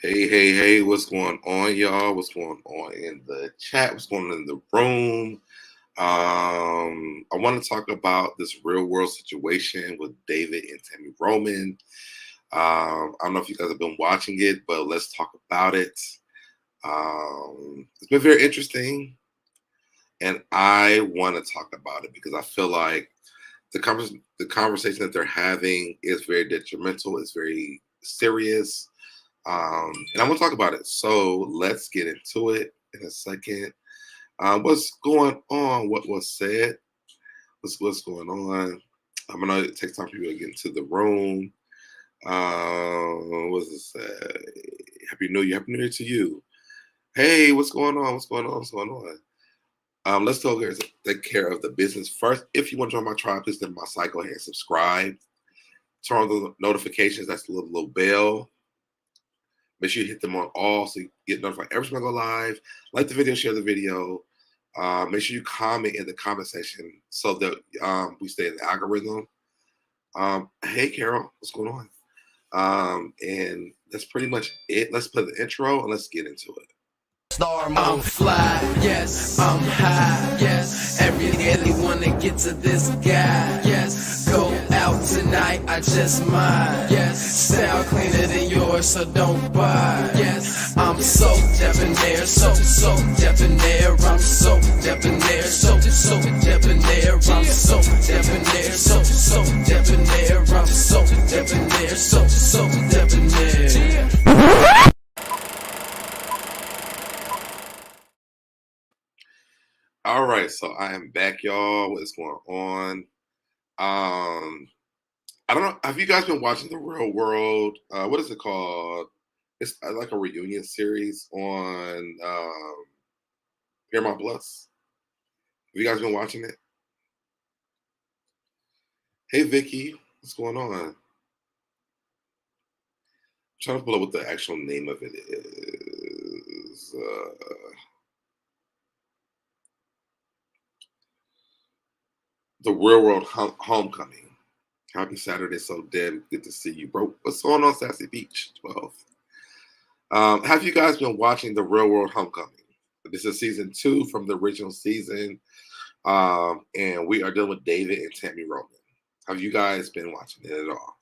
Hey, what's going on, y'all? What's going on in the chat? What's going on in the room? I want to talk about this real world situation with David and Tammy Roman. I don't know if you guys have been watching it, but let's talk about it. It's been very interesting, and I want to talk about it because I feel like the conversation that they're having is very detrimental. It's very serious. And I'm gonna talk about it. So let's get into it in a second. What's going on? What was said? What's going on? I'm gonna take time for you to get into the room. What's it say? Happy New Year! Happy New Year to you. Hey, what's going on? What's going on? What's going on? Let's take care of the business first. If you want to join my tribe, please hit my site. Go ahead and subscribe. Turn on the notifications. That's the little bell. Make sure you hit them on all so you get notified every time I go live. Like the video, share the video. Make sure you comment in the comment section so that we stay in the algorithm. Hey, Carol, what's going on? And that's pretty much it. Let's play the intro and let's get into it. I'm fly, yes, I'm high, yes. Really wanna get to this guy, yes. Go out tonight, I just might, yes. Style cleaner than yours, so don't buy, yes. I'm so debonair, so debonair. I'm so debonair, so debonair. I'm so debonair, so debonair. I'm so debonair, so debonair. All right, so I am back, y'all. What's going on? I don't know. Have you guys been watching The Real World? What is it called? It's like a reunion series on Paramount Plus. Have you guys been watching it? Hey, Vicky, what's going on? I'm trying to pull up what the actual name of it is. The Real World Homecoming. Happy Saturday, so dead. Good to see you, bro. What's going on, Sassy Beach 12? Have you guys been watching The Real World Homecoming? This is season 2 from the original season. And we are dealing with David and Tammy Roman. Have you guys been watching it at all?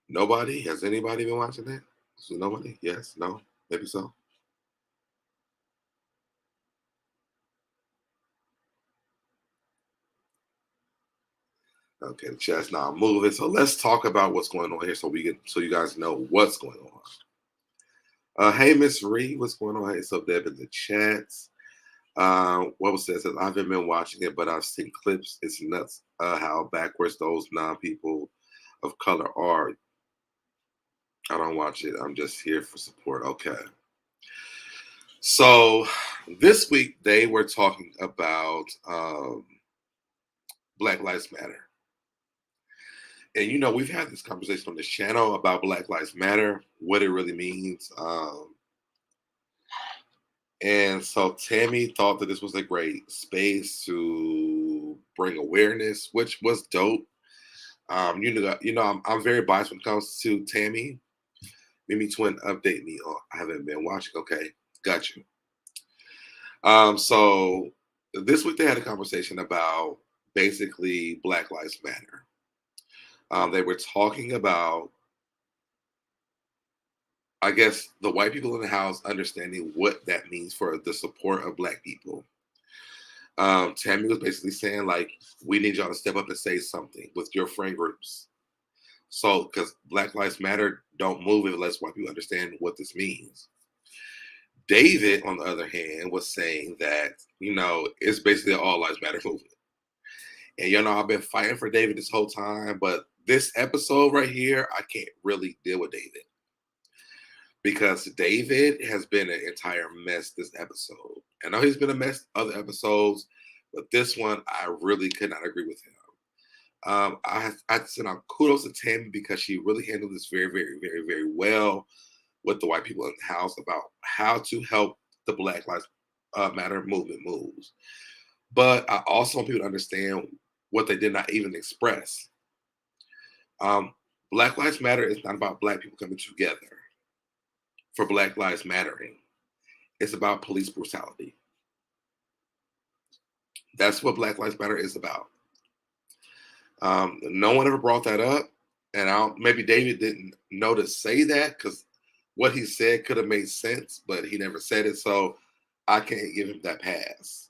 Nobody? Has anybody been watching it? So nobody? Yes? No? Maybe so? Okay, the chat's not moving. So let's talk about what's going on here so you guys know what's going on. Hey Miss Ree, what's going on? Hey, so Deb in the chats. What was that? Says I haven't been watching it, but I've seen clips. It's nuts how backwards those non-people of color are. I don't watch it. I'm just here for support. Okay. So this week they were talking about Black Lives Matter. And we've had this conversation on this channel about Black Lives Matter, what it really means. And so Tammy thought that this was a great space to bring awareness, which was dope. I'm very biased when it comes to Tammy. Mimi Twin, update me on. I haven't been watching. Okay, got you. So this week they had a conversation about basically Black Lives Matter. They were talking about, I guess, the white people in the house understanding what that means for the support of Black people. Tammy was basically saying, like, we need y'all to step up and say something with your friend groups. So, because Black Lives Matter don't move unless white people understand what this means. David, on the other hand, was saying that, it's basically an all lives matter movement. And, I've been fighting for David this whole time, but this episode right here, I can't really deal with David. Because David has been an entire mess this episode. I know he's been a mess other episodes, but this one, I really could not agree with him. I have to send out kudos to Tammy because she really handled this very, very, very, very well with the white people in the house about how to help the Black Lives Matter movement moves. But I also want people to understand what they did not even express. Um, Black Lives Matter is not about Black people coming together for Black Lives Mattering. It's about police brutality. That's what Black Lives Matter is about. No one ever brought that up, and maybe David didn't know to say that because what he said could have made sense, but he never said it, so I can't give him that pass.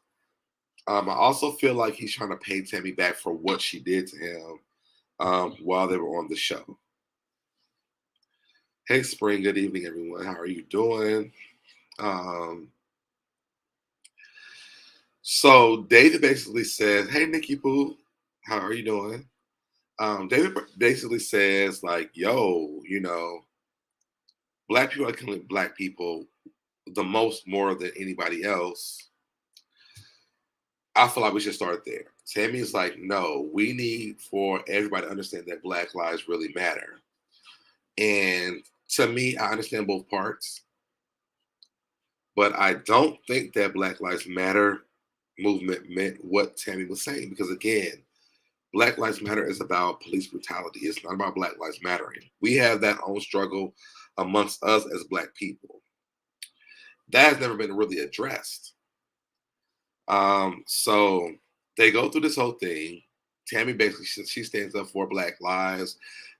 I also feel like he's trying to pay Tami back for what she did to him while they were on the show. Hey, Spring. Good evening, everyone. How are you doing? Um, so David basically says, "Hey, Nikki Pooh, how are you doing?" David basically says, like, "Yo, Black people are killing Black people the most, more than anybody else. I feel like we should start there." Tammy is like, "No, we need for everybody to understand that Black lives really matter." And to me, I understand both parts, but I don't think that Black Lives Matter movement meant what Tammy was saying. Because again, Black Lives Matter is about police brutality. It's not about Black Lives Mattering. We have that own struggle amongst us as Black people. That has never been really addressed. So they go through this whole thing. Tammy basically she stands up for Black lives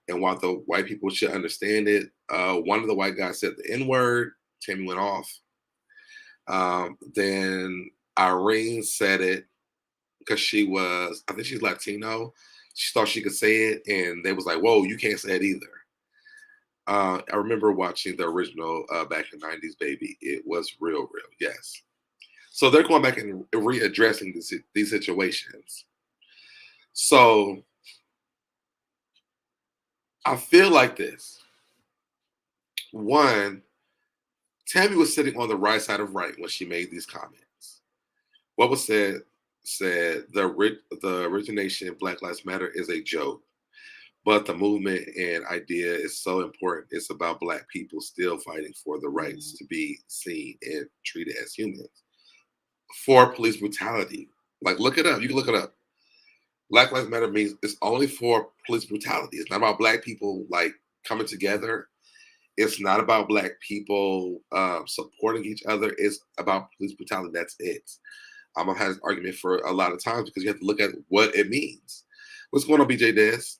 and while the white people should understand it. One of the white guys said the N word. Tammy went off. Then Irene said it because I think she's Latino. She thought she could say it, and they was like, "Whoa, you can't say it either." I remember watching the original back in the '90s, baby. It was real, yes. So they're going back and readdressing these situations. So I feel like this. One, Tammy was sitting on the right side of right when she made these comments. What was said the origination of Black Lives Matter is a joke, but the movement and idea is so important. It's about Black people still fighting for the rights to be seen and treated as humans. For police brutality, like look it up. You can look it up. Black Lives Matter means it's only for police brutality. It's not about Black people like coming together. It's not about Black people supporting each other. It's about police brutality. That's it. I've had this argument for a lot of times because you have to look at what it means. What's going on, BJ Des?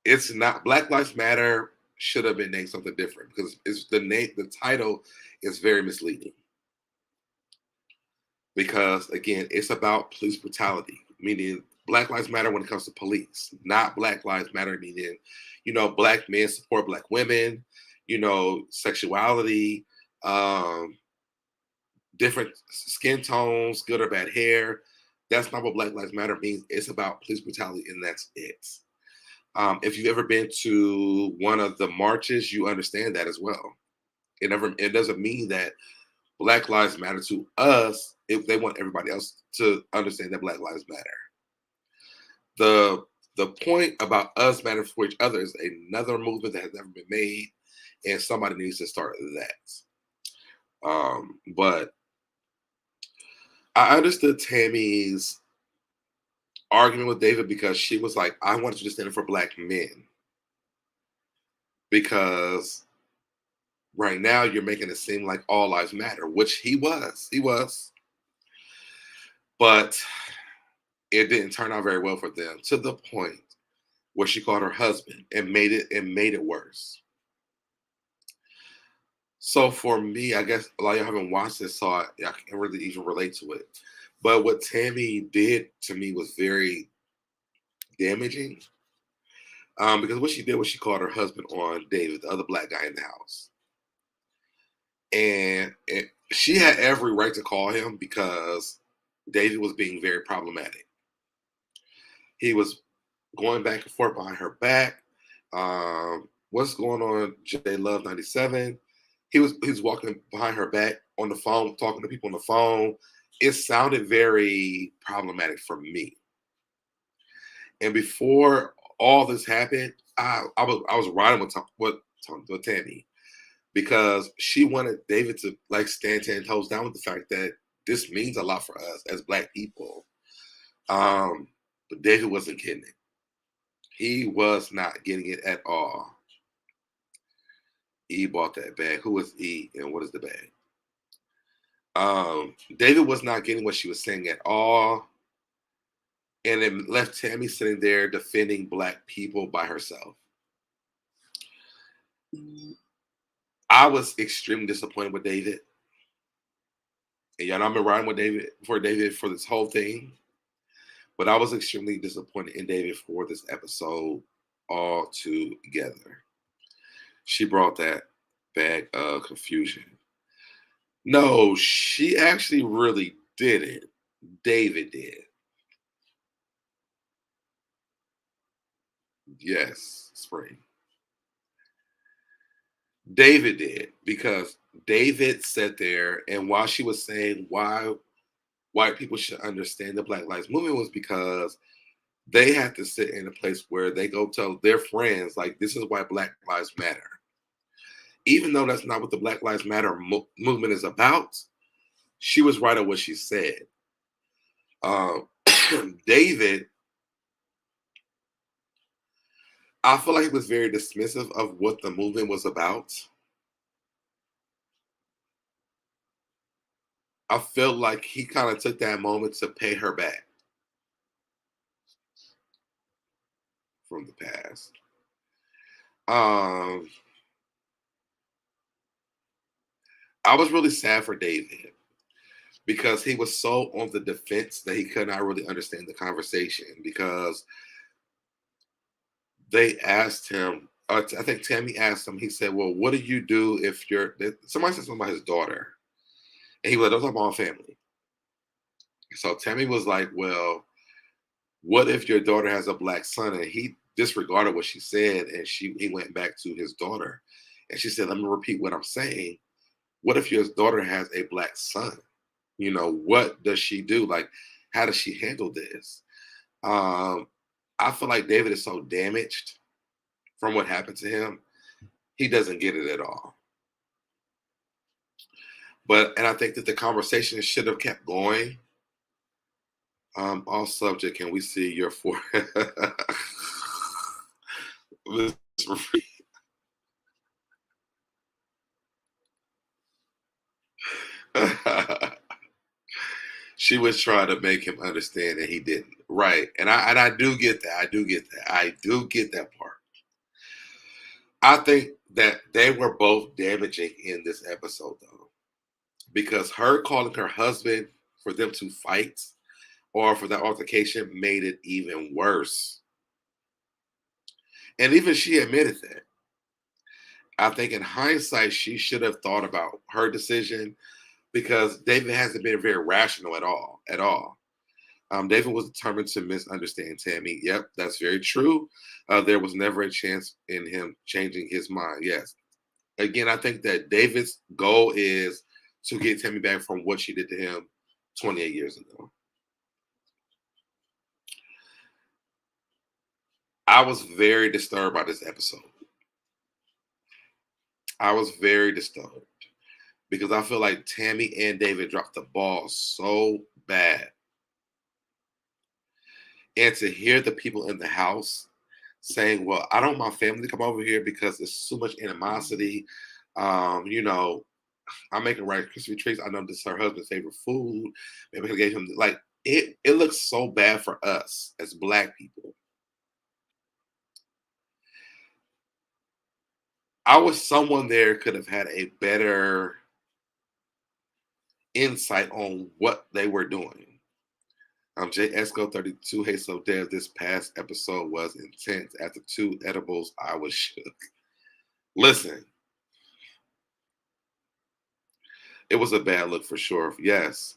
It's not Black Lives Matter should have been named something different because it's the title is very misleading. Because again, it's about police brutality, meaning Black Lives Matter when it comes to police, not Black Lives Matter meaning, Black men support Black women, sexuality, different skin tones, good or bad hair. That's not what Black Lives Matter means. It's about police brutality, and that's it. If you've ever been to one of the marches, you understand that as well. It doesn't mean that Black Lives Matter to us if they want everybody else to understand that Black Lives Matter. The point about us mattering for each other is another movement that has never been made, and somebody needs to start that. But I understood Tammy's argument with David because she was like, I wanted you to stand up for Black men. Because right now you're making it seem like all lives matter, which he was. He was. But it didn't turn out very well for them to the point where she called her husband and made it worse. So for me, I guess a lot of y'all haven't watched this, so I can't really even relate to it. But what Tammy did to me was very damaging. Because what she did was she called her husband on David, the other Black guy in the house. And she had every right to call him because David was being very problematic. He was going back and forth behind her back. What's going on, J Love 97? He's walking behind her back on the phone, talking to people on the phone. It sounded very problematic for me. And before all this happened, I was riding with Tammy. because she wanted David to like stand 10 toes down with the fact that this means a lot for us as Black people. But David wasn't getting it. He was not getting it at all. E bought that bag. Who is E and what is the bag? David was not getting what she was saying at all. And it left Tami sitting there defending Black people by herself. I was extremely disappointed with David. And y'all know I've been riding with David for this whole thing. But I was extremely disappointed in David for this episode altogether. She brought that bag of confusion. No, she actually really didn't. David did. Yes, Spring. David did, because David sat there, and while she was saying why white people should understand the Black Lives Movement was because they had to sit in a place where they go tell their friends, like, this is why Black Lives Matter. Even though that's not what the Black Lives Matter movement is about, she was right on what she said. David, I feel like he was very dismissive of what the movement was about. I felt like he kind of took that moment to pay her back from the past. I was really sad for David because he was so on the defense that he could not really understand the conversation, because they asked him, I think Tami asked him, he said, well, what do you do if somebody said something about his daughter? And he was like, don't talk about my family. So Tami was like, well, what if your daughter has a Black son? And he disregarded what she said, and he went back to his daughter. And she said, let me repeat what I'm saying. What if your daughter has a Black son? You know, what does she do? Like, how does she handle this? I feel like David is so damaged from what happened to him. He doesn't get it at all. And I think that the conversation should have kept going. All subject, can we see your forehead? She was trying to make him understand, and he didn't. Right. And I do get that. I do get that part. I think that they were both damaging in this episode, though, because her calling her husband for them to fight or for that altercation made it even worse. And even she admitted that. I think in hindsight, she should have thought about her decision, because David hasn't been very rational at all. David was determined to misunderstand Tami. Yep, that's very true. There was never a chance in him changing his mind. Yes. Again, I think that David's goal is to get Tami back from what she did to him 28 years ago. I was very disturbed by this episode. I was very disturbed because I feel like Tami and David dropped the ball so bad. And to hear the people in the house saying, well, I don't want my family to come over here because there's so much animosity. You know, I'm making Rice Krispie treats. I know this is her husband's favorite food. Maybe I gave him, like, it looks so bad for us as Black people. I wish someone there could have had a better insight on what they were doing. J. Esco 32, hey, so Dev, this past episode was intense. After 2 edibles, I was shook. Listen, it was a bad look for sure. Yes.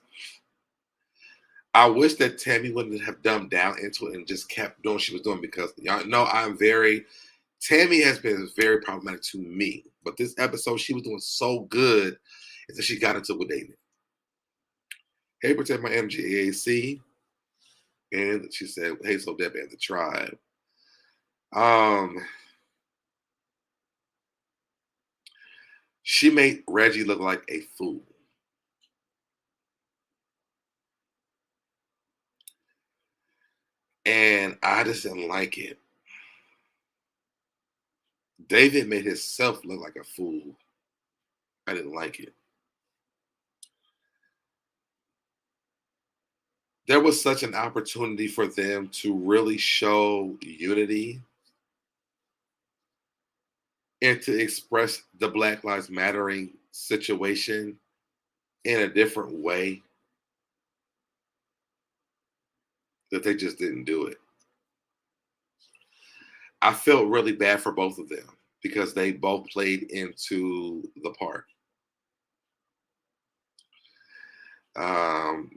I wish that Tami wouldn't have dumbed down into it and just kept doing what she was doing, because y'all know Tami has been very problematic to me. But this episode, she was doing so good until she got into it with David. Hey, protect my energy, AAC. And she said, hey, so Deb and the tribe. She made Reggie look like a fool. And I just didn't like it. David made himself look like a fool. I didn't like it. There was such an opportunity for them to really show unity and to express the Black Lives Mattering situation in a different way that they just didn't do it. I felt really bad for both of them because they both played into the part.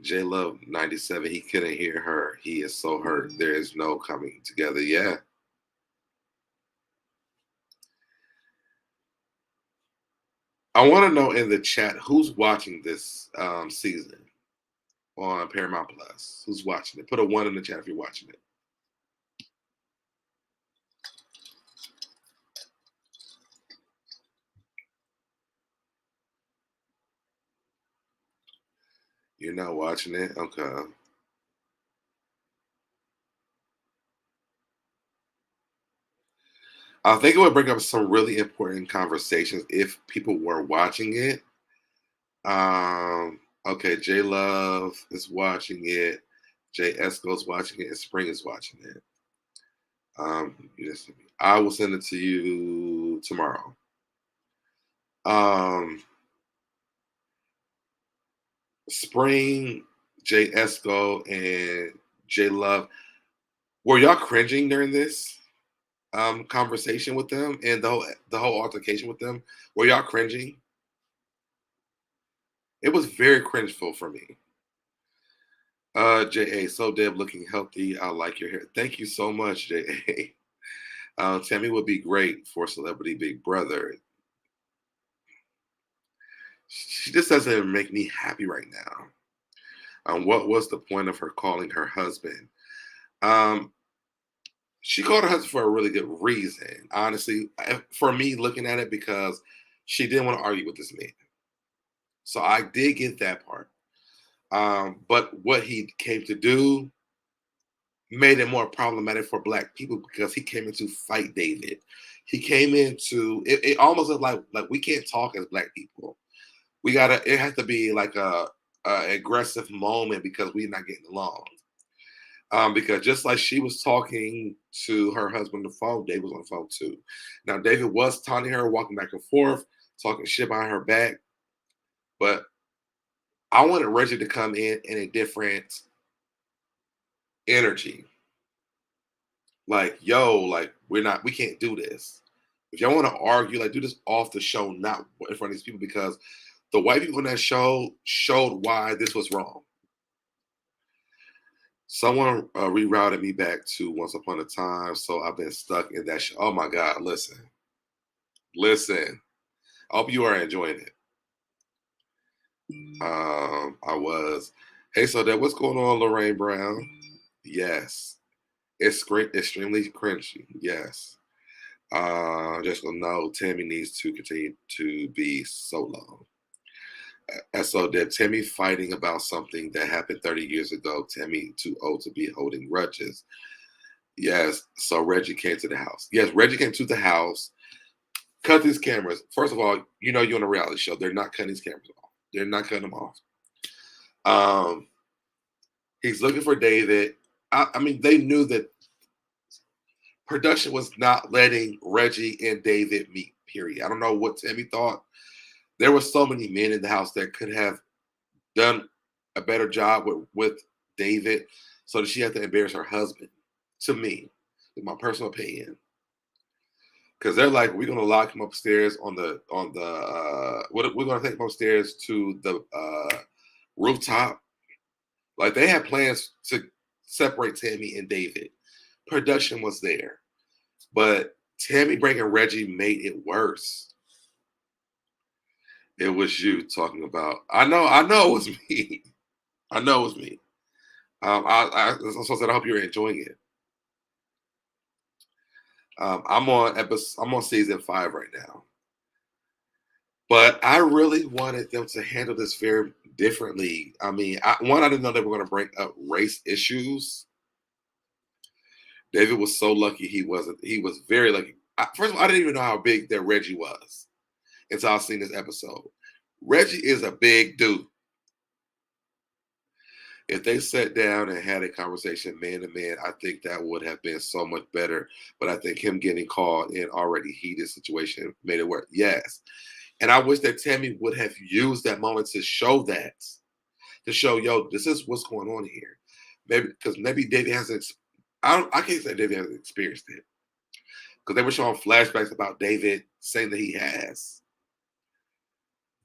J Love 97, he couldn't hear her. He is so hurt. There is no coming together. Yeah. I want to know in the chat who's watching this season on Paramount Plus. Who's watching it? Put a 1 in the chat if you're watching it. You're not watching it? Okay. I think it would bring up some really important conversations if people were watching it. Okay, J Love is watching it. J Esco's watching it. And Spring is watching it. I will send it to you tomorrow. Spring, J Esco, and J Love. Were y'all cringing during this conversation with them and the whole altercation with them? Were y'all cringing? It was very cringeful for me. JA, so Deb looking healthy. I like your hair. Thank you so much, JA. Tami would be great for Celebrity Big Brother. She just doesn't make me happy right now. What was the point of her calling her husband? She called her husband for a really good reason, honestly. For me, looking at it, because she didn't want to argue with this man. So I did get that part. But what he came to do made it more problematic for Black people because he came in to fight David. He came into it almost looked like we can't talk as Black people. It has to be like a aggressive moment because we're not getting along. Because just like she was talking to her husband on the phone, David was on the phone too. Now David was taunting her, walking back and forth, talking shit behind her back. But I wanted Reggie to come in a different energy. Like, yo, like we can't do this. If y'all want to argue, like do this off the show, not in front of these people, because the white people in that show showed why this was wrong. Someone rerouted me back to Once Upon a Time, so I've been stuck in that show. Oh my God, listen. I hope you are enjoying it. I was. Hey, so that what's going on, Lorraine Brown? Yes. It's great, extremely cringy. Yes. Just gonna know Tami needs to continue to be so long. And so that Tami fighting about something that happened 30 years ago, Tami too old to be holding grudges. Yes. So Reggie came to the house. Yes, Reggie came to the house, cut these cameras. First of all, you know you're on a reality show. They're not cutting these cameras off. They're not cutting them off. He's looking for David. I mean, they knew that production was not letting Reggie and David meet, period. I don't know what Tami thought. There were so many men in the house that could have done a better job with David, so that she had to embarrass her husband, to me, in my personal opinion. Because they're like, we're gonna lock him upstairs we're gonna take him upstairs to the rooftop. Like they had plans to separate Tami and David. Production was there. But Tami bringing Reggie made it worse. It was you talking about. I know it was me. I know it was me. I hope you're enjoying it. I'm on season 5 right now. But I really wanted them to handle this very differently. I mean, I didn't know they were going to bring up race issues. David was so lucky he wasn't. He was very lucky. First of all, I didn't even know how big that Reggie was until I seen this episode. Reggie is a big dude. If they sat down and had a conversation man to man, I think that would have been so much better. But I think him getting caught in already heated situation made it work. Yes. And I wish that Tami would have used that moment to show that, to show, yo, this is what's going on here. Maybe because maybe David hasn't. I can't say David hasn't experienced it because they were showing flashbacks about David saying that he has.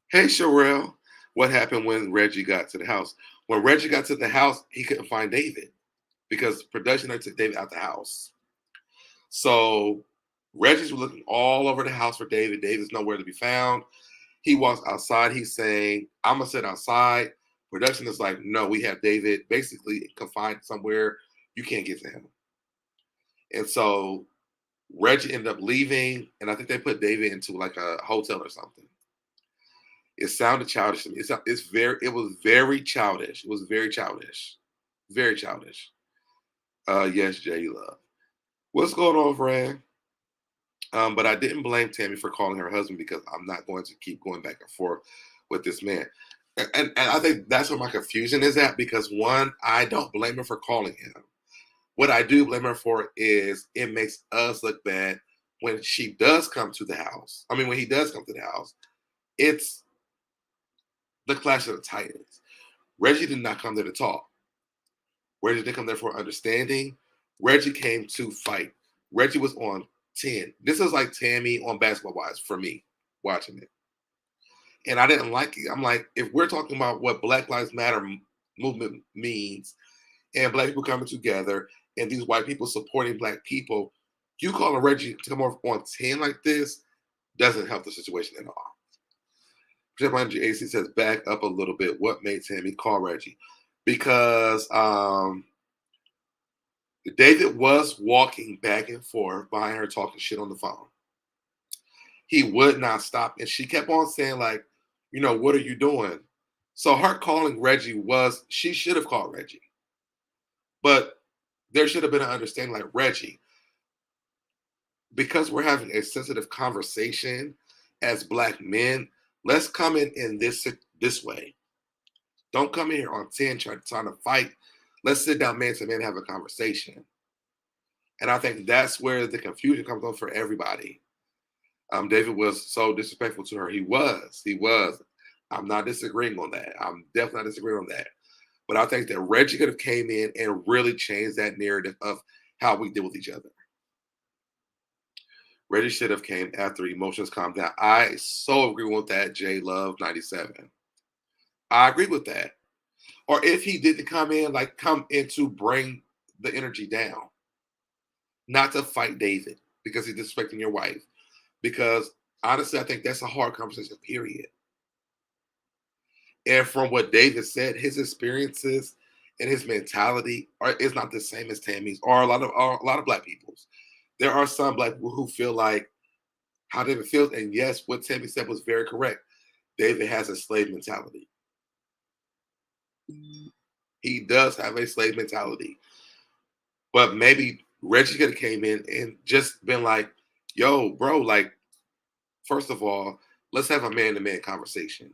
Hey, Sherelle, what happened when Reggie got to the house? When Reggie got to the house, he couldn't find David because production had took David out the house. So Reggie's looking all over the house for David. David's nowhere to be found. He walks outside. He's saying, I'm going to sit outside. Production is like, no, we have David basically confined somewhere. You can't get to him. And so Reggie ended up leaving, and I think they put David into like a hotel or something. It sounded childish to me. It was very childish. It was very childish. Very childish. Yes, J Love. What's going on, Fran? But I didn't blame Tami for calling her husband because I'm not going to keep going back and forth with this man. And I think that's where my confusion is at because one, I don't blame her for calling him. What I do blame her for is it makes us look bad when she does come to the house. I mean, when he does come to the house, it's the clash of the titans. Reggie did not come there to talk. Reggie didn't come there for understanding. Reggie came to fight. Reggie was on 10. This is like Tami on Basketball Wives for me, watching it. And I didn't like it. I'm like, if we're talking about what Black Lives Matter movement means and Black people coming together and these white people supporting Black people, you calling Reggie to come off on 10 like this doesn't help the situation at all. AC says, back up a little bit. What made Tami call Reggie? Because David was walking back and forth behind her talking shit on the phone. He would not stop. And she kept on saying, like, you know, what are you doing? So her calling Reggie she should have called Reggie. But there should have been an understanding like, Reggie, because we're having a sensitive conversation as Black men, let's come in this way. Don't come in here on 10 trying to fight. Let's sit down man to man and have a conversation. And I think that's where the confusion comes on for everybody. David was so disrespectful to her. He was. I'm not disagreeing on that. I'm definitely not disagreeing on that. But I think that Reggie could have came in and really changed that narrative of how we deal with each other. Reggie should have came after emotions calmed down. I so agree with that, J Love 97. I agree with that. Or if he didn't come in to bring the energy down, not to fight David because he's disrespecting your wife. Because honestly, I think that's a hard conversation, period. And from what David said, his experiences and his mentality is not the same as Tami's or a lot of Black people's. There are some Black people who feel like how David feels, and yes, what Tami said was very correct. David has a slave mentality. He does have a slave mentality. But maybe Reggie could have came in and just been like, yo, bro, like, first of all, let's have a man-to-man conversation.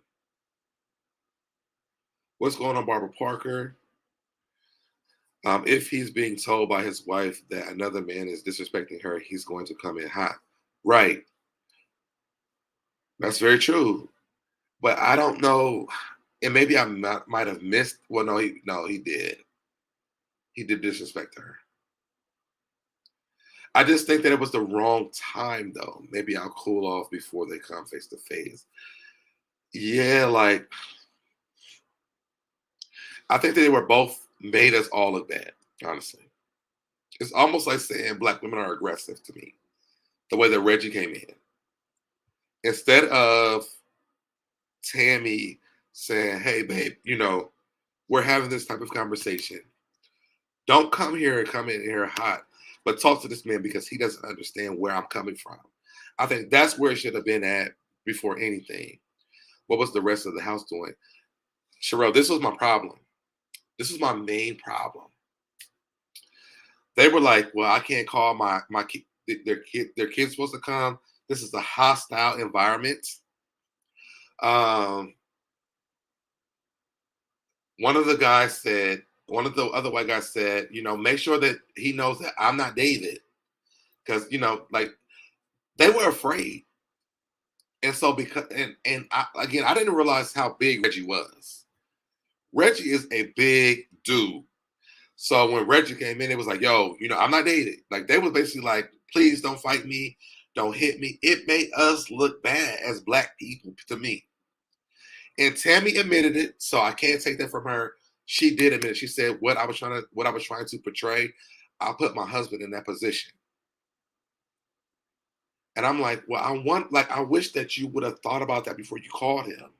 What's going on, Barbara Parker? If he's being told by his wife that another man is disrespecting her, he's going to come in hot. Right. That's very true. But I don't know. And maybe I might have missed. Well, no, he did. He did disrespect her. I just think that it was the wrong time, though. Maybe I'll cool off before they come face to face. Yeah, like, I think that they were both made us all look bad, honestly. It's almost like saying Black women are aggressive to me, the way that Reggie came in. Instead of Tami saying, hey, babe, you know, we're having this type of conversation. Don't come here and come in here hot, but talk to this man because he doesn't understand where I'm coming from. I think that's where it should have been at before anything. What was the rest of the house doing? Sherelle, this was my problem. This was my main problem. They were like, well, I can't call my kid, their kid's supposed to come. This is a hostile environment. Um, one of the other white guys said, make sure that he knows that I'm not David. Because, like they were afraid. And so again, I didn't realize how big Reggie was. Reggie is a big dude. So when Reggie came in, it was like, yo, I'm not David. Like they was basically like, please don't fight me. Don't hit me. It made us look bad as black people to me. And Tami admitted it, so I can't take that from her. She did admit it. She said what I was trying to portray. I put my husband in that position. And I'm like, well, I wish that you would have thought about that before you called him.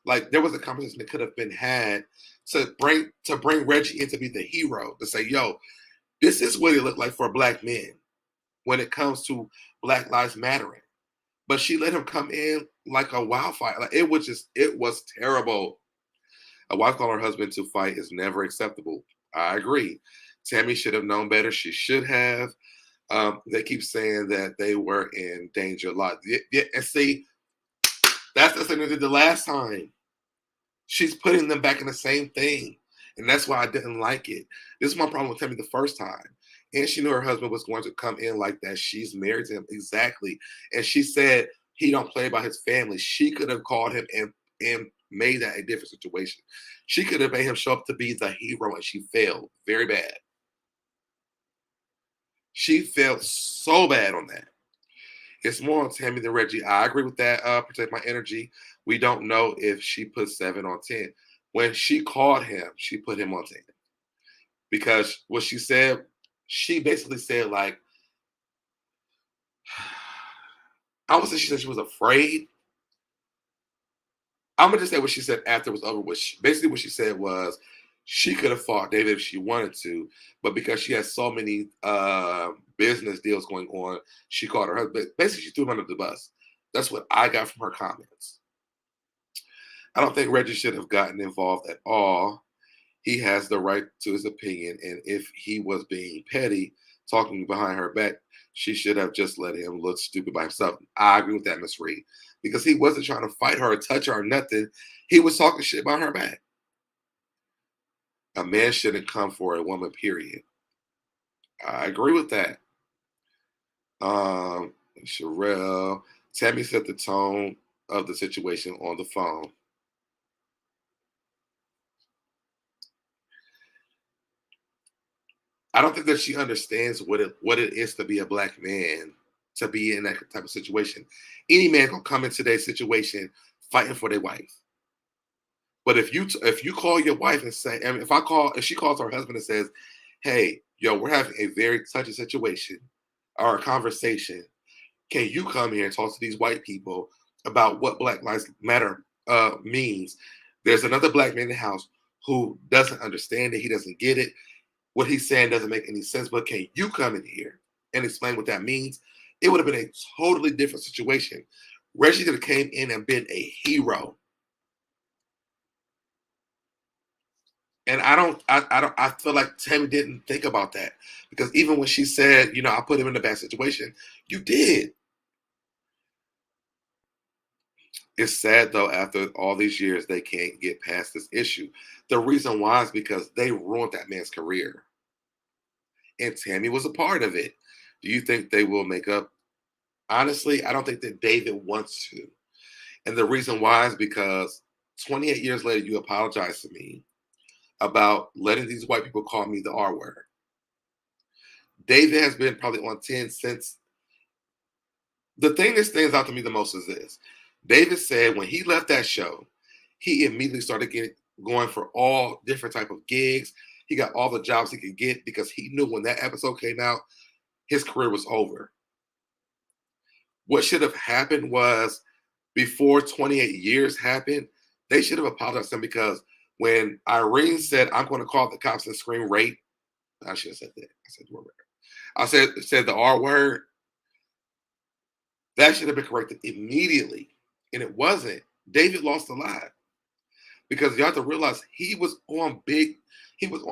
Like there was a conversation that could have been had to bring Reggie in to be the hero, to say, yo, this is what it looked like for black men when it comes to Black Lives Mattering. But she let him come in like a wildfire. Like it was terrible. A wife calling her husband to fight is never acceptable. I agree. Tami should have known better. She should have. They keep saying that they were in danger a lot. Yeah, and see, that's the thing they did the last time. She's putting them back in the same thing. And that's why I didn't like it. This is my problem with Tami the first time. And she knew her husband was going to come in like that. She's married to him. Exactly. And she said he don't play about his family. She could have called him and made that a different situation. She could have made him show up to be the hero, and she failed very bad. She failed so bad on that. It's more on Tami than Reggie. I agree with that. Protect my energy. We don't know if she put 7 on 10. When she called him, she put him on 10. Because what she said, she basically said, like, I would say she said she was afraid. I'm going to just say what she said after it was over with. Basically what she said was she could have fought David if she wanted to, but because she has so many business deals going on, she called her husband. Basically, she threw him under the bus. That's what I got from her comments. I don't think Reggie should have gotten involved at all. He has the right to his opinion, and if he was being petty, talking behind her back, she should have just let him look stupid by himself. I agree with that, Miss Reed, because he wasn't trying to fight her or touch her or nothing. He was talking shit behind her back. A man shouldn't come for a woman, period. I agree with that. Sherelle, Tami set the tone of the situation on the phone. I don't think that she understands what it is to be a black man, to be in that type of situation. Any man gonna come into their situation fighting for their wife. But if you call your wife and say, and if she calls her husband and says, "Hey, yo, we're having a very touchy situation or a conversation. Can you come here and talk to these white people about what Black Lives Matter means?" There's another black man in the house who doesn't understand it. He doesn't get it. What he's saying doesn't make any sense. But can you come in here and explain what that means? It would have been a totally different situation. Reggie could have came in and been a hero. And I feel like Tami didn't think about that, because even when she said, I put him in a bad situation, you did. It's sad though, after all these years, they can't get past this issue. The reason why is because they ruined that man's career. And Tami was a part of it. Do you think they will make up? Honestly, I don't think that David wants to. And the reason why is because 28 years later, you apologize to me about letting these white people call me the R word. David has been probably on 10 since. The thing that stands out to me the most is this. David said when he left that show, he immediately started going for all different type of gigs. He got all the jobs he could get because he knew when that episode came out, his career was over. What should have happened was, before 28 years happened, they should have apologized to him, because when Irene said, "I'm going to call the cops and scream rape," I should have said that. I said the word rape. I said the R word. That should have been corrected immediately. and it wasn't. David lost a lot because you have to realize he was on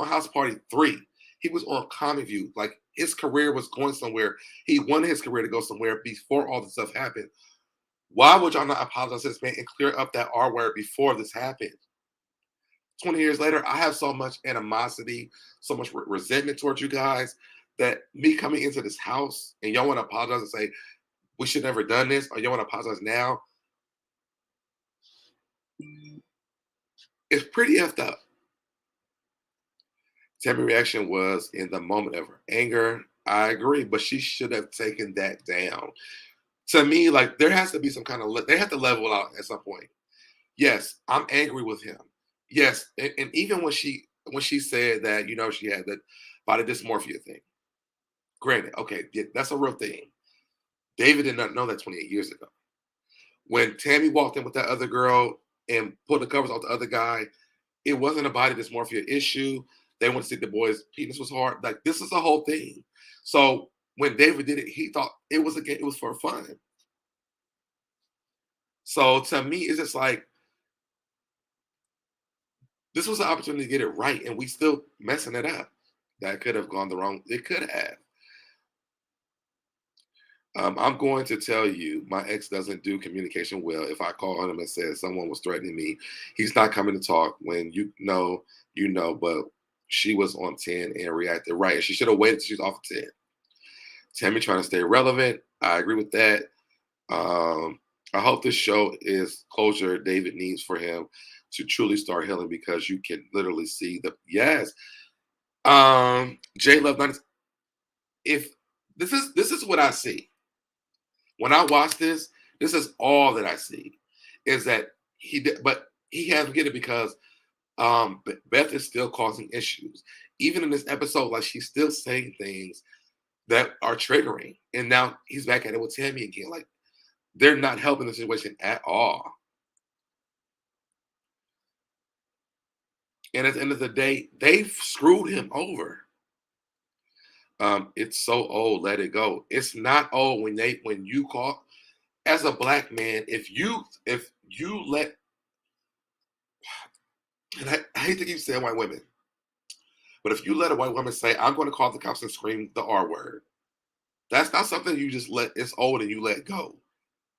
House Party 3. He was on Comic View. Like his career was going somewhere. He wanted his career to go somewhere before all this stuff happened. Why would y'all not apologize to this man and clear up that R word before this happened? 20 years later, I have so much animosity, so much resentment towards you guys that me coming into this house and y'all want to apologize and say, we should never done this, or y'all want to apologize now, it's pretty effed up. Tammy's reaction was in the moment of her anger. I agree, but she should have taken that down. To me, like there has to be some kind of, they have to level out at some point. Yes, I'm angry with him. Yes, and even when she said that, she had that body dysmorphia thing. Granted, okay, yeah, that's a real thing. David did not know that 28 years ago. When Tammy walked in with that other girl and pulled the covers off the other guy, it wasn't a body dysmorphia issue. They wanted to see the boy's penis was hard. Like this is a whole thing. So when David did it, he thought it was a game. It was for fun. So to me, it's just like this was an opportunity to get it right, and we still messing it up. That could have gone the wrong. It could have. I'm going to tell you, my ex doesn't do communication well. If I call him and says someone was threatening me, he's not coming to talk. When you know, but she was on 10 and reacted right. And she should have waited till she was off of 10. Tammy trying to stay relevant. I agree with that. I hope this show is closure David needs for him to truly start healing, because you can literally see yes. J Love, if this is what I see. When I watch this is all that I see, is that he did, but he has to get it because Beth is still causing issues. Even in this episode, like she's still saying things that are triggering. And now he's back at it with Tammy again. Like they're not helping the situation at all. And at the end of the day, they've screwed him over. It's so old, let it go. It's not old when you call as a black man, if you let, and I hate to keep saying white women, but if you let a white woman say, I'm going to call the cops and scream the R word, that's not something you just let, it's old and you let go.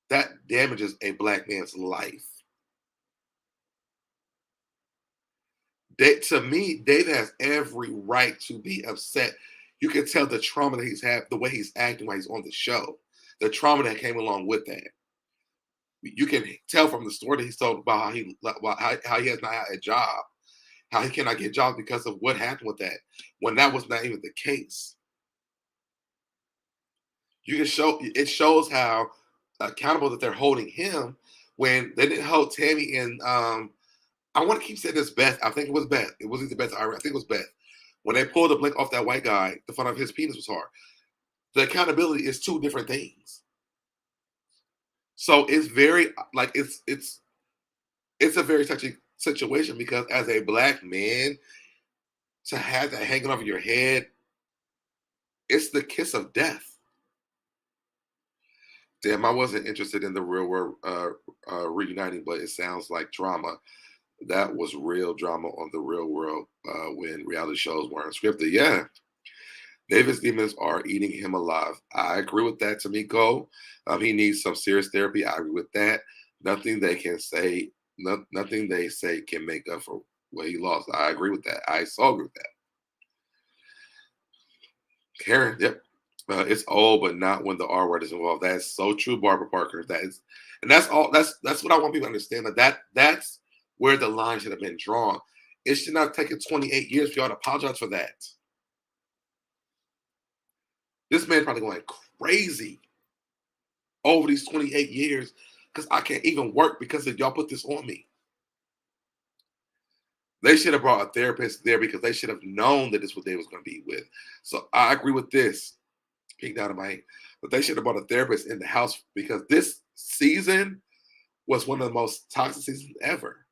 That damages a black man's life. To me, David has every right to be upset. You can tell the trauma that he's had, the way he's acting while he's on the show, the trauma that came along with that. You can tell from the story that he's told about how he has not had a job, how he cannot get jobs because of what happened with that, when that was not even the case. It shows how accountable that they're holding him when they didn't hold Tammy and I want to keep saying this Beth. I think it was Beth. It wasn't the Beth. I think it was Beth. When they pulled the blink off that white guy, the front of his penis was hard. The accountability is two different things. So it's very like it's a very touchy situation, because as a black man, to have that hanging over your head, it's the kiss of death. Damn, I wasn't interested in the Real World reuniting, but it sounds like drama. That was real drama on the Real World when reality shows weren't scripted. Yeah. David's demons are eating him alive. I agree with that, Tamiko. He needs some serious therapy. I agree with that. Nothing they say can make up for what he lost. I agree with that. I so agree with that. Karen, yep. It's old, but not when the R word is involved. That's so true, Barbara Parker. That's all. That's what I want people to understand. That's where the line should have been drawn. It should not have taken 28 years for y'all to apologize for that. This man's probably going crazy over these 28 years because I can't even work because y'all put this on me. They should have brought a therapist there because they should have known that this is what they was going to be with. So I agree with this. Pink Dynamite. But they should have brought a therapist in the house, because this season was one of the most toxic seasons ever.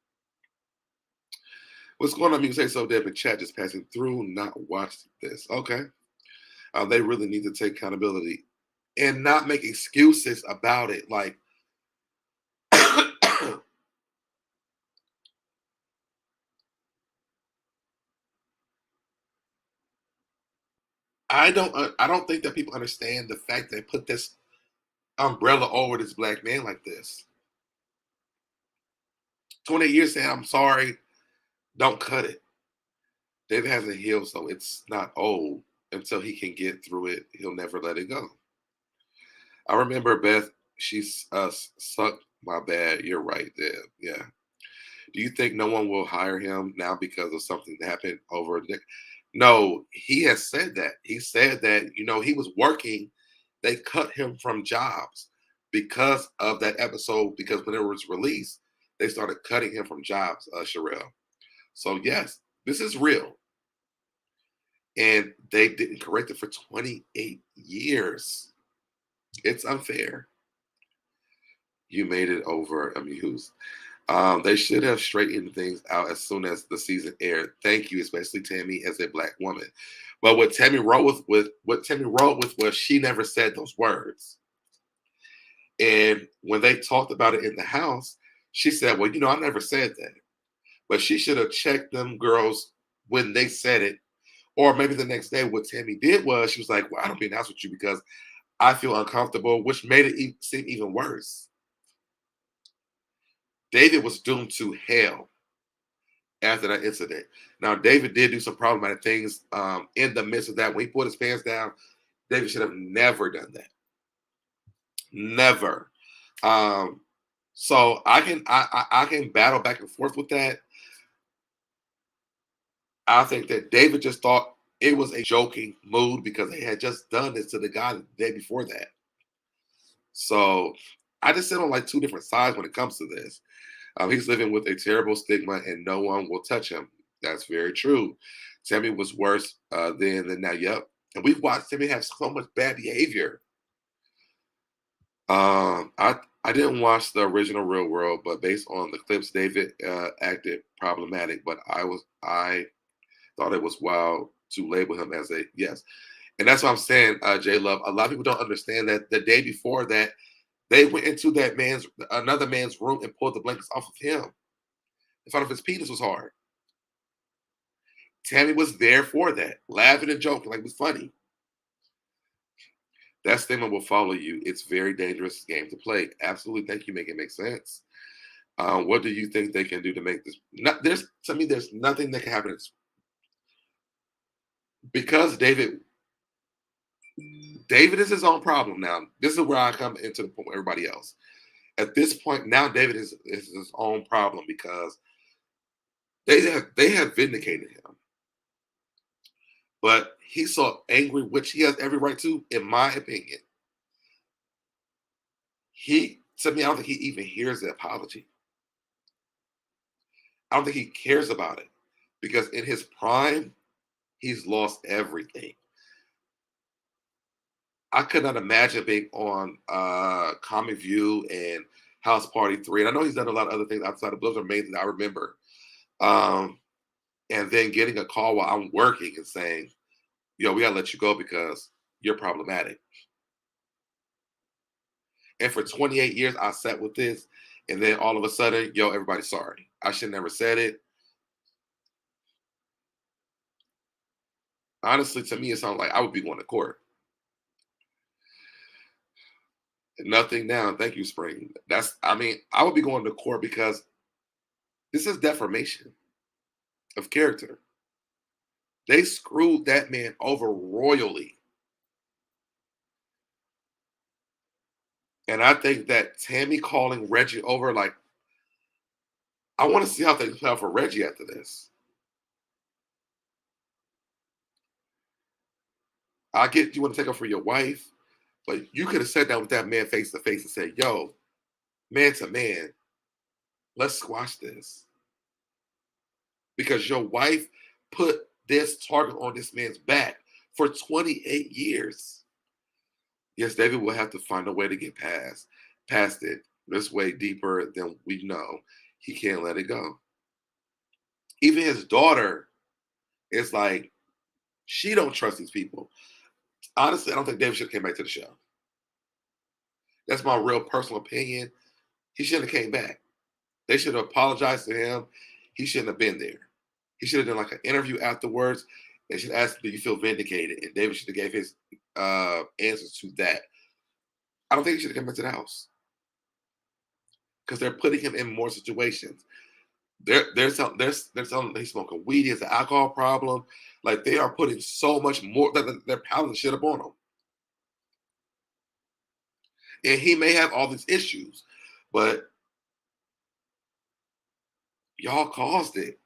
What's going on? You say so, Deb, in chat, just passing through, not watch this. Okay. They really need to take accountability and not make excuses about it. Like, I don't think that people understand the fact that they put this umbrella over this black man like this. 28 years saying I'm sorry, don't cut it. David hasn't healed, so it's not old. Until he can get through it, he'll never let it go. I remember Beth, she's sucked my bad. You're right there. Yeah. Do you think no one will hire him now because of something that happened over the No, he has said that. He said that, he was working. They cut him from jobs because of that episode, because when it was released, they started cutting him from jobs, Sherelle. So yes, this is real. And they didn't correct it for 28 years. It's unfair. You made it over amused. They should have straightened things out as soon as the season aired. Thank you, especially Tami as a black woman. But what Tami wrote with was she never said those words. And when they talked about it in the house, she said, "Well, I never said that." But she should have checked them girls when they said it. Or maybe the next day, what Tami did was she was like, "Well, I don't be honest with you because I feel uncomfortable," which made it seem even worse. David was doomed to hell after that incident. Now, David did do some problematic things in the midst of that. When he put his pants down, David should have never done that. Never. So I can battle back and forth with that. I think that David just thought it was a joking mood because they had just done this to the guy the day before that. So I just sit on like two different sides when it comes to this. He's living with a terrible stigma and no one will touch him. That's very true. Tami was worse then than now. Yep. And we've watched Tami have so much bad behavior. I didn't watch the original Real World, but based on the clips, David acted problematic. But I thought it was wild to label him as a yes. And that's what I'm saying, J Love. A lot of people don't understand that the day before that, they went into another man's room and pulled the blankets off of him. They found if his penis was hard. Tami was there for that, laughing and joking like it was funny. That statement will follow you. It's very dangerous game to play. Absolutely. Thank you. Make it make sense. What do you think they can do to make this? To me, there's nothing that can happen because David is his own problem now. This is where I come into the point with everybody else. At this point, now David is his own problem because they have vindicated him. But he's so angry, which he has every right to, in my opinion. To me, I don't think he even hears the apology. I don't think he cares about it because in his prime, he's lost everything. I could not imagine being on Comic View and House Party 3. And I know he's done a lot of other things outside of those are amazing. I remember. And then getting a call while I'm working and saying, "Yo, we gotta let you go because you're problematic." And for 28 years, I sat with this, and then all of a sudden, yo, everybody's sorry. I should never said it. Honestly, to me, it sounds like I would be going to court. Nothing now. Thank you, Spring. I would be going to court because this is defamation of character. They screwed that man over royally. And I think that Tami calling Reggie over, like, I want to see how things play out for Reggie after this. I get you want to take up for your wife, but you could have sat down with that man face to face and said, "Yo, man to man, let's squash this." Because your wife put this target on this man's back for 28 years. Yes, David will have to find a way to get past it. This way deeper than we know. He can't let it go. Even his daughter is like, she don't trust these people. Honestly, I don't think David should have came back to the show. That's my real personal opinion. He shouldn't have came back. They should have apologized to him. He shouldn't have been there. He should have done like an interview afterwards They should ask, do you feel vindicated? And David should have gave his answers to that. I don't think he should have come into the house because they're putting him in more situations. They're telling he's smoking weed. He has an alcohol problem. Like they are putting so much more. They're piling shit up on him, and he may have all these issues, but y'all caused it.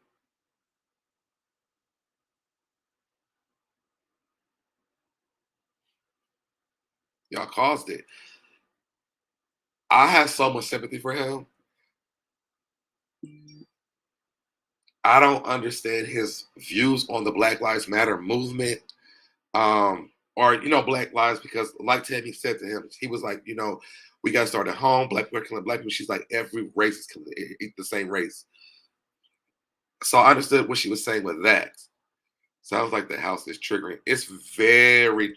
Y'all caused it. I have so much sympathy for him. I don't understand his views on the Black Lives Matter movement, or Black Lives, because like Tammy said to him, he was like, we got to start at home. Black people are killing black people. She's like, every race is killing the same race. So I understood what she was saying with that. Sounds like the house is triggering. It's very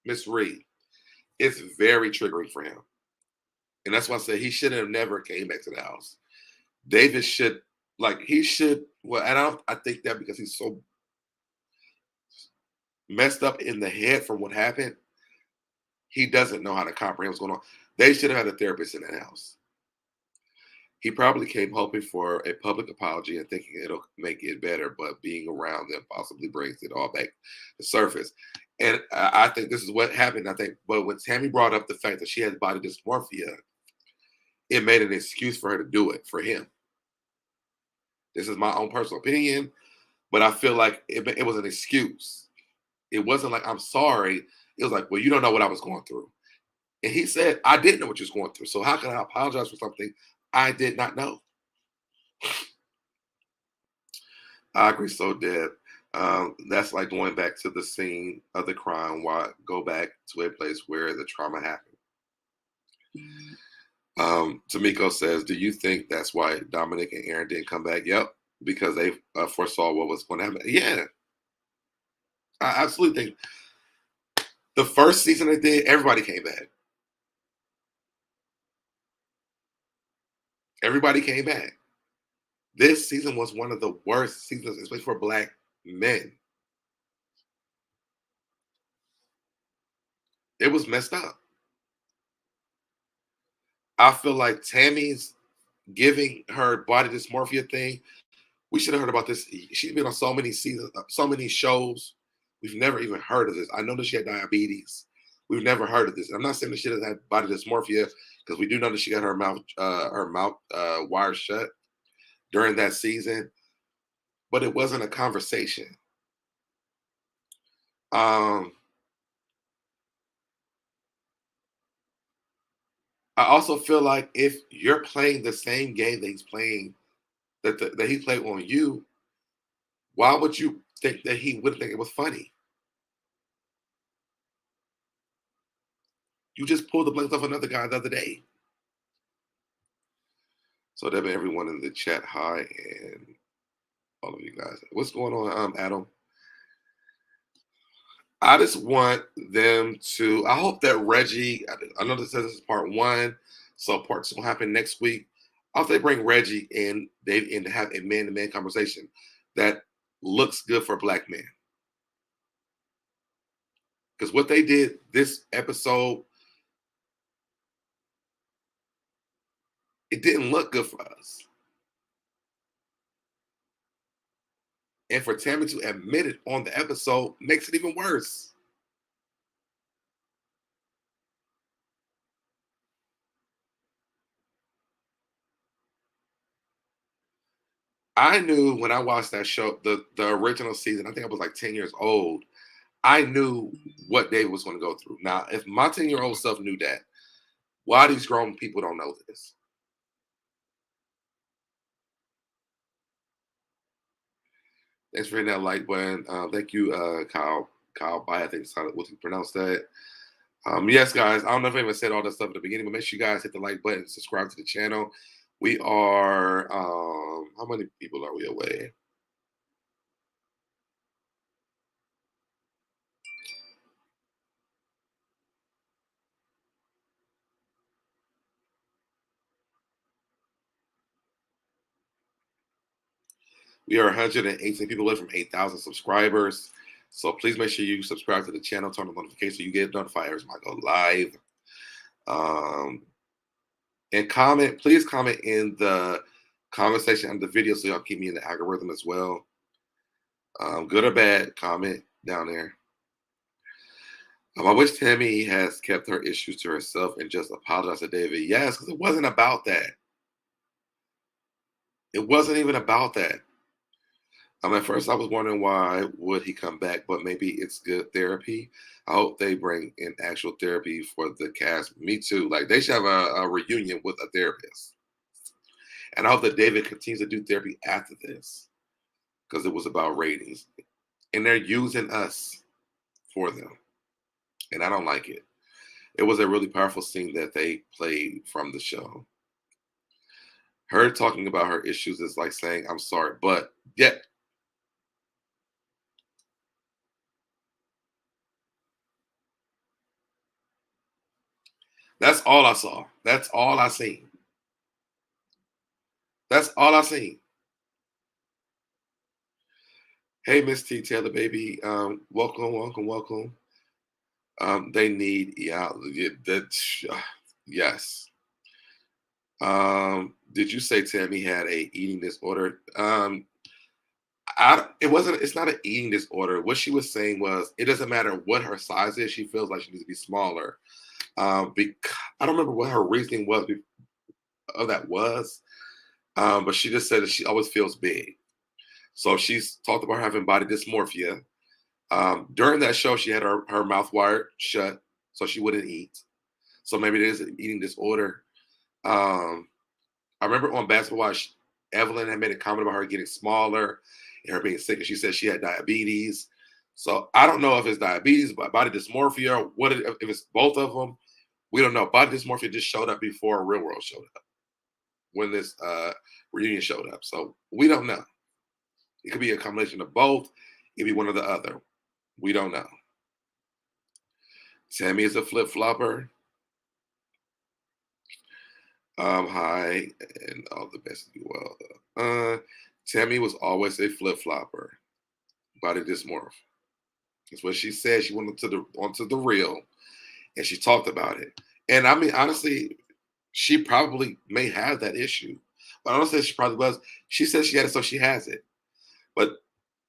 Miss Reed. It's very triggering for him, and that's why I said he should have never came back to the house. David should, he should. Well, and I think that because he's so messed up in the head from what happened, he doesn't know how to comprehend what's going on. They should have had a therapist in that house. He probably came hoping for a public apology and thinking it'll make it better, but being around them possibly brings it all back to the surface. And I think this is what happened. I think, but when Tammy brought up the fact that she has body dysmorphia, it made an excuse for her to do it for him. This is my own personal opinion, but I feel like it was an excuse. It wasn't like, I'm sorry. It was like, well, you don't know what I was going through. And he said, I didn't know what you was going through. So how can I apologize for something I did not know? I agree, so Deb. That's like going back to the scene of the crime. Why go back to a place where the trauma happened? Tamiko says, do you think that's why Dominic and Aaron didn't come back? Yep, because they foresaw what was going to happen. Yeah, I absolutely think the first season they did, everybody came back. Everybody came back. This season was one of the worst seasons, especially for black men. It was messed up. I feel like Tammy's giving her body dysmorphia thing. We should have heard about this. She's been on so many seasons, so many shows. We've never even heard of this. I know that she had diabetes. We've never heard of this. I'm not saying that she doesn't have body dysmorphia because we do know that she got her mouth wired shut during that season, but it wasn't a conversation. Um, I also feel like if you're playing the same game that he's playing, that he played on you, why would you think that he wouldn't think it was funny? You just pulled the blanks off another guy the other day. So that everyone in the chat, hi, and all of you guys. What's going on, Adam? I just want them to. I hope that Reggie. I know this is part one, so part two will happen next week. I hope they bring Reggie in, to have a man-to-man conversation that looks good for black men. Because what they did this episode, it didn't look good for us. And for Tammy to admit it on the episode makes it even worse. I knew when I watched that show, the original season, I think I was like 10 years old. I knew what David was going to go through. Now, if my 10-year-old self knew that, why these grown people don't know this? Thanks for hitting that like button. Thank you, Kyle. Kyle Bay, I think is how you pronounce that. Yes, guys, I don't know if I even said all that stuff at the beginning, but make sure you guys hit the like button, subscribe to the channel. We are, how many people are we away? We are 118 people away from 8,000 subscribers. So please make sure you subscribe to the channel, turn on notifications so you get notified every time I go live. And comment, please comment in the comment section of the video so y'all keep me in the algorithm as well. Good or bad, comment down there. I wish Tami has kept her issues to herself and just apologized to David. Yes, because it wasn't about that. It wasn't even about that. At first I was wondering why would he come back, but maybe it's good therapy. I hope they bring in actual therapy for the cast. Me too. Like they should have a reunion with a therapist. And I hope that David continues to do therapy after this because it was about ratings. And they're using us for them. And I don't like it. It was a really powerful scene that they played from the show. Her talking about her issues is like saying, I'm sorry, but yet. That's all I saw. That's all I seen. That's all I seen. Hey, Miss T Taylor, baby. Welcome, welcome, welcome. They need, yeah, yes. Did you say Tami had a eating disorder? It's not an eating disorder. What she was saying was it doesn't matter what her size is, she feels like she needs to be smaller. Because I don't remember what her reasoning was of that was. But she just said that she always feels big. So she's talked about having body dysmorphia. During that show, she had her mouth wired shut so she wouldn't eat. So maybe it is an eating disorder. I remember on Basketball Watch, Evelyn had made a comment about her getting smaller and her being sick, and she said she had diabetes. So I don't know if it's diabetes, but body dysmorphia, or if it's both of them. We don't know. Body dysmorphia just showed up before Real World showed up when this reunion showed up. So we don't know. It could be a combination of both. It could be one or the other. We don't know. Tami is a flip-flopper. Hi, and all the best of you well. Tami was always a flip-flopper. Body dysmorph. That's what she said. She went onto the real, and she talked about it. And I mean, honestly, she probably may have that issue. But I don't say she probably was. She said she had it, so she has it. But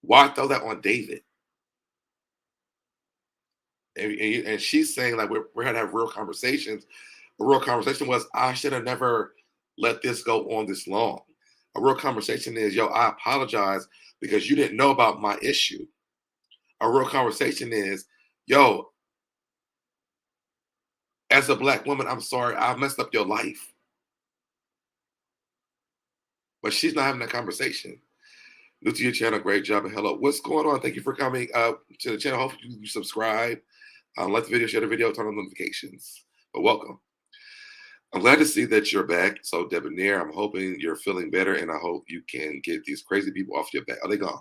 why throw that on David? And she's saying like we're going to have real conversations. A real conversation was I should have never let this go on this long. A real conversation is, yo, I apologize because you didn't know about my issue. A real conversation is, yo, as a Black woman, I'm sorry, I messed up your life. But she's not having that conversation. New to your channel, great job and hello. What's going on? Thank you for coming to the channel. Hopefully you subscribe, like the video, share the video, turn on notifications. But welcome. I'm glad to see that you're back. SoDebNair, I'm hoping you're feeling better, and I hope you can get these crazy people off your back. Are they gone?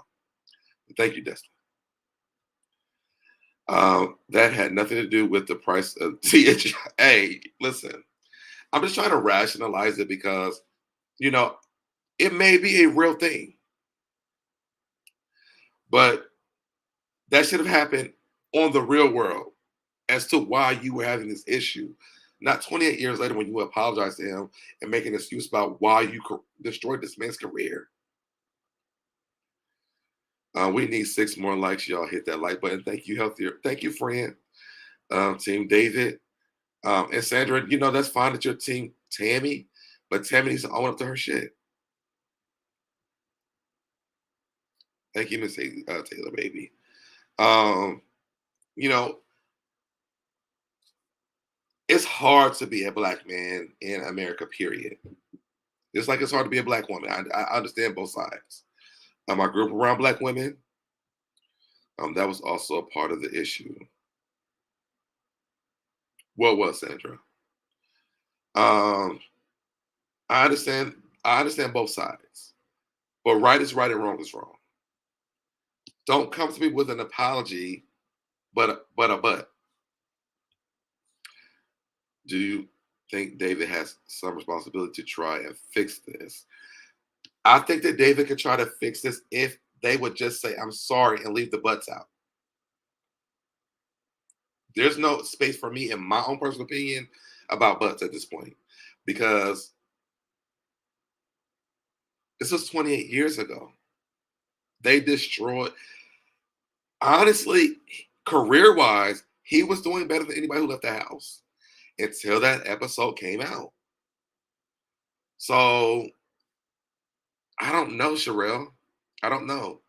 Thank you, Destin. That had nothing to do with the price of THI. Hey, listen, I'm just trying to rationalize it because, you know, it may be a real thing, but that should have happened on the real world as to why you were having this issue. Not 28 years later when you apologize to him and make an excuse about why you destroyed this man's career. We need 6 more likes. Y'all hit that like button. Thank you, Healthier. Thank you, friend. Team David. And Sandra, you know, that's fine that you're Team Tami, but Tami needs to own up to her shit. Thank you, Miss Taylor, baby. You know, it's hard to be a Black man in America, period. Just like it's hard to be a Black woman. I understand both sides. I grew up around Black women. That was also a part of the issue. What was Sandra? I understand. I understand both sides, but right is right and wrong is wrong. Don't come to me with an apology, but a but. Do you think David has some responsibility to try and fix this? I think that David could try to fix this if they would just say, I'm sorry, and leave the butts out. There's no space for me, in my own personal opinion, about butts at this point, because this was 28 years ago. They destroyed. Honestly, career wise, he was doing better than anybody who left the house until that episode came out. So I don't know, Sherelle. I don't know.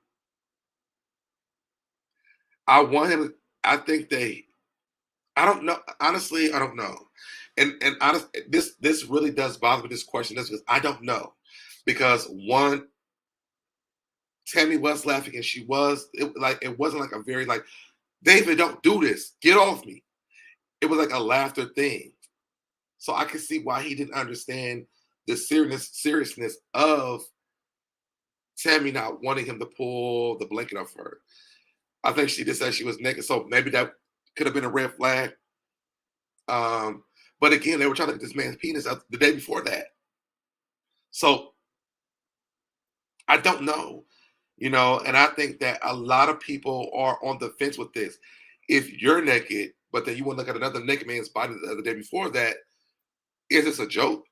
I want him. I think they. I don't know. Honestly, I don't know. And honest, this really does bother me. This question does, because I don't know. Because one, Tammy was laughing, and she was it wasn't like a very like, David, don't do this. Get off me. It was like a laughter thing. So I could see why he didn't understand the seriousness of Tammy not wanting him to pull the blanket off her. I think she just said she was naked, so maybe that could have been a red flag. But again, they were trying to get this man's penis out the day before that. So I don't know, and I think that a lot of people are on the fence with this. If you're naked, but then you want to look at another naked man's body the day before that, is this a joke?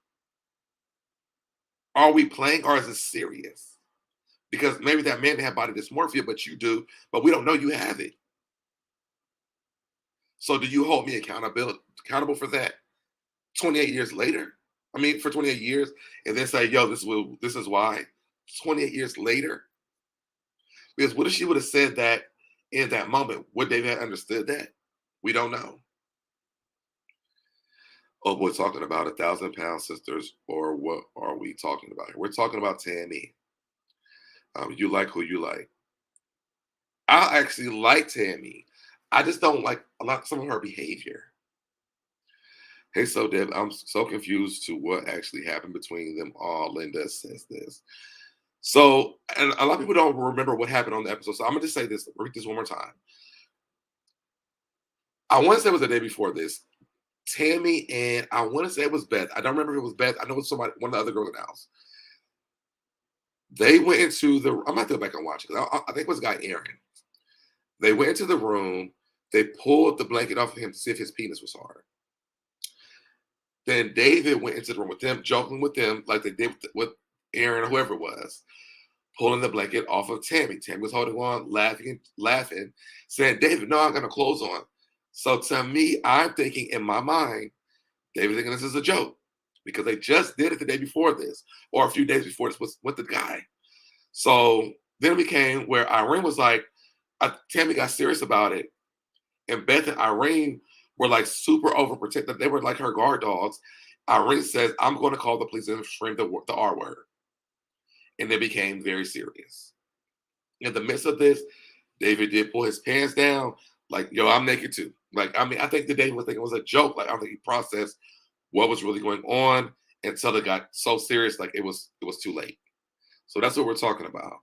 Are we playing, or is this serious? Because maybe that man didn't have body dysmorphia, but you do, but we don't know you have it. So do you hold me accountable for that 28 years later? I mean, for 28 years, and then say, yo, this is why. 28 years later? Because what if she would have said that in that moment? Would they have understood that? We don't know. Oh, we're talking about 1,000-pound sisters, or what are we talking about here? We're talking about Tami. You like who you like. I actually like Tami. I just don't like some of her behavior. Hey, Deb, I'm so confused to what actually happened between them all. Linda says this. So, and a lot of people don't remember what happened on the episode. So I'm gonna just say this, read this one more time. I want to say it was the day before this. Tami and I want to say it was Beth. I don't remember if it was Beth. I know it was one of the other girls in the house. They went into the. I'm gonna go back and watch it. I think it was a guy, Aaron. They went into the room. They pulled the blanket off of him to see if his penis was hard. Then David went into the room with them, joking with them like they did with Aaron or whoever it was, pulling the blanket off of Tami. Tami was holding on, laughing, saying, David, no, I'm going to clothes on. So to me, I'm thinking in my mind, David's thinking this is a joke because they just did it the day before this, or a few days before this with the guy. So then it became where Irene was like, Tami got serious about it. And Beth and Irene were like super overprotective. They were like her guard dogs. Irene says, I'm going to call the police and scream the R word. And it became very serious. In the midst of this, David did pull his pants down, like, yo, I'm naked too. Like, I mean, I think that David was thinking it was a joke. Like, I don't think he processed what was really going on until it got so serious, like it was too late. So that's what we're talking about.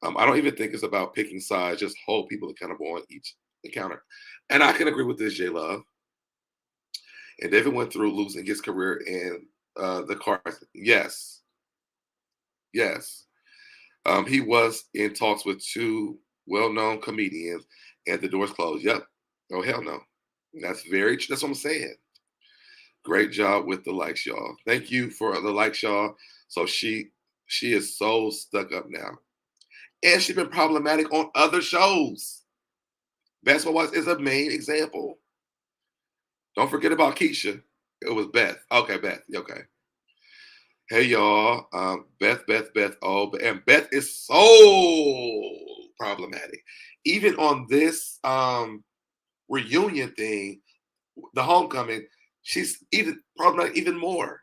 I don't even think it's about picking sides, just hold people accountable on each encounter. And I can agree with this, J Love. And David went through losing his career in the car. Yes. Yes. He was in talks with two well-known comedians and the doors closed. Yep. Oh, hell no. That's what I'm saying. Great job with the likes, y'all. Thank you for the likes, y'all. So she is so stuck up now. And she's been problematic on other shows. Basketball Wives is a main example. Don't forget about Keisha. It was Beth. Okay, Beth. Okay. Hey, y'all. Beth. Oh, and Beth is so problematic. Even on this reunion thing, the homecoming, she's even problematic even more.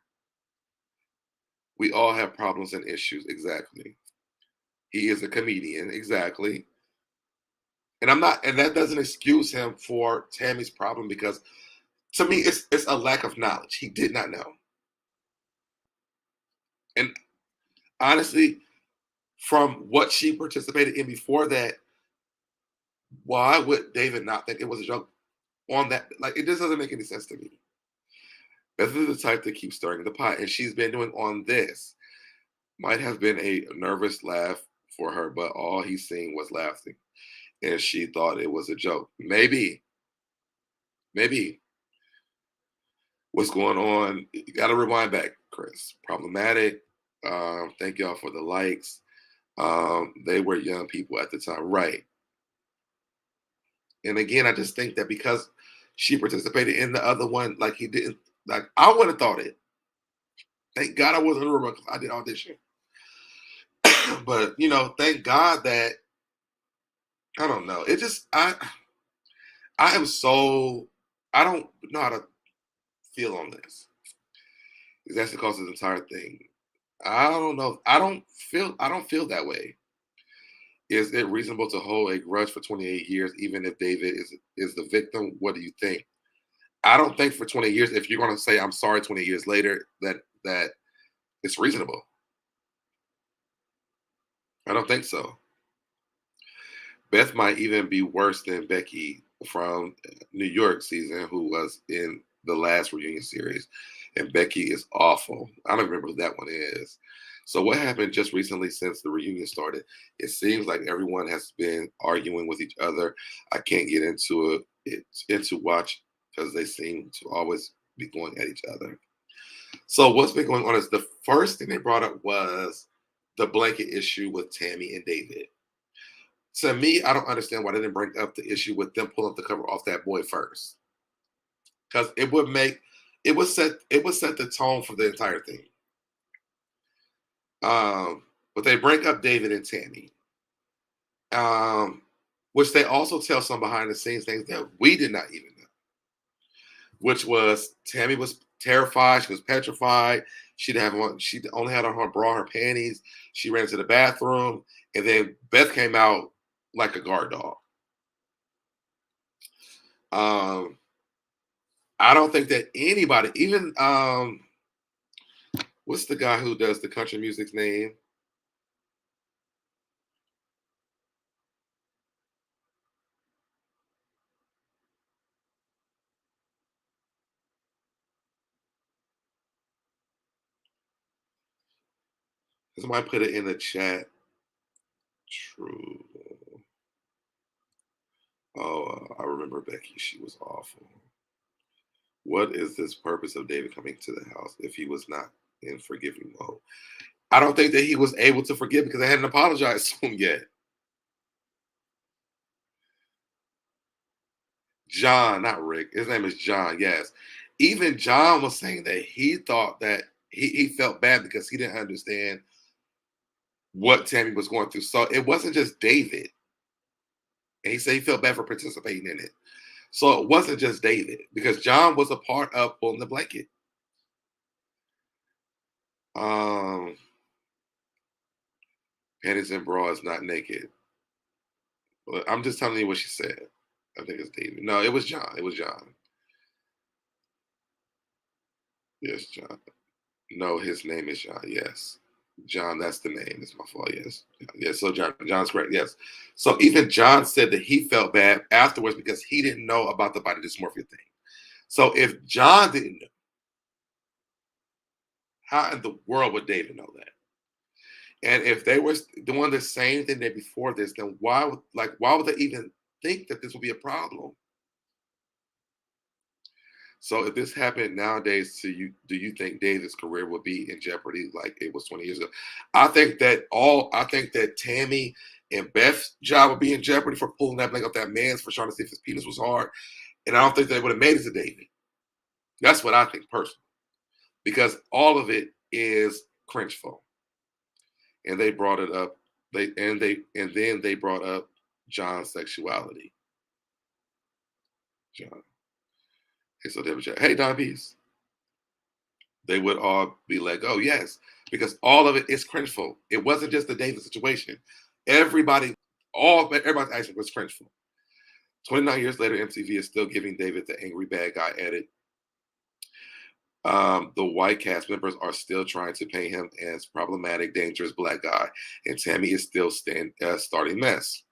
We all have problems and issues. Exactly. He is a comedian. Exactly. And that doesn't excuse him for Tammy's problem, because to me, it's a lack of knowledge. He did not know. And honestly, from what she participated in before that, why would David not think it was a joke on that? Like, it just doesn't make any sense to me. Beth is the type that keeps stirring the pot, and she's been doing on this. Might have been a nervous laugh for her, but all he's seen was laughing, and she thought it was a joke. Maybe. Maybe. What's going on? You got to rewind back, Chris. Problematic. Thank y'all for the likes. They were young people at the time, right? And again, I just think that because she participated in the other one, like he didn't, like I would have thought it. Thank God I wasn't in the room because I did audition. But thank God that I don't know. It just I am so I don't know how to feel on this. That's the cause of the entire thing. I don't know. I don't feel that way. Is it reasonable to hold a grudge for 28 years, even if David is the victim? What do you think? I don't think for 20 years, if you're going to say I'm sorry 20 years later, that it's reasonable. I don't think so. Beth might even be worse than Becky from New York season, who was in the last reunion series. And Becky is awful. I don't remember who that one is. So what happened just recently since the reunion started? It seems like everyone has been arguing with each other. I can't get into watch because they seem to always be going at each other. So what's been going on is the first thing they brought up was the blanket issue with Tami and David. To me, I don't understand why they didn't bring up the issue with them pulling the cover off that boy first, because it would set the tone for the entire thing. But they bring up David and Tami, which they also tell some behind the scenes things that we did not even know, which was Tami was terrified, she was petrified, she didn't have one, she only had on her bra, her panties, she ran to the bathroom, and then Beth came out like a guard dog. Um, I don't think that anybody, even what's the guy who does the country music's name? Somebody put it in the chat. True. Oh, I remember Becky. She was awful. What is this purpose of David coming to the house if he was not in forgiving mode? I don't think that he was able to forgive because I hadn't apologized to him yet. John, not Rick. His name is John. Yes. Even John was saying that he thought that he felt bad because he didn't understand what Tami was going through. So it wasn't just David. And he said he felt bad for participating in it. So it wasn't just David because John was a part of pulling the blanket. Um, Panties and bra is not naked. But I'm just telling you what she said. I think it's David. No, it was John. It was John. Yes, John. No, his name is John. Yes. John, that's the name. It's my fault. Yes. Yes. So John's correct. Yes. So even John said that he felt bad afterwards because he didn't know about the body dysmorphia thing. So if John didn't know, how in the world would David know that? And if they were doing the same thing that before this, then why would they even think that this would be a problem? So if this happened nowadays to you, do you think David's career would be in jeopardy like it was 20 years ago? I think that Tami and Beth's job would be in jeopardy for pulling that blank off that man's for trying to see if his penis was hard. And I don't think they would have made it to David. That's what I think personally. Because all of it is cringeful. And they brought it up. Then they brought up John's sexuality. John. Hey, so they would say, hey, Don Peace. They would all be like, oh, yes, because all of it is cringeful. It wasn't just the David situation. Everybody's action was cringeful. 29 years later, MTV is still giving David the angry bad guy edit. The white cast members are still trying to paint him as problematic, dangerous black guy, and Tami is still starting mess.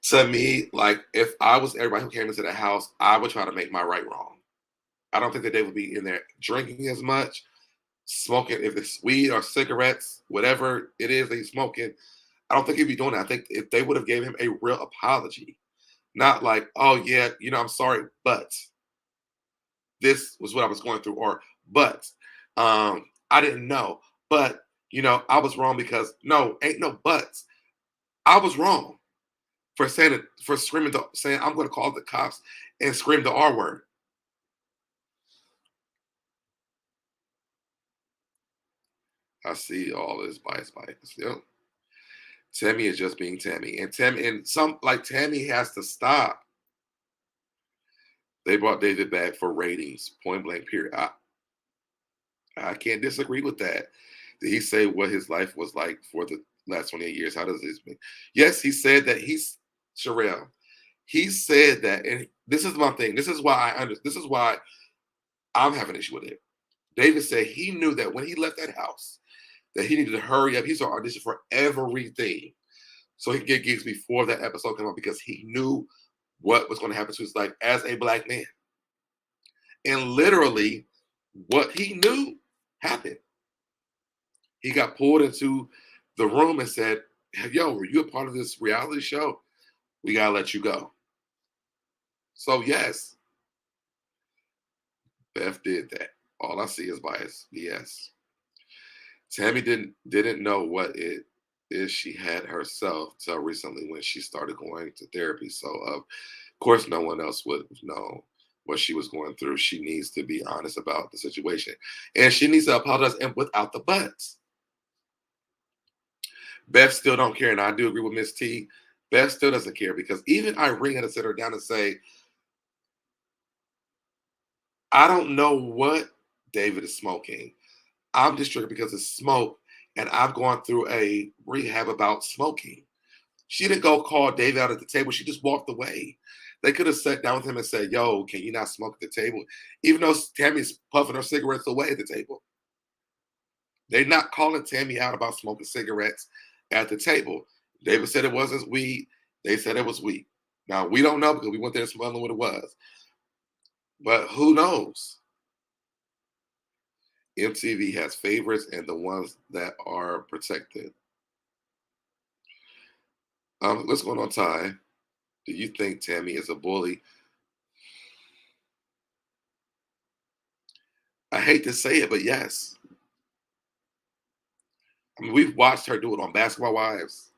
To me, like if I was everybody who came into the house, I would try to make my right wrong. I don't think that they would be in there drinking as much, smoking, if it's weed or cigarettes, whatever it is they smoking. I don't think he'd be doing that. I think if they would have gave him a real apology, not like, oh yeah, I'm sorry, but this was what I was going through, or but I didn't know, but I was wrong because no, ain't no buts. I was wrong for saying it, for saying I'm going to call the cops and scream the R word. I see all this bias. Yep. Tami is just being Tami, and Tami has to stop. They brought David back for ratings, point blank. Period. I can't disagree with that. Did he say what his life was like for the last 28 years? How does this mean? Yes, he said that Sherelle. He said that, and this is my thing. This is why this is why I'm having an issue with it. David said he knew that when he left that house, that he needed to hurry up. He's on audition for everything, so he could get gigs before that episode came out because he knew what was going to happen to his life as a black man. And literally, what he knew happened. He got pulled into the room and said, yo, were you a part of this reality show? We got to let you go. So, yes, Beth did that. All I see is bias. Yes. Tami didn't know what it is she had herself till recently when she started going to therapy. So, of course, no one else would know what she was going through. She needs to be honest about the situation. And she needs to apologize and without the buts. Beth still don't care, and I do agree with Miss T. Beth still doesn't care because even Irene had to sit her down and say, I don't know what David is smoking. I'm just triggered because it's smoke, and I've gone through a rehab about smoking. She didn't go call David out at the table. She just walked away. They could have sat down with him and said, yo, can you not smoke at the table? Even though Tami's puffing her cigarettes away at the table. They're not calling Tami out about smoking cigarettes at the table. David said it wasn't weed. They said it was weed. Now, we don't know because we went there smelling what it was. But who knows? MTV has favorites and the ones that are protected. What's going on, Ty? Do you think Tami is a bully? I hate to say it, but yes. I mean, we've watched her do it on Basketball Wives.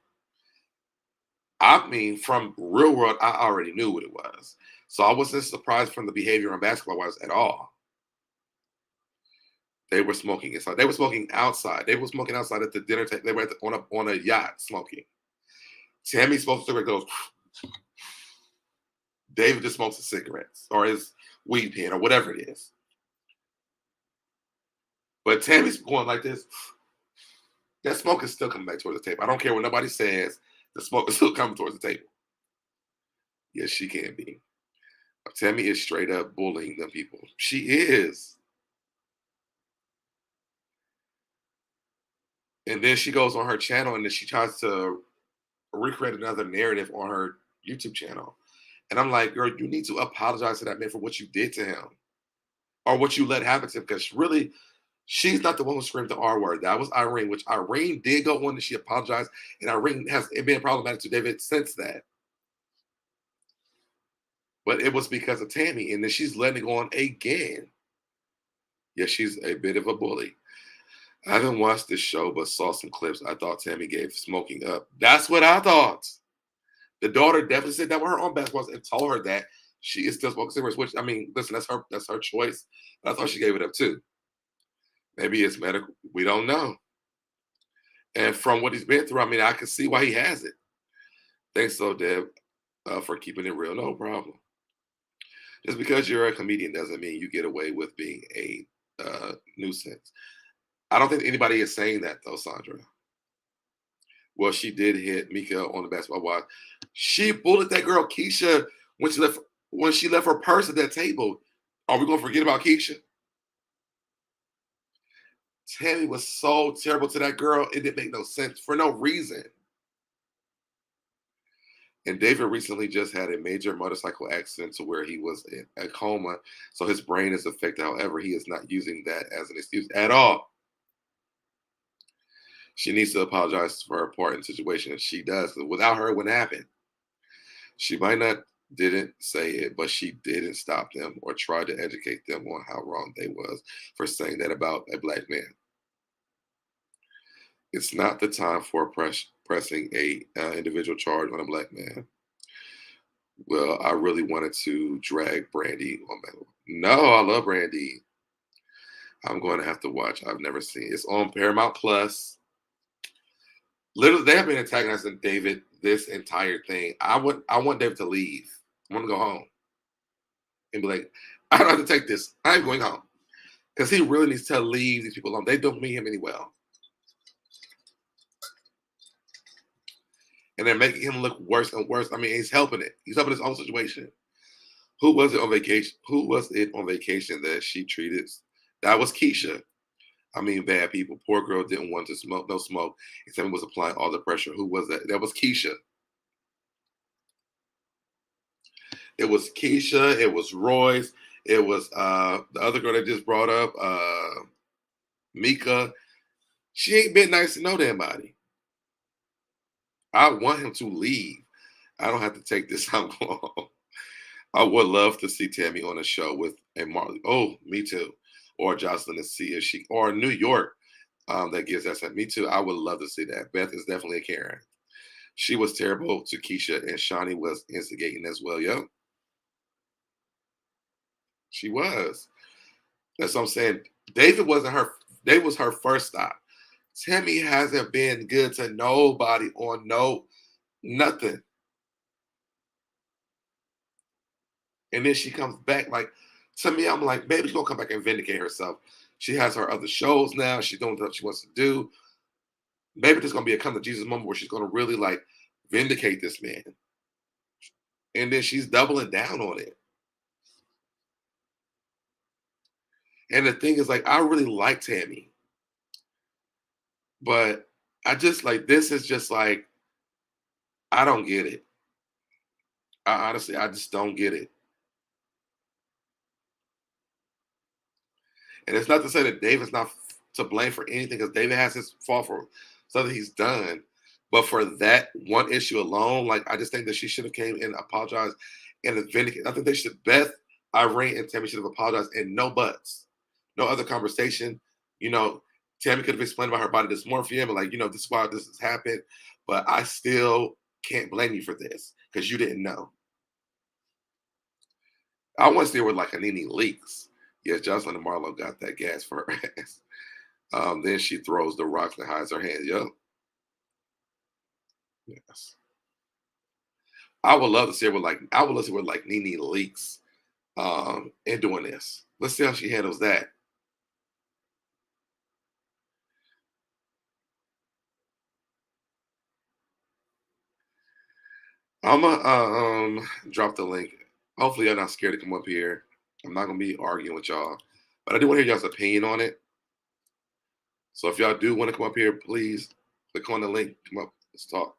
I mean, from real world, I already knew what it was. So I wasn't surprised from the behavior on Basketball Wives at all. They were smoking inside. They were smoking outside. They were smoking outside at the dinner table. They were on a yacht smoking. Tami smokes a cigarette, goes. David just smokes his cigarettes or his weed pen or whatever it is. But Tammy's going like this. That smoke is still coming back towards the table. I don't care what nobody says. The smoke is still coming towards the table. Yes, she can be. Tami is straight up bullying them people. She is. And then she goes on her channel and then she tries to recreate another narrative on her YouTube channel. And I'm like, girl, you need to apologize to that man for what you did to him or what you let happen to him. Because really, she's not the one who screamed the R word. That was Irene, which Irene did go on and she apologized. And Irene has been problematic to David since that. But it was because of Tami. And then she's letting it go on again. Yeah, she's a bit of a bully. I haven't watched this show, but saw some clips. I thought Tami gave smoking up. That's what I thought. The daughter definitely said that with her own basketballs and told her that she is still smoking cigarettes, which, I mean, listen, that's her choice. But I thought she gave it up too. Maybe it's medical. We don't know. And from what he's been through, I mean, I can see why he has it. Thanks, Deb, for keeping it real. No problem. Just because you're a comedian doesn't mean you get away with being a nuisance. I don't think anybody is saying that, though, Sandra. Well, she did hit Mika on the basketball watch. She bullied that girl Keisha when she left her purse at that table. Are we going to forget about Keisha? Tami was so terrible to that girl, it didn't make no sense for no reason. And David recently just had a major motorcycle accident to where he was in a coma, so his brain is affected. However, he is not using that as an excuse at all. She needs to apologize for her part in the situation, and she does. 'Cause without her, it wouldn't happen. She might not didn't say it, but she didn't stop them or try to educate them on how wrong they was for saying that about a black man. It's not the time for pressing a individual charge on a black man. Well, I really wanted to drag Brandy on my. No, I love Brandy. I'm going to have to watch. I've never seen. It's on Paramount Plus. Literally, they have been antagonizing David this entire thing. I want David to leave. I want to go home and be like, I don't have to take this. I'm going home because he really needs to leave these people alone. They don't mean him any well, and they're making him look worse and worse. I mean, he's helping it. He's helping his own situation. Who was it on vacation? Who was it on vacation that she treated? That was Keisha. I mean, bad people. Poor girl didn't want to smoke, no smoke. And someone was applying all the pressure. Who was that? That was Keisha. It was Keisha. It was Royce. It was the other girl that just brought up, Mika. She ain't been nice to no damn body. I want him to leave. I don't have to take this out long. I would love to see Tami on a show with a Marley. Oh, me too. Or Jocelyn to see if she, or New York, that gives us that. Me too. I would love to see that. Beth is definitely a Karen. She was terrible to Keisha, and Shawnee was instigating as well. Yep. She was. That's what I'm saying. David wasn't her. They was her first stop. Tami hasn't been good to nobody on nothing. And then she comes back like, to me, I'm like, baby's gonna come back and vindicate herself. She has her other shows now. She's doing what she wants to do. Maybe there's gonna be a come to Jesus moment where she's gonna really like vindicate this man. And then she's doubling down on it. And the thing is, like, I really like Tami. But I just like this is just like, I don't get it. I honestly, I just don't get it. And it's not to say that David's not to blame for anything, because David has his fault for something he's done. But for that one issue alone, like, I just think that she should have came and apologized and vindicated. I think they should, Beth, Irene, and Tami should have apologized, and no buts, no other conversation. You know, Tami could have explained about her body dysmorphia and like, you know, this is why this has happened, but I still can't blame you for this because you didn't know. I want to see her with like a Nene Leaks. Yes, Jocelyn and Marlo got that gas for her ass. Then she throws the rocks and hides her hands. Yep. Yes. I would love to see her with like, I would love to see her with like Nene Leaks and doing this. Let's see how she handles that. I'm gonna drop the link. Hopefully, you're not scared to come up here. I'm not gonna be arguing with y'all, but I do want to hear y'all's opinion on it. So if y'all do want to come up here, please click on the link. Come up, let's talk.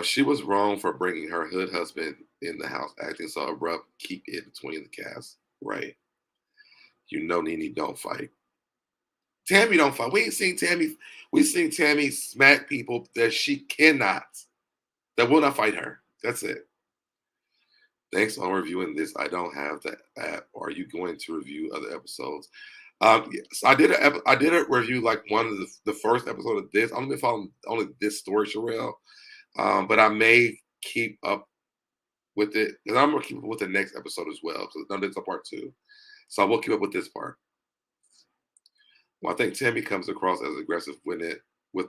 She was wrong for bringing her hood husband in the house, acting so abrupt. Keep it between the cast, right? You know, Nene don't fight. Tami don't fight. We ain't seen Tami. We seen Tami smack people that she cannot, that will not fight her. That's it. Thanks on reviewing this. I don't have the app. Are you going to review other episodes? Yes, I did a review like one of the first episode of this. I'm gonna be following only this story, Sherelle. But I may keep up with it, and I'm gonna keep up with the next episode as well, because it's a part 2. So I will keep up with this part. Well, I think Tami comes across as aggressive with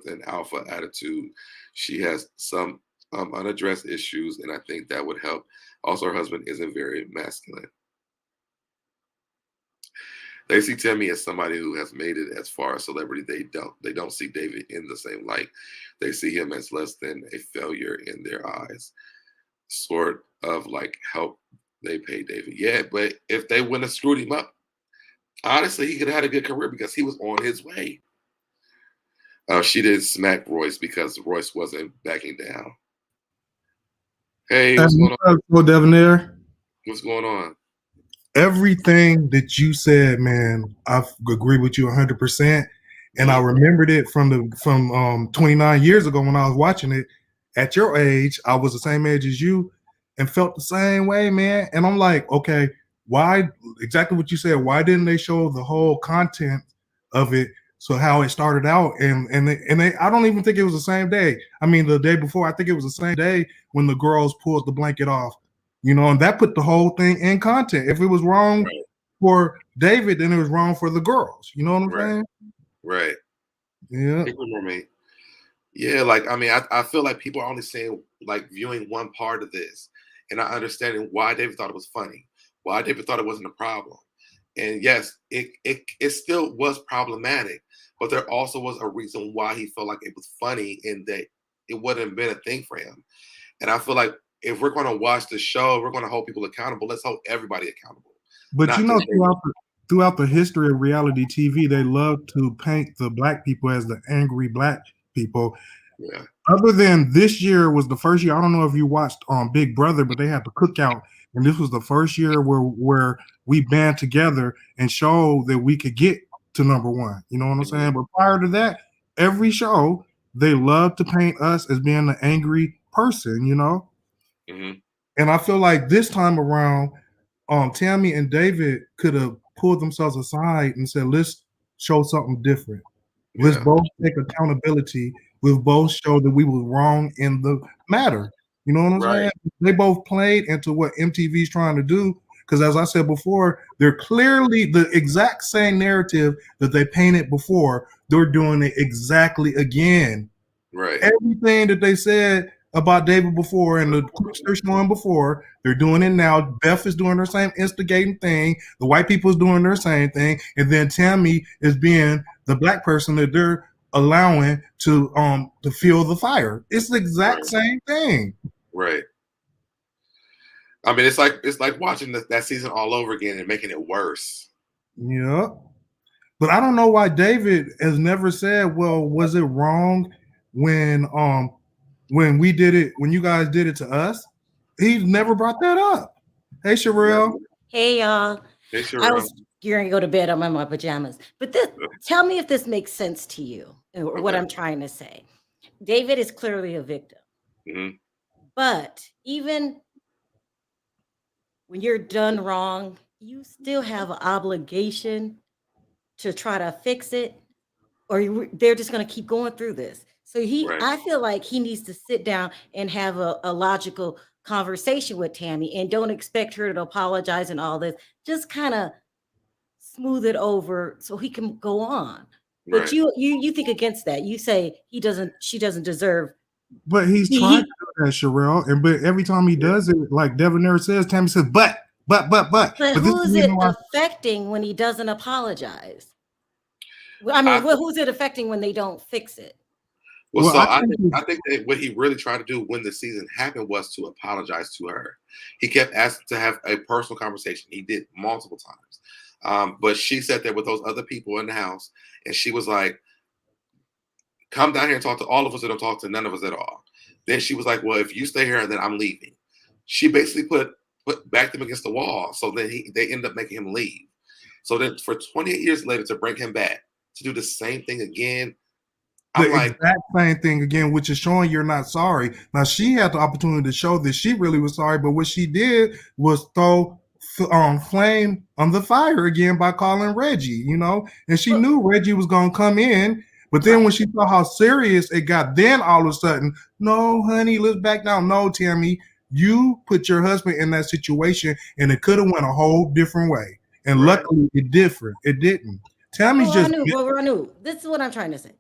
an alpha attitude. She has some unaddressed issues, and I think that would help. Also, her husband isn't very masculine. They see Tami as somebody who has made it as far as celebrity. They don't see David in the same light. They see him as less than a failure in their eyes. Sort of like help they pay David. Yeah, but if they wouldn't have screwed him up, honestly, he could have had a good career because he was on his way. She did smack Royce because Royce wasn't backing down. Hey, what's going on? SoDebNair. What's going on? everything that you said, man, I agree with you 100%. And I remembered it from 29 years ago when I was watching it. At your age, I was the same age as you, and felt the same way, man. And I'm like, okay, why? Exactly what you said. Why didn't they show the whole content of it? So how it started out, I don't even think it was the same day. I mean, the day before, I think it was the same day when the girls pulled the blanket off, and that put the whole thing in content. If it was wrong Right. for David, then it was wrong for the girls. You know what I'm Right. saying? Right. Yeah. Ignore me. Yeah, like I feel like people are only saying like viewing one part of this and not understanding why David thought it was funny, why David thought it wasn't a problem. And yes, it still was problematic, but there also was a reason why he felt like it was funny and that it wouldn't have been a thing for him. And I feel like if we're gonna watch the show, we're gonna hold people accountable. Let's hold everybody accountable. But Not just David. throughout the history of reality TV, they love to paint the black people as the angry black people. Yeah. Other than this year was the first year. I don't know if you watched Big Brother, but they had the cookout, and this was the first year where we band together and showed that we could get to number one. You know what I'm saying? But prior to that, every show they love to paint us as being the angry person. Mm-hmm. And I feel like this time around, Tami and David could have pulled themselves aside and said, "Let's show something different. Let's Yeah. both take accountability. We'll both show that we were wrong in the matter." You know what I'm Right. saying? They both played into what MTV's trying to do. Because as I said before, they're clearly the exact same narrative that they painted before. They're doing it exactly again. Right. Everything that they said about David before and the clips they're showing before, they're doing it now. Beth is doing her same instigating thing. The white people is doing their same thing. And then Tami is being the black person that they're allowing to feel the fire. It's the exact same thing. Right. I mean, it's like watching that season all over again and making it worse. Yeah. But I don't know why David has never said, well, was it wrong when we did it, when you guys did it to us? He's never brought that up. Hey, Sherelle. Hey, y'all. Hey, I Sherelle. was gearing to go to bed. I'm in my pajamas. But tell me if this makes sense to you, or what Okay. I'm trying to say. David is clearly a victim. Mm-hmm. But even when you're done wrong, you still have an obligation to try to fix it, or they're just going to keep going through this. So Right. I feel like he needs to sit down and have a logical conversation with Tami, and don't expect her to apologize and all this. Just kind of smooth it over so he can go on. But Right. you think against that. You say she doesn't deserve. But he's trying to do that, Sherelle. But every time he does it, like SoDebNair says, Tami says, but. But But this who is is the it reason why. affecting when he doesn't apologize? I mean, who's it affecting when they don't fix it? Well, Well, so I I think that what he really tried to do when the season happened was to apologize to her. He kept asking to have a personal conversation. He did multiple times. But she sat there with those other people in the house, and she was like, "Come down here and talk to all of us, or don't talk to none of us at all." Then she was like, "Well, if you stay here, then I'm leaving." She basically put backed him against the wall. So then they ended up making him leave. So then for 28 years later to bring him back to do the same thing again, I'm the like, exact same thing again, which is showing you're not sorry. Now she had the opportunity to show that she really was sorry, but what she did was throw flame on the fire again by calling Reggie, and she knew Reggie was gonna come in. But then when she saw how serious it got, then all of a sudden, no, honey, let's back down. No, Tami, you put your husband in that situation, and it could have went a whole different way. And luckily, it different. It didn't. Tami's just Ranu, this is what I'm trying to say.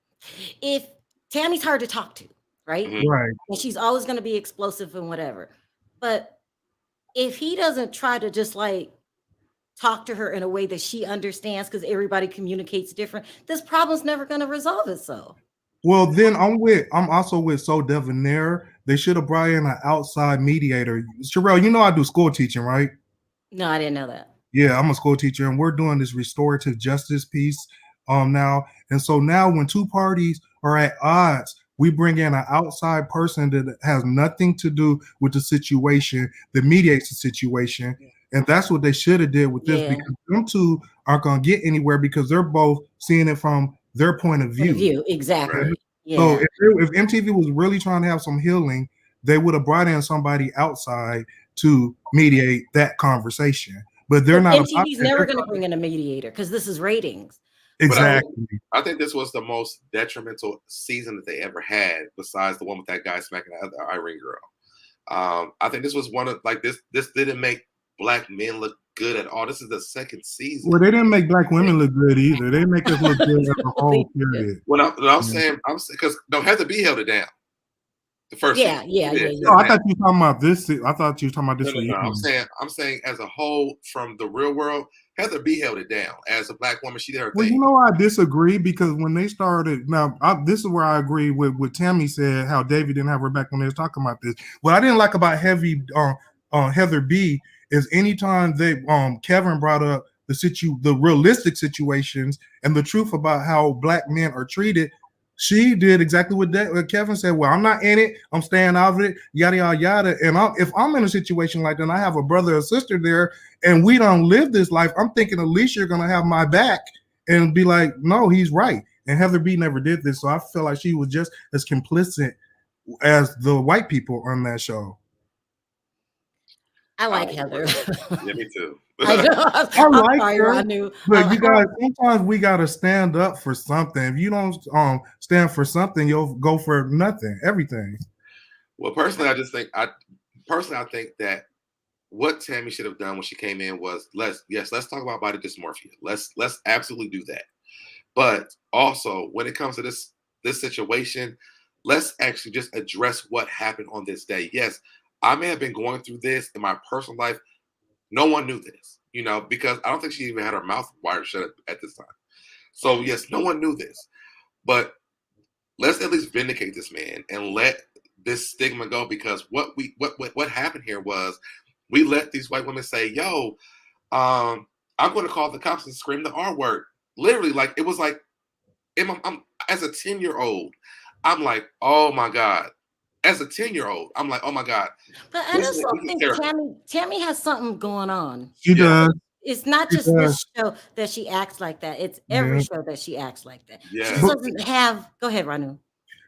If Tami's hard to talk to, right? right. And she's always going to be explosive and whatever. But if he doesn't try to just like talk to her in a way that she understands, because everybody communicates different, this problem's never going to resolve itself. Well, then I'm also with SoDebNair. They should have brought in an outside mediator. Sherelle, I do school teaching, right? No, I didn't know that. Yeah, I'm a school teacher, and we're doing this restorative justice piece now. And so now when two parties are at odds, we bring in an outside person that has nothing to do with the situation, that mediates the situation. And that's what they should have did with this, Yeah. because them two aren't gonna get anywhere because they're both seeing it from their point of Point of view. view, exactly. Right. So Yeah. if MTV was really trying to have some healing, they would have brought in somebody outside to mediate that conversation. But they're But not about MTV's that. never They're going to trying- bring in a mediator because this is ratings. But exactly. I think this was the most detrimental season that they ever had, besides the one with that guy smacking the other Irene girl. I think this was one of like this. This didn't make black men look good at all. This is the second season. Well, they didn't make black women look good either. They make us look good as a whole period. What I'm saying, because no, Heather B held it down. The first Yeah, season. yeah. Oh, I thought you were talking about this. I thought you were talking about this. No, I'm saying as a whole from the real world, Heather B held it down. As a black woman, she did her Well, thing. you know, I disagree because when they started, this is where I agree with what Tami said, how David didn't have her back when they was talking about this. What I didn't like about Heather B is anytime Kevin brought up the realistic situations and the truth about how black men are treated, she did exactly what Kevin said. Well, I'm not in it. I'm staying out of it. Yada yada yada. And if I'm in a situation like that, and I have a brother or sister there, and we don't live this life, I'm thinking at least you're gonna have my back and be like, no, he's right. And Heather B never did this, so I feel like she was just as complicit as the white people on that show. I like Heather. Yeah, me too. I know. I like her, I knew. but you guys, sometimes we gotta stand up for something. If you don't stand for something, you'll go for nothing, everything. Well, personally, I think that what Tami should have done when she came in was let's talk about body dysmorphia. Let's absolutely do that. But also, when it comes to this situation, let's actually just address what happened on this day. Yes, I may have been going through this in my personal life. No one knew this, because I don't think she even had her mouth wired shut at this time. So yes, no one knew this, but let's at least vindicate this man and let this stigma go, because what happened here was we let these white women say, yo, I'm going to call the cops and scream the R word. Literally, like, it was like, I'm as a 10-year-old, I'm like, oh my God. As a 10-year-old, I'm like, oh my God. But I just don't think Tami has something going on. She does. It's not just this show that she acts like that. It's every show that she acts like that. Yeah. She doesn't have. Go ahead, Ranu.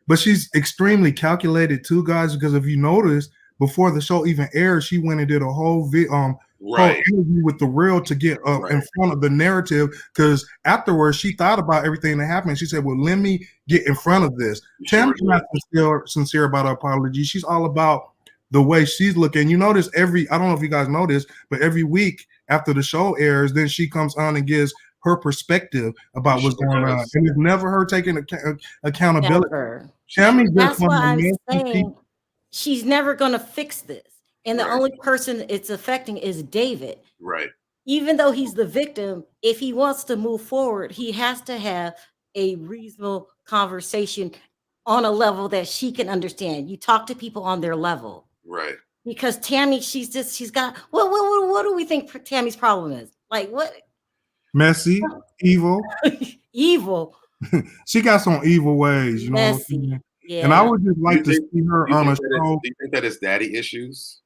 But she's extremely calculated too, guys, because if you notice, before the show even aired, she went and did a whole interview with The Real to get in front of the narrative, because afterwards she thought about everything that happened. She said, well, let me get in front of this. Tami's not sincere about her apology. She's all about the way she's looking. You notice I don't know if you guys notice, but every week after the show airs, then she comes on and gives her perspective about what's going on. And it's never her taking accountability. That's why I'm saying she's never going to fix this. And the only person it's affecting is David. Right. Even though he's the victim, if he wants to move forward, he has to have a reasonable conversation on a level that she can understand. You talk to people on their level. Right. Because Tami, she's got, what do we think Tami's problem is? Like, what? Messy, evil. Evil. She got some evil ways, you know. Messy. Yeah. And I would just like to see her on a show. Do you think that it's daddy issues?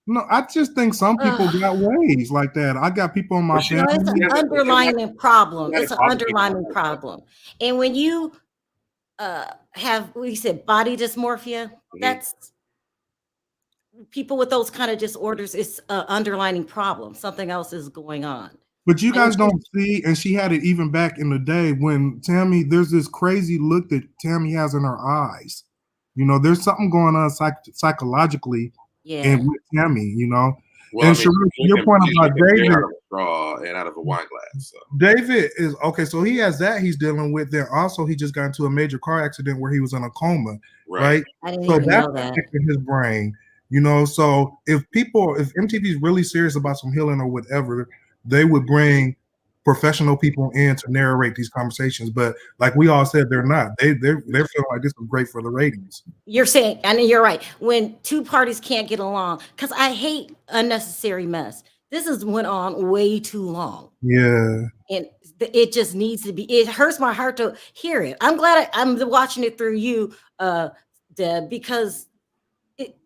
No, I just think some people got ways like that. I got people in my family. It's an underlying problem. It's an underlying problem. And when you have, we said, body dysmorphia, that's people with those kind of disorders. It's an underlying problem. Something else is going on. But you guys don't see, and she had it even back in the day when Tami, there's this crazy look that Tami has in her eyes. There's something going on psychologically and with Tami, Well, and your point about David, out of a straw and out of a wine glass. So. David is okay. So he has that he's dealing with. Then also he just got into a major car accident where he was in a coma, right? I didn't even know that. In his brain, So if MTV is really serious about some healing or whatever, they would bring professional people in to narrate these conversations. But like we all said, they're not. They're feeling like this is great for the ratings. You're saying, and you're right. When two parties can't get along, because I hate unnecessary mess. This has went on way too long. Yeah. And it just needs to be. It hurts my heart to hear it. I'm glad I'm watching it through you, Deb, because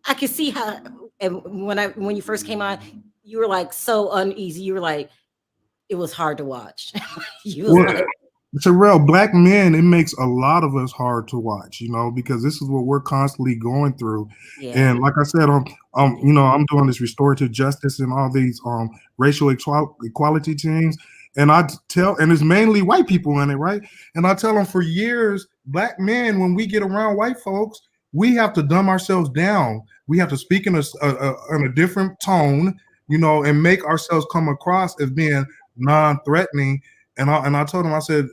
I could see how. And when you first came on, you were like so uneasy. You were like, it was hard to watch. You was Well, like, Terrell, black men, it makes a lot of us hard to watch, because this is what we're constantly going through. yeah, And like I said, I'm doing this restorative justice and all these racial equality teams. And and it's mainly white people in it, right? And I tell them for years, black men, when we get around white folks, we have to dumb ourselves down. We have to speak in a different tone, and make ourselves come across as being non-threatening. And I told him, I said,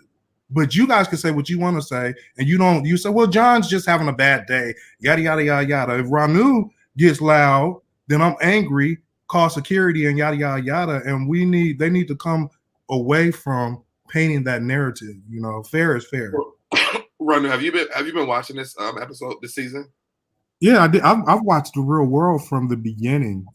but you guys can say what you want to say, and you don't. You say, well, John's just having a bad day, yada yada yada yada. If Ranu gets loud, then I'm angry, call security, and yada yada yada. And they need to come away from painting that narrative. Fair is fair. Ranu, have you been watching this episode this season? Yeah, I did. I've watched the Real World from the beginning.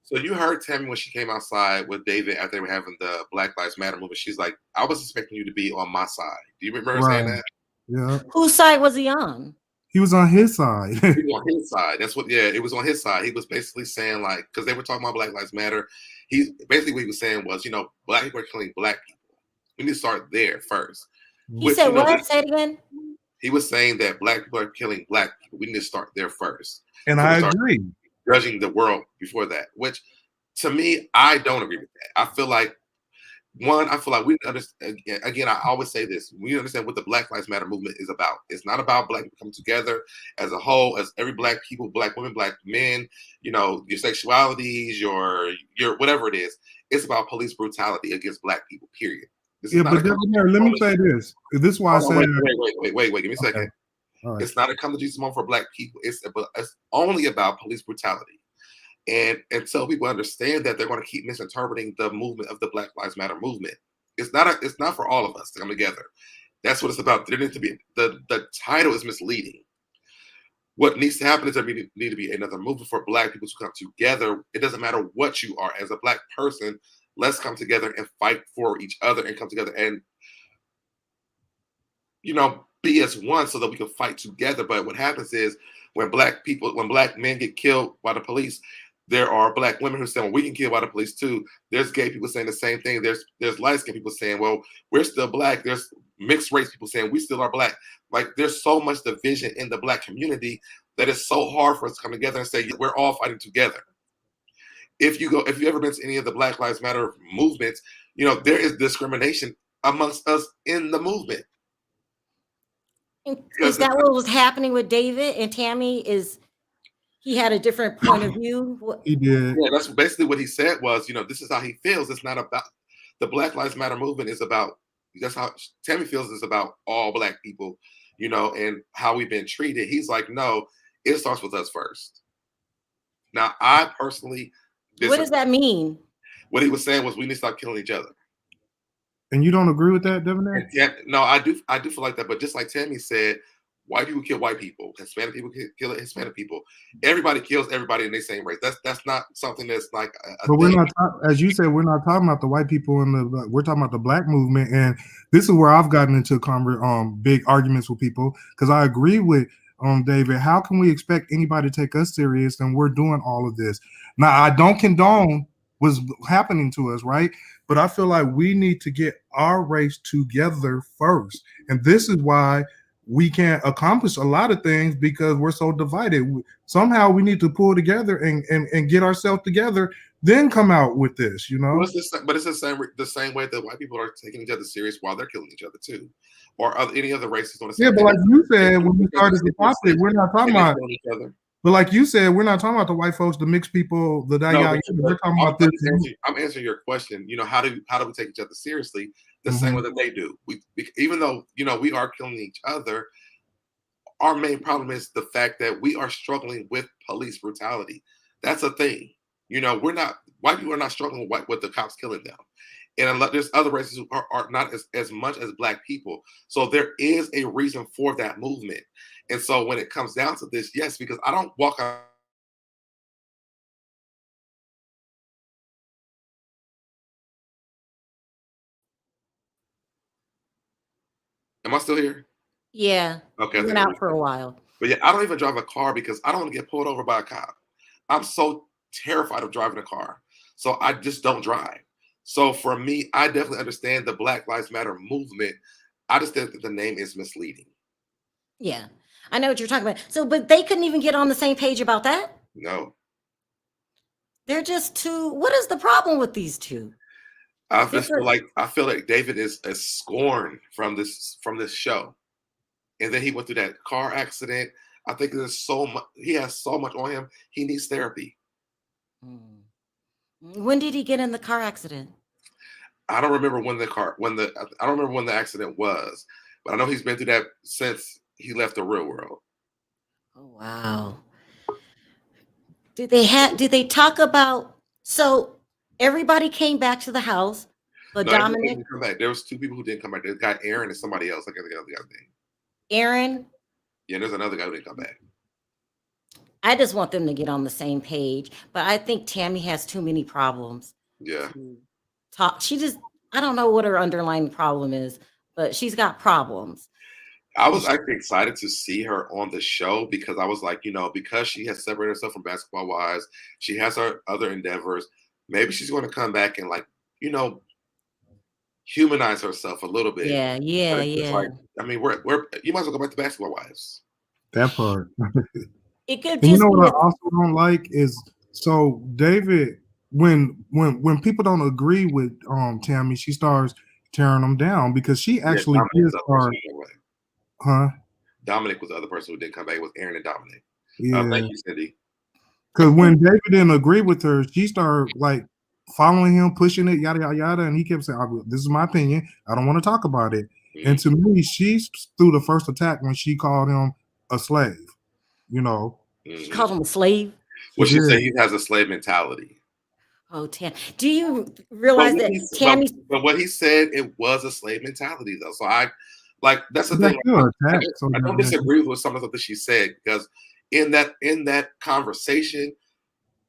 So you heard Tami when she came outside with David after they were having the Black Lives Matter movement. She's like, I was expecting you to be on my side. Do you remember her saying that? Yeah. Whose side was he on? He was on his side. He was on his side. That's what. Yeah, it was on his side. He was basically saying like, because they were talking about Black Lives Matter. He basically what he was saying was, black people are killing black people. We need to start there first. He said what? Say it again. He was saying that black people are killing black people. We need to start there first. And I agree. Judging the world before that, which to me, I don't agree with that. I feel like we understand. Again, I always say this: we understand what the Black Lives Matter movement is about. It's not about black people coming together as a whole, as every black people, black women, black men. Your sexualities, your whatever it is. It's about police brutality against black people. Period. But let me say this. This is why I said. Wait. Give me a second. Right. It's not a come to Jesus moment for black people. It's only about police brutality. And until people understand that, they're going to keep misinterpreting the movement of the Black Lives Matter movement. It's not for all of us to come together. That's what it's about. There needs to be the title is misleading. What needs to happen is there need to be another movement for black people to come together. It doesn't matter what you are as a black person. Let's come together and fight for each other and come together and be as one so that we can fight together. But what happens is when black men get killed by the police, there are black women who say, well, we can kill by the police too. There's gay people saying the same thing. There's light-skinned people saying, well, we're still black. There's mixed race people saying we still are black. Like there's so much division in the black community that it's so hard for us to come together and say we're all fighting together. If you've ever been to any of the Black Lives Matter movements, there is discrimination amongst us in the movement. Is that what was happening with David and Tami? He had a different point of view? He did. Yeah, that's basically what he said was, this is how he feels. It's not about the Black Lives Matter movement. Is about, that's how Tami feels. It's about all black people, and how we've been treated. He's like, no, it starts with us first. Now, I personally disagree. What does that mean? What he was saying was we need to stop killing each other. And you don't agree with that, SoDebNair? Yeah, no, I do feel like that. But just like Tami said, white people kill white people. Hispanic people kill Hispanic people. Everybody kills everybody in the same race. That's not something that's like. But we're not, as you said, we're not talking about the white people we're talking about the black movement. And this is where I've gotten into big arguments with people because I agree with David. How can we expect anybody to take us serious and we're doing all of this? Now, I don't condone what's happening to us, right? But I feel like we need to get our race together first. And this is why we can't accomplish a lot of things because we're so divided. Somehow we need to pull together and get ourselves together, then come out with this, But it's the same way that white people are taking each other serious while they're killing each other too, or any other races. Yeah, but like you said, when we started the topic, we're not talking about each other. But like you said, we're not talking about the white folks, the mixed people, we're talking about this. I'm answering your question. How do we take each other seriously? The same way that they do. Even though we are killing each other, our main problem is the fact that we are struggling with police brutality. That's a thing. White people are not struggling with the cops killing them. And there's other races who are not as much as black people. So there is a reason for that movement. And so when it comes down to this, yes, because I don't walk out. Am I still here? Yeah. Okay. Been out for a while. But yeah, I don't even drive a car because I don't want to get pulled over by a cop. I'm so terrified of driving a car. So I just don't drive. So for me, I definitely understand the Black Lives Matter movement. I just think that the name is misleading. Yeah, I know what you're talking about. So, but they couldn't even get on the same page about that. No, They're just too. What is the problem with these two? I feel like David is scorned from this show, and then he went through that car accident. I think there's so much. He has so much on him. He needs therapy. Hmm. When did he get in the car accident? I don't remember when I don't remember when the accident was, but I know he's been through that since he left the real world. Oh wow. Did they talk about, so everybody came back to the house, but No, everybody Dominic, didn't come back. There was 2 people who didn't come back. There's guy Aaron and somebody else. I can't think of the other guy's name. Aaron, Yeah, there's another guy who didn't come back. I just want them to get on the same page, but I think Tami has too many problems Yeah. to talk. She just, I don't know what her underlying problem is, but she's got problems. I was actually excited to see her on the show because I was like, because she has separated herself from Basketball Wives, she has her other endeavors. Maybe she's going to come back and humanize herself a little bit. Yeah, But yeah, it's just yeah. like, I mean, we're you might as well go back to Basketball Wives. That part. It could And you just know be what I also don't like is, so David, when people don't agree with Tami, she starts tearing them down because she actually Dominic did start, huh? Dominic was the other person who didn't come back. It was Aaron and Dominic. Yeah. Thank you, Cindy. Because when David didn't agree with her, she started like following him, pushing it, yada yada yada, and he kept saying, "This is my opinion. I don't want to talk about it." Mm-hmm. And to me, she threw the first attack when she called him a slave. She called him a slave. Well, she said he has a slave mentality. Oh, Tam, do you realize that Tami? But what he said, it was a slave mentality, though. So that's the thing. I don't disagree with some of the stuff that she said, because in that conversation,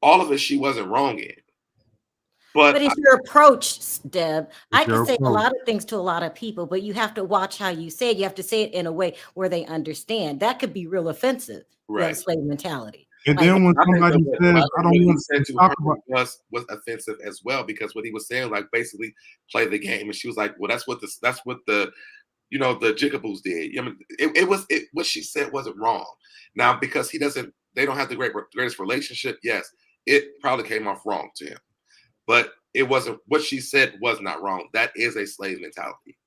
all of it she wasn't wrong in. But it's your approach, Deb. I can say a lot of things to a lot of people, but you have to watch how you say it. You have to say it in a way where they understand. That could be real offensive. Right. Slave mentality. And then when somebody says, "I don't want to talk about," was offensive as well, because what he was saying, like, basically play the game, and she was like, "Well, that's what the the jigaboos did." I mean, what she said wasn't wrong. Now, because they don't have the greatest relationship. Yes, it probably came off wrong to him, but it wasn't. What she said was not wrong. That is a slave mentality.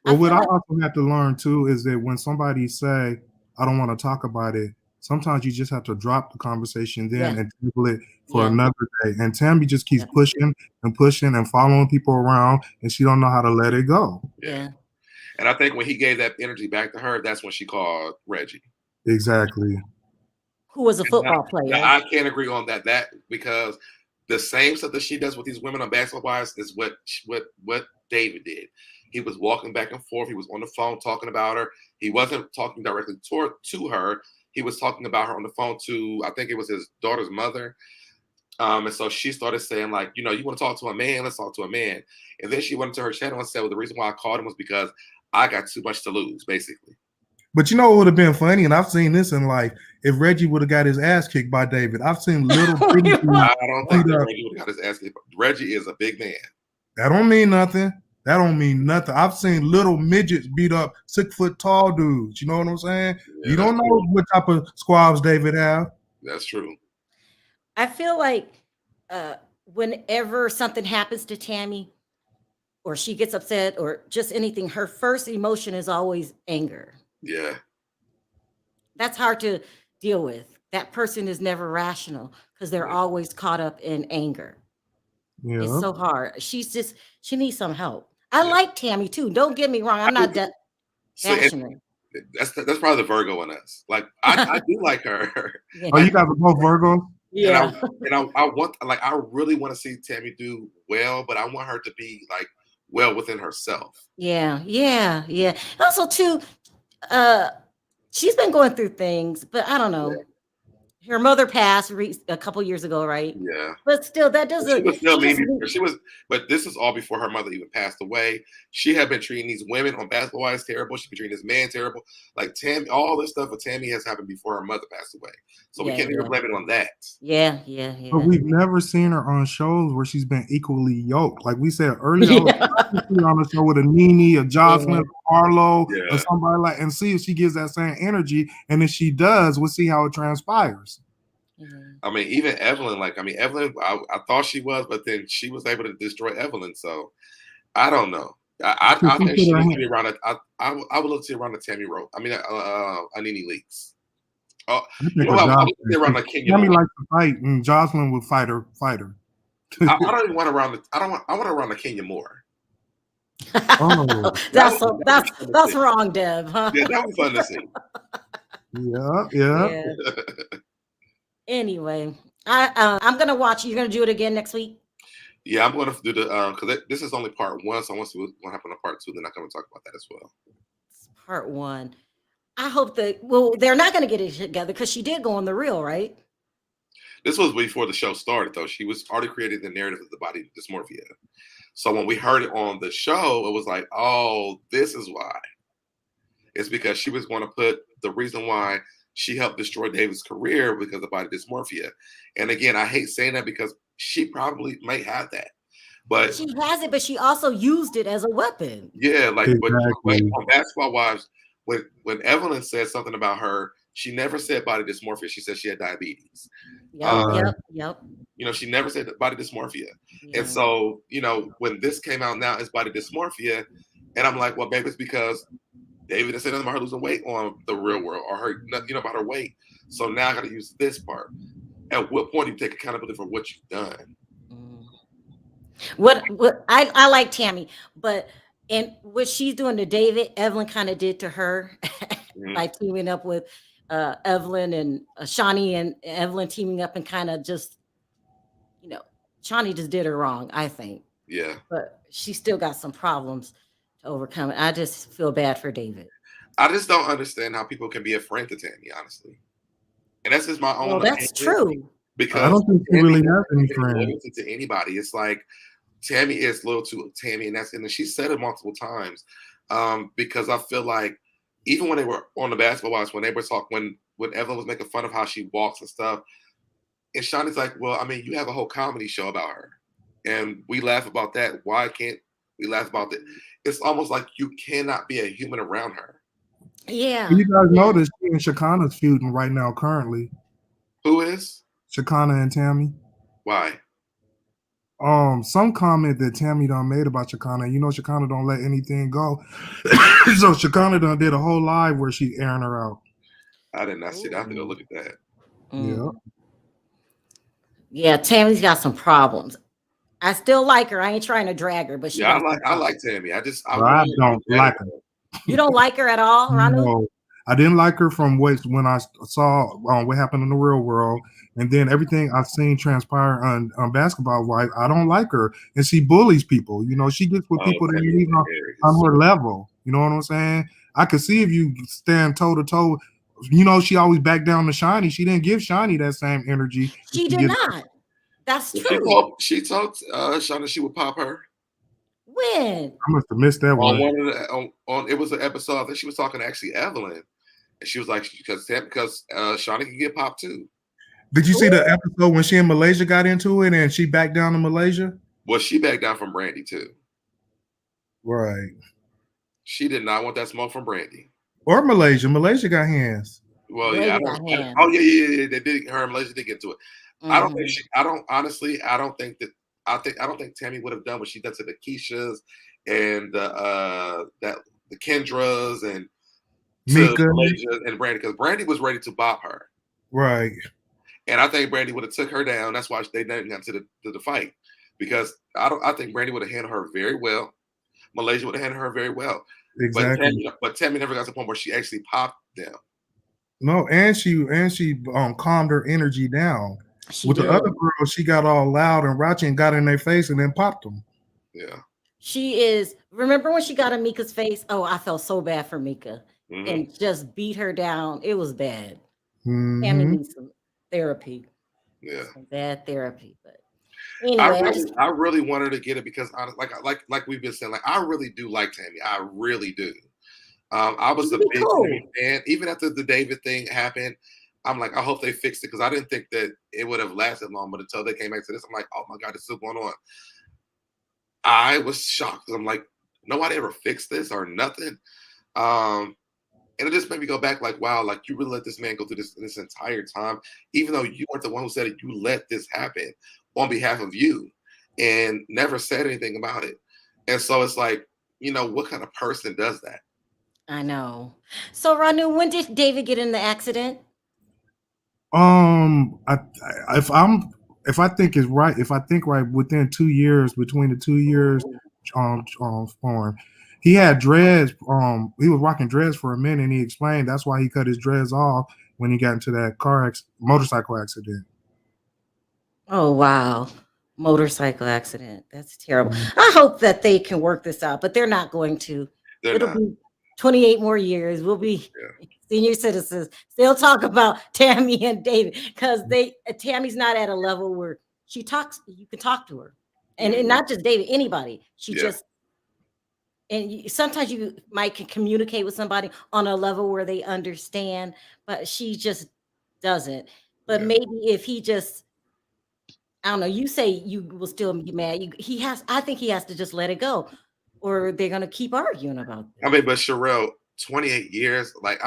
Well, what I also have to learn too is that when somebody say, "I don't want to talk about it," sometimes you just have to drop the conversation then and table it for another day. And Tami just keeps pushing and pushing and following people around, and she don't know how to let it go. Yeah. And I think when he gave that energy back to her, that's when she called Reggie. Exactly. Who was a football player. I can't agree on that. Because the same stuff that she does with these women on Basketball Wives is what David did. He was walking back and forth. He was on the phone talking about her. He wasn't talking directly to her. He was talking about her on the phone to, I think it was his daughter's mother. And so she started saying, like, you want to talk to a man? Let's talk to a man. And then she went into her channel and said, well, the reason why I called him was because I got too much to lose, basically. But it would have been funny, and I've seen this in life, if Reggie would have got his ass kicked by David. I've seen little I don't think that Reggie would have got his ass kicked. Reggie is a big man. That don't mean nothing. I've seen little midgets beat up 6 foot tall dudes. You know what I'm saying? Yeah, you don't know what type of squabs David have. That's true. I feel like whenever something happens to Tami, or she gets upset, or just anything, her first emotion is always anger. Yeah. That's hard to deal with. That person is never rational because they're always caught up in anger. Yeah. It's so hard. She needs some help. I like Tami too. Don't get me wrong. I'm not passionate. That's probably the Virgo in us. Like, I do like her. Yeah. Oh, you guys are both Virgos? Yeah. And I really want to see Tami do well, but I want her to be like well within herself. Yeah. Also too, she's been going through things, but I don't know. her mother passed a couple years ago, right? Yeah. But still, that But she doesn't. was still She just. mean. She was, but this is all before her mother even passed away. She had been treating these women on Basketball Wives terrible. She's been treating this man terrible. Like Tammy, all this stuff with Tammy has happened before her mother passed away. So we can't even blame it on that. Yeah. But we've never seen her on shows where she's been equally yoked. Like we said earlier, I was see her on the show with a Nene, a Jocelyn, a Harlow, or somebody like, and see if she gives that same energy. And if she does, we'll see how it transpires. I mean, even Evelyn, Evelyn, I thought she was, but then she was able to destroy Evelyn. So I don't know. I think she needs to be around. I would love to see around the Tammy rope. I mean, Nene Leaks. Oh, you know what? I would see around like Kenya. Tammy likes to fight, and Jocelyn would fight her. I don't even want around. I want around the Kenya more. Oh, that's wrong, Deb. Huh? Yeah, that was fun to see. Yeah. Anyway, I'm gonna watch. You're gonna do it again next week. Yeah, I'm gonna do the because this is only part 1, so I want to see what happened on part 2. Then I'm gonna talk about that as well. It's part 1. I hope they're not gonna get it together because she did go on the Real, right? This was before the show started, though. She was already created the narrative of the body dysmorphia. So when we heard it on the show, it was like, oh, this is why. It's because she was going to put the reason why she helped destroy David's career because of body dysmorphia. And again, I hate saying that because she probably might have that. But she has it, but she also used it as a weapon. Yeah, like but on Basketball Wives, when Evelyn said something about her, she never said body dysmorphia. She said she had diabetes. Yep. You know, she never said body dysmorphia. Yeah. And so, you know, when this came out now, it's body dysmorphia. And I'm like, well, maybe it's because David didn't say nothing about her losing weight on the Real World or her, you know, about her weight. So now I got to use this part. At what point do you take accountability for what you've done? What I like Tammy, but and what she's doing to David, Evelyn kind of did to her by teaming up with Evelyn and Shawnee, and Evelyn teaming up and kind of just, you know, Shawnee just did her wrong, I think. Yeah. But she still got some problems to overcome. I just feel bad for David. I just don't understand how people can be a friend to Tammy, honestly. And that's just my own. Well, that's true. Because I don't think she really has any friends to anybody. It's like Tammy is loyal to Tammy, and she said it multiple times. Because I feel like even when they were on the Basketball Wives, when they were talking, when Evelyn was making fun of how she walks and stuff, and Shawnee's like, well, I mean, you have a whole comedy show about her, and we laugh about that. Why can't we laugh about that? It's almost like you cannot be a human around her. Yeah. You guys notice she and Shakana's feuding right now currently. Who is? Shakana and Tammy. Why? Some comment that Tammy done made about Shakana. You know, Shakana don't let anything go. So Shakana done did a whole live where she airing her out. I did not see that. I have to go look at that. Yeah. Yeah, Tammy's got some problems. I still like her. I ain't trying to drag her, but she. Yeah, I like Tammy. I don't like her. You don't like her at all, Ronald? No, I didn't like her from when I saw what happened in the Real World, and then everything I've seen transpire on Basketball Wives. I don't like her, and she bullies people. You know, she gets with people that ain't even on her level. You know what I'm saying? I could see if you stand toe to toe. You know, she always backed down to Shiny. She didn't give Shiny that same energy. She did not. That's true. She told Shawna she would pop her. When? I must have missed that one. On it was an episode. I think she was talking to actually Evelyn, and she was like, because Shawna can get popped too. Did you see the episode when she and Malaysia got into it and she backed down to Malaysia? Well, she backed down from Brandy too. Right. She did not want that smoke from Brandy. Or Malaysia. Malaysia got hands. Well, yeah. They did. Her and Malaysia did get into it. I don't think I don't think Tammy would have done what she did to the Keishas and the Kendras and Mika and Brandy, because Brandy was ready to bop her. Right. And I think Brandy would have took her down. That's why they didn't get to the fight, because I think Brandy would have handled her very well. Malaysia would have handled her very well. Exactly. But Tammy never got to the point where she actually popped them. No, and she calmed her energy down. With the other girl, she got all loud and raunchy and got in their face and then popped them. Yeah. She is. Remember when she got in Mika's face? Oh, I felt so bad for Mika and just beat her down. It was bad. Mm-hmm. Tammy needs therapy. Yeah. Some bad therapy. But I anyway, really, I really wanted to get it because, like we've been saying, like I really do like Tammy. I really do. I was a it'd be big cool. Tammy fan. Even after the David thing happened, I'm like, I hope they fixed it because I didn't think that it would have lasted long. But until they came back to this, I'm like, oh my god, it's still going on. I was shocked. I'm like, nobody ever fixed this or nothing. Um, and it just made me go back, like, wow, like you really let this man go through this entire time, even though you weren't the one who said it. You let this happen on behalf of you, and never said anything about it. And so it's like, what kind of person does that? I know. So, Ranu, when did David get in the accident? I if I'm if I think is right, if I think right, within 2 years, between the 2 years, form, he had dreads. He was rocking dreads for a minute, and he explained that's why he cut his dreads off when he got into that motorcycle accident. Oh, wow. Motorcycle accident. That's terrible. Mhm. I hope that they can work this out, but they're not going to. They're It'll not. be 28 more years. We'll be Yeah. senior citizens. They'll talk about Tammy and David because Tammy's not at a level where she talks, you can talk to her. And not just David, anybody. She Yeah. just, and sometimes you might can communicate with somebody on a level where they understand, but she just doesn't. But Yeah. maybe if he just, I don't know, you say you will still be mad. I think he has to just let it go, or they're gonna keep arguing about I this. mean, but Sherelle, 28 years, like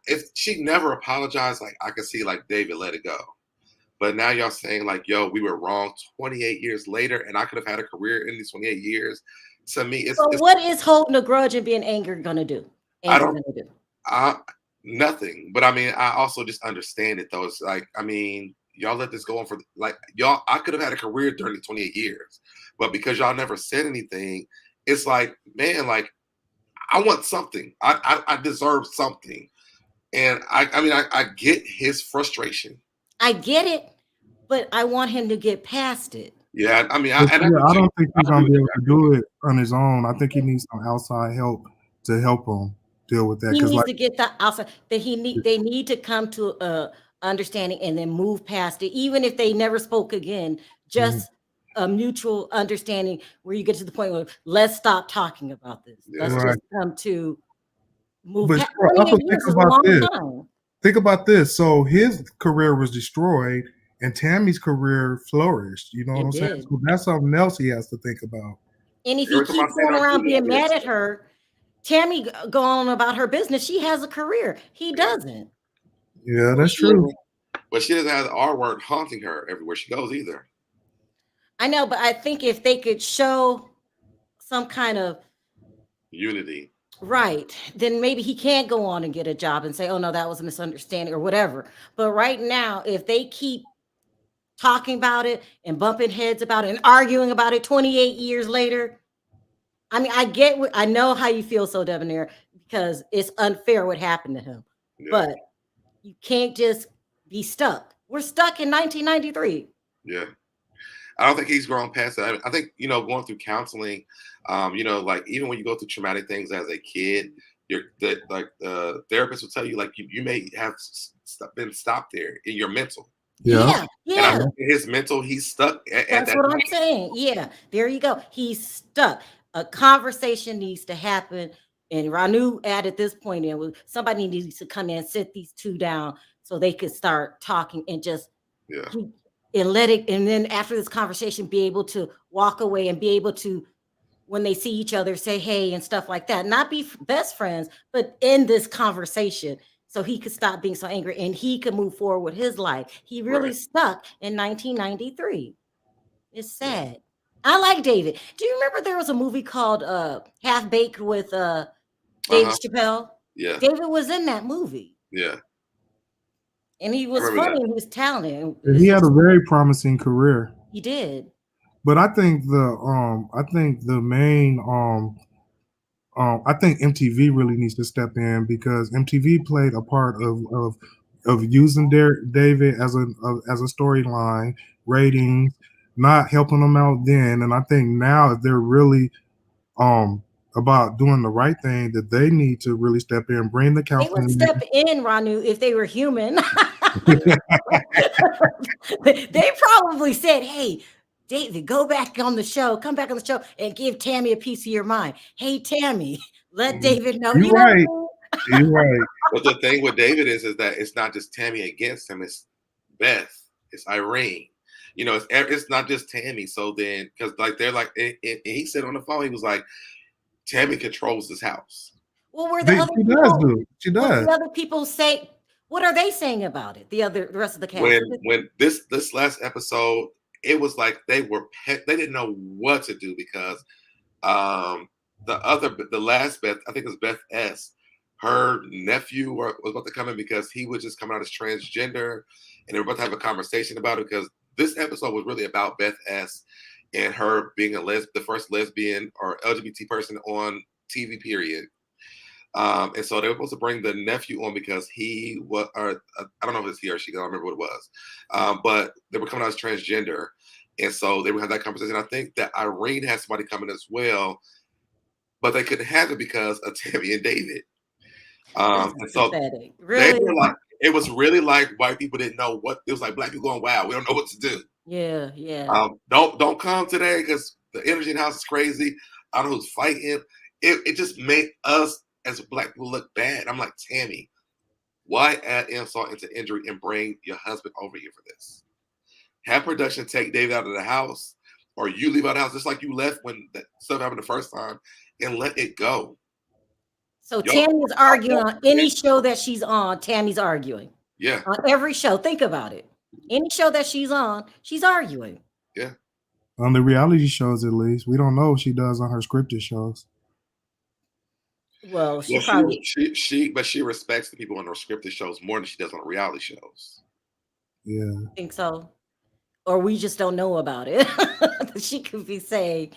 if she never apologized, like I could see like David let it go. But now y'all saying like, yo, we were wrong 28 years later, and I could have had a career in these 28 years. To me, So what is holding a grudge and being angry gonna do? I don't, Gonna do? nothing. But I mean, I also just understand it though. It's like, I mean, y'all let this go on for like y'all. I could have had a career during the 28 years, but because y'all never said anything, it's like, man, like I want something. I deserve something. And I mean, I get his frustration. I get it, but I want him to get past it. Yeah, I mean, I I don't think he's I gonna agree be with able to do it on his own. I think he needs some outside help to help him deal with that. He Because needs like, to get the outside that they need to come to a understanding and then move past it, even if they never spoke again. Just a mutual understanding where you get to the point where let's stop talking about this. Let's Yeah. just come to move but past. sure, 28 also years is a long time. think about this. So his career was destroyed, and Tammy's career flourished. You know what It I'm saying? did. So that's something else he has to think about. And if he Every time I keeps say going that, around being yeah. mad at her, Tammy go on about her business. She has a career. He doesn't. Yeah, that's true. But she doesn't have the R word haunting her everywhere she goes either. I know, but I think if they could show some kind of Unity. right, then maybe he can't go on and get a job and say, oh no, that was a misunderstanding or whatever. But right now, if they keep talking about it and bumping heads about it and arguing about it 28 years later, I mean, I know how you feel, SoDebNair, because it's unfair what happened to him. Yeah. But you can't just be stuck. We're stuck in 1993. Yeah. I don't think he's grown past that. I think, going through counseling, like even when you go through traumatic things as a kid, the therapist will tell you like you may have been stopped there in your mental. Yeah. And I think his mental, he's stuck at That's that what time. I'm saying. Yeah, there you go. He's stuck. A conversation needs to happen. And Ranu added this point in, somebody needs to come in and sit these two down so they could start talking and just and let it. And then after this conversation, be able to walk away and be able to, when they see each other, say hey and stuff like that. Not be best friends, but in this conversation. So he could stop being so angry and he could move forward with his life. He really stuck in 1993. It's sad. I like David. Do you remember there was a movie called Half Baked with David Chappelle? Yeah. David was in that movie. Yeah. And he was funny and he was talented. He had a very promising career. He did. But I think the main I think MTV really needs to step in because MTV played a part of using David as a storyline, ratings, not helping them out then. And I think now if they're really about doing the right thing, that they need to really step in, bring the They would counseling. step in, Ranu, if they were human. They probably said, "Hey, David, go back on the show, come back on the show, and give Tammy a piece of your mind. Hey, Tammy, let David know." You're You know what I right. mean? You're right. But the thing with David is that it's not just Tammy against him. It's Beth. It's Irene. You know, it's not just Tammy. So then, because like they're like, and he said on the phone, he was like, Tammy controls this house. Well, were the other She does people? do. She What does. the other people say? What are they saying about it? The rest of the cast. When this last episode, it was like they didn't know what to do because the last Beth, I think it was Beth S. Her nephew was about to come in because he was just coming out as transgender, and they were about to have a conversation about it because this episode was really about Beth S. and her being the first lesbian or LGBT person on TV. Period. And so they were supposed to bring the nephew on because he was, or I don't know if it's he or she, I don't remember what it was, but they were coming out as transgender, and so they would have that conversation. I think that Irene had somebody coming as well, but they couldn't have it because of Tammy and David. And so pathetic. they Really? were like, it was really like white people didn't know what it was like. Black people going, "Wow, we don't know what to do." Yeah, yeah. Don't come today because the energy in the house is crazy. I don't know who's fighting. It just made us as black people look bad. I'm like, Tammy, why add insult into injury and bring your husband over here for this? Have production take David out of the house, or you leave out of the house just like you left when that stuff happened the first time, and let it go. So Tammy's arguing on any show that she's on. Tammy's arguing. Yeah. On every show. Think about it. Any show that she's on, she's arguing. Yeah. On the reality shows, at least, we don't know what she does on her scripted shows. Well, she but she respects the people on her scripted shows more than she does on reality shows. Yeah. I think so. Or we just don't know about it. She could be saying,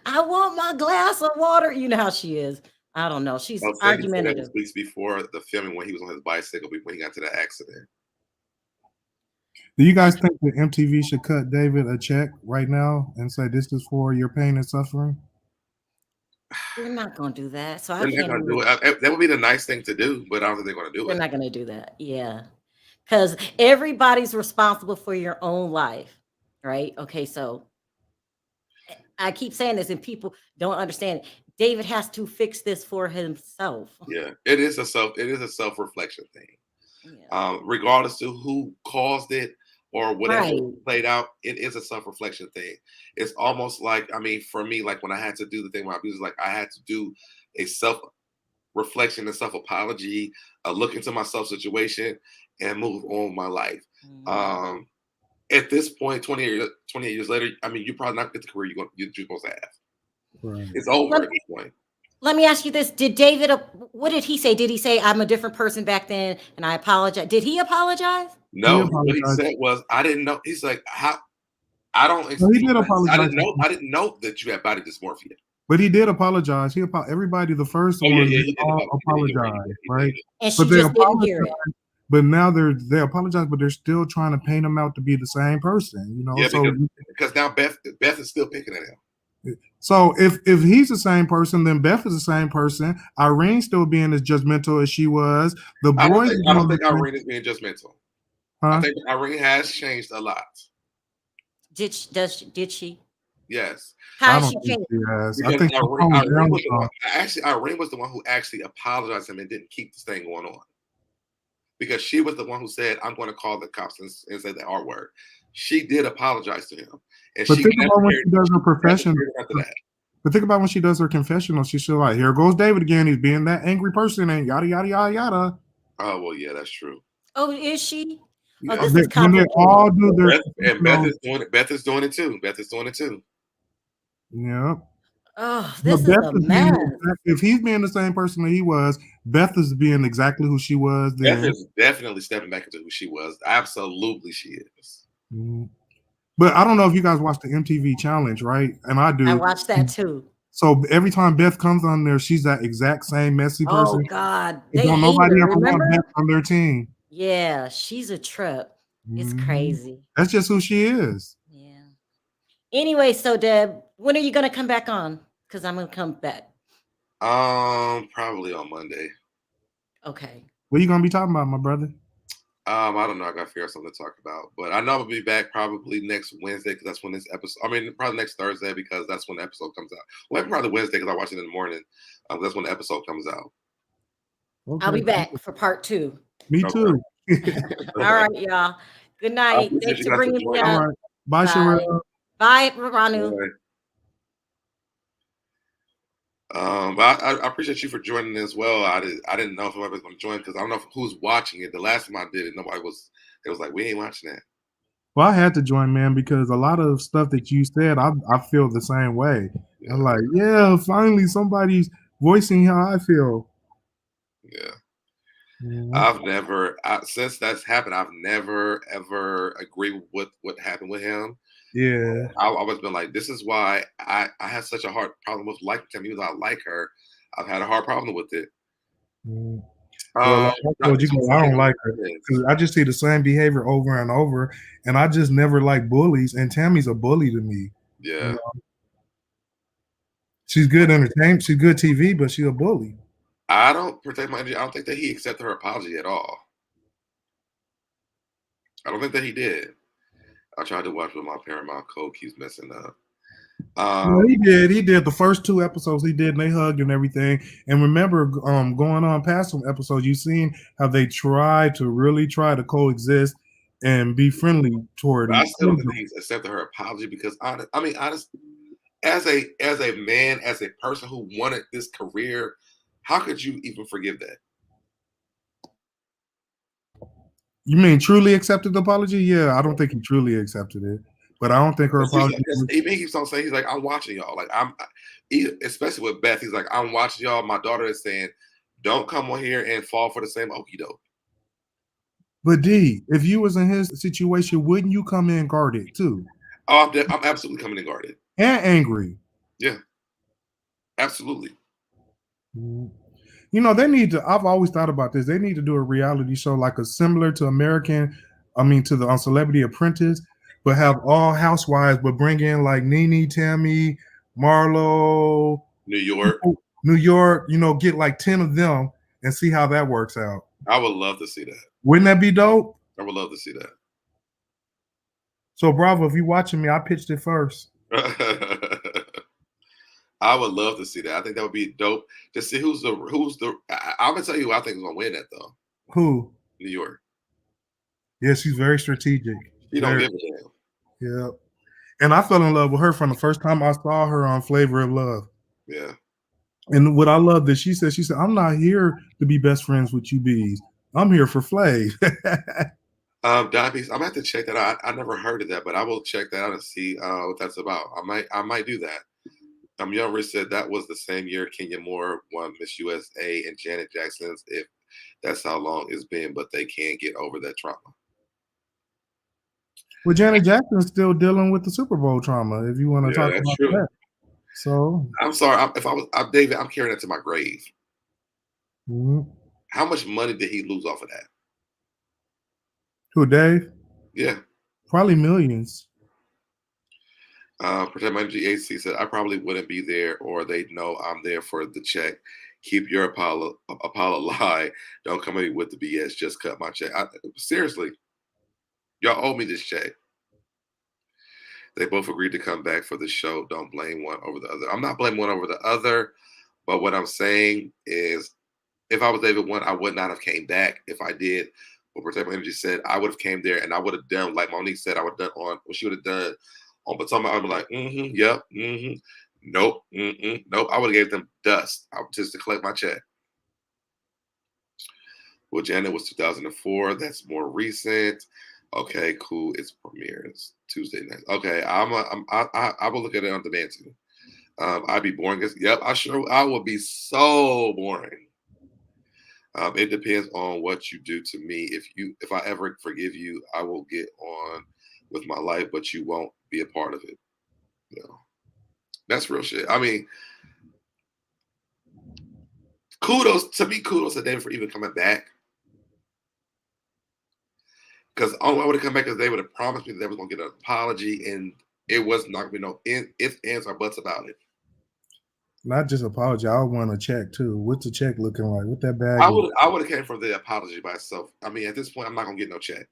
"I want my glass of water." You know how she is. I don't know. She's argumentative. Weeks before the filming when he was on his bicycle when he got to the accident. Do you guys think that MTV should cut David a check right now and say this is for your pain and suffering? They're not going to do that. So They're not going to do it. That would be the nice thing to do, but I don't think they're going to do it. They're not going to do that. Yeah. Because everybody's responsible for your own life, right? Okay, so I keep saying this and people don't understand it. David has to fix this for himself. Yeah, it is a self reflection thing. Yeah. Regardless to who caused it or whatever played out, it is a self reflection thing. It's almost like, I mean, for me, like when I had to do the thing with my music, like I had to do a self reflection and self apology, look into my self situation, and move on with my life. Mm-hmm. At this point, 28 years later, I mean, you're probably not get the career you're supposed to have. Right. It's over at this point. Let me ask you this. Did David, what did he say? Did he say, "I'm a different person back then and I apologize"? Did he apologize? No, what he said was, "I didn't know." He's like, "How? I don't." No, he did apologize. I didn't know that you had body dysmorphia. But he did apologize. Everybody, the first one, all apologized, right? And she just didn't hear it. But now they apologize, but they're still trying to paint him out to be the same person, you know. Yeah, because now Beth is still picking at him. So if he's the same person, then Beth is the same person. Irene still being as judgmental as she was. The boys. I don't think Irene is being judgmental. Huh? I think Irene has changed a lot. Did she? Yes. How did she change? I think Irene was the one who actually apologized to him and didn't keep this thing going on. Because she was the one who said, "I'm going to call the cops and say the R word." She did apologize to him. And but think about when she does her profession. But think about when she does her confessional. She's still like, "Here goes David again. He's being that angry person and yada, yada, yada, yada." Oh, well, yeah, that's true. Oh, is she? Yeah. Oh, this is complicated. They all do their and Beth is doing it. Beth is doing it too. Beth is doing it too. Yep. Oh, this is a mess. If he's being the same person that he was, Beth is being exactly who she was then. Beth is definitely stepping back into who she was. Absolutely, she is. Mm-hmm. But I don't know if you guys watch the MTV Challenge, right? And I do. I watch that too. So every time Beth comes on there, she's that exact same messy person. Oh God, nobody ever want Beth on their team. Yeah, she's a trip. It's crazy. That's just who she is. Yeah. Anyway, so Deb, when are you gonna come back on? Because I'm gonna come back. Probably on Monday. Okay. What are you gonna be talking about, my brother? I don't know. I gotta figure out something to talk about, but I know I'm gonna be back probably next Wednesday because that's when this episode. I mean, probably next Thursday because that's when the episode comes out. Well, maybe probably Wednesday because I watch it in the morning. That's when the episode comes out. I'll be Okay. back for part 2. Me Okay. too. All right, y'all. Good I night. appreciate Thanks you for guys for bringing me joining. All up. right. Bye, Bye. Sherelle. Bye, Ranu. Bye. I appreciate you for joining as well. I didn't know if anybody was going to join because I don't know who's watching it. The last time I did it, nobody was. It was like we ain't watching that. Well, I had to join, man, because a lot of stuff that you said, I feel the same way. Yeah. I'm like, yeah, finally somebody's voicing how I feel. Yeah. Mhm. I've never since that's happened. I've never ever agreed with what happened with him. Yeah. I've always been like, this is why I had such a hard problem with liking Tami. Even though I like her, I've had a hard problem with it. Mhm. Well, like I Not told you, just I don't him, like her because I just see the same behavior over and over, and I just never like bullies. And Tammy's a bully to me. Yeah. You know? She's good entertainment. She's good TV, but she's a bully. I don't protect my energy. I don't think that he accepted her apology at all. I don't think that he did. I tried to watch with my Paramount code keeps messing up. Yeah, he did. He did the first 2 episodes. He did, and they hugged and everything. And remember, going on past some episodes, you've seen how they try to coexist and be friendly toward But I each still don't other. think he's accepted her apology because honest, as a man, as a person who wanted this career, how could you even forgive that? You mean truly accepted the apology? Yeah, I don't think he truly accepted it, but I don't think her apology. He keeps on saying he's like, I'm watching y'all. Like especially with Beth, he's like, I'm watching y'all. My daughter is saying, don't come on here and fall for the same okie doke. But D, if you was in his situation, wouldn't you come in guarded too? Oh, I'm absolutely coming in guarded and angry? Yeah, absolutely. You know, they need to. I've always thought about this. They need to do a reality show like a similar to to the Celebrity Apprentice, but have all housewives, but bring in like Nene, Tammy, Marlo, New York. You know, get like 10 of them and see how that works out. I would love to see that. Wouldn't that be dope? I would love to see that. So Bravo, if you're watching me, I pitched it first. I would love to see that. I think that would be dope to see who's the. I'm gonna tell you who I think is gonna win that though. Who? New York. Yeah, she's very strategic. She don't give a damn. Yeah, and I fell in love with her from the first time I saw her on Flavor of Love. Yeah. And what I love that she said, I'm not here to be best friends with you bees. I'm here for Flav. Diabetes. I'm gonna have to check that out. I never heard of that, but I will check that out and see what that's about. I might do that. Young Rich said that was the same year Kenya Moore won Miss USA and Janet Jackson's. If that's how long it's been, but they can't get over that trauma. Well, Janet Jackson's still dealing with the Super Bowl trauma. If you want to talk about true. that, so I'm sorry. If I was David, I'm carrying that to my grave. Mm-hmm. How much money did he lose off of that? Who, Dave? Yeah, probably millions. Protect My Energy AC said, I probably wouldn't be there, or they'd know I'm there for the check. Keep your Apollo lie. Don't come at me with the BS. Just cut my check. Seriously, y'all owe me this check. They both agreed to come back for the show. Don't blame one over the other. I'm not blaming one over the other, but what I'm saying is, if I was David one, I would not have came back. If I did, what Protect My Energy said, I would have came there and I would have done like Monique said. I would have done on what she would have done. On Potomac, I'd be like, yep, nope, nope. I would have gave them dust just to collect my check. Well, Janet was 2004. That's more recent. Okay, cool. It's premieres Tuesday night. Okay, I will look at it on demand too. I'd be boring. Yep, I will be so boring. It depends on what you do to me. If I ever forgive you, I will get on with my life, but you won't be a part of it. You know, that's real shit. I mean, kudos to David for even coming back. Because the only way I would have come back is they would have promised me that they was gonna get an apology, and it was not gonna be no ifs, ands, or buts about it. Not just apology. I want a check too. What's the check looking like? What that bag? I would have came from the apology by itself. I mean, at this point, I'm not gonna get no check,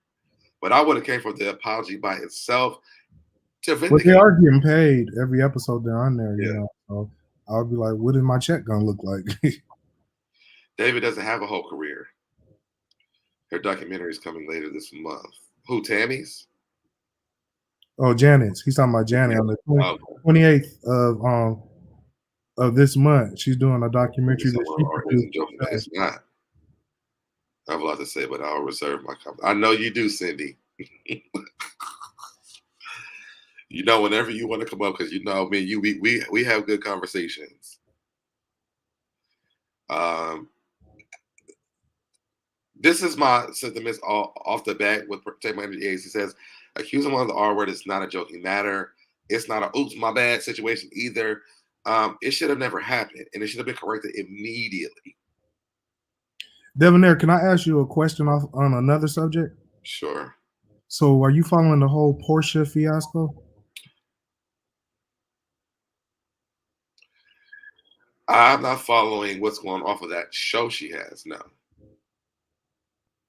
but I would have came from the apology by itself to But they vindicate. are getting paid every episode they're on there, Yeah. you know. So I'll be like, what is my check gonna look like? David doesn't have a whole career. Her documentary is coming later this month. Who, Tammy's? Oh, Janet's. He's talking about Janet on the 28th of this month. She's doing a documentary that she produced. Joking. It's not. I have a lot to say, but I'll reserve my comment. I know you do, Cindy. You know, whenever you want to come up, because you know, me, you we have good conversations. This is my sentiments off the bat with Protect My Energy Aids. He says, accusing one of the R word is not a joking matter. It's not a oops, my bad situation either. It should have never happened, and it should have been corrected immediately. SoDebNair, can I ask you a question on another subject? Sure. So, are you following the whole Portia fiasco? I'm not following what's going off of that show she has now.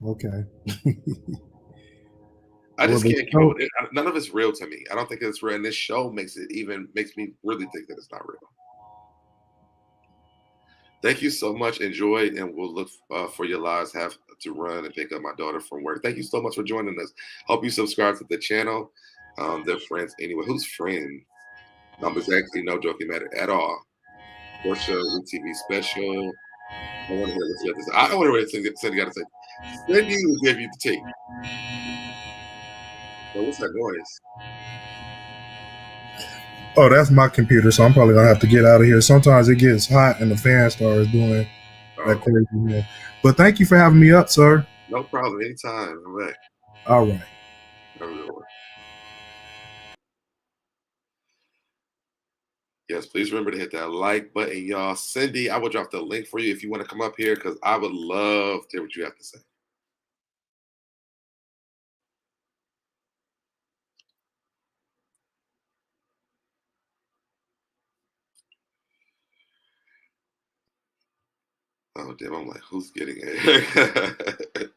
Okay. I just can't keep up with it. None of it's real to me. I don't think it's real. And this show makes me really think that it's not real. Thank you so much. Enjoy, and we'll look for your lives. Have to run and pick up my daughter from work. Thank you so much for joining us. Hope you subscribe to the channel. They're friends anyway. Who's friends? It's actually no joking matter at all. Portia TV special. I want to hear what you have to say. I want to hear what Cindy got to say. Cindy will give you the tape. Well, what's that noise? Oh, that's my computer, so I'm probably gonna have to get out of here. Sometimes it gets hot and the fan starts doing that crazy. But thank you for having me up, sir. No problem. Anytime. All right. All right. Yes, please remember to hit that like button, y'all. Cindy, I will drop the link for you if you want to come up here, because I would love to hear what you have to say. Oh, damn. I'm like, who's getting it?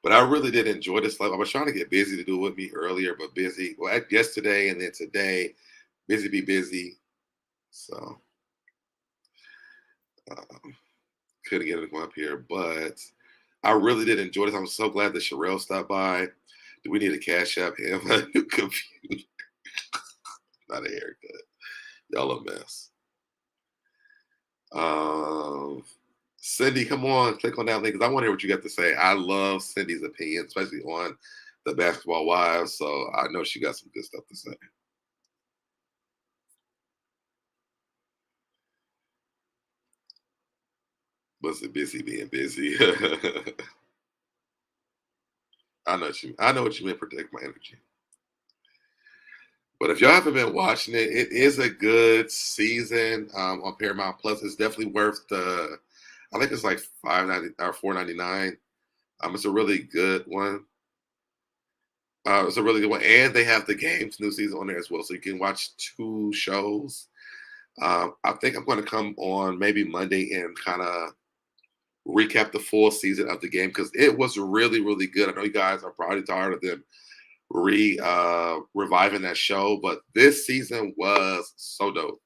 But I really did enjoy this live. I was trying to get busy to do it with me earlier, but busy. Well, yesterday and then today, busy. So couldn't get it to come up here, but I really did enjoy this. I'm so glad that Sherelle stopped by. Do we need a cash app him? A new computer. Not a haircut. Y'all a mess. Cindy, come on, click on that link because I want to hear what you got to say. I love Cindy's opinion, especially on the Basketball Wives. So I know she got some good stuff to say. Was it busy being busy? I know what you meant. Protect my energy. But if y'all haven't been watching it, it is a good season on Paramount Plus. It's definitely worth the. I think it's like $5.90 or $4.99. It's a really good one. It's a really good one, and they have the games new season on there as well, so you can watch 2 shows. I think I'm going to come on maybe Monday and kind of recap the full season of the game because it was really, really good. I know you guys are probably tired of them reviving that show, but this season was so dope.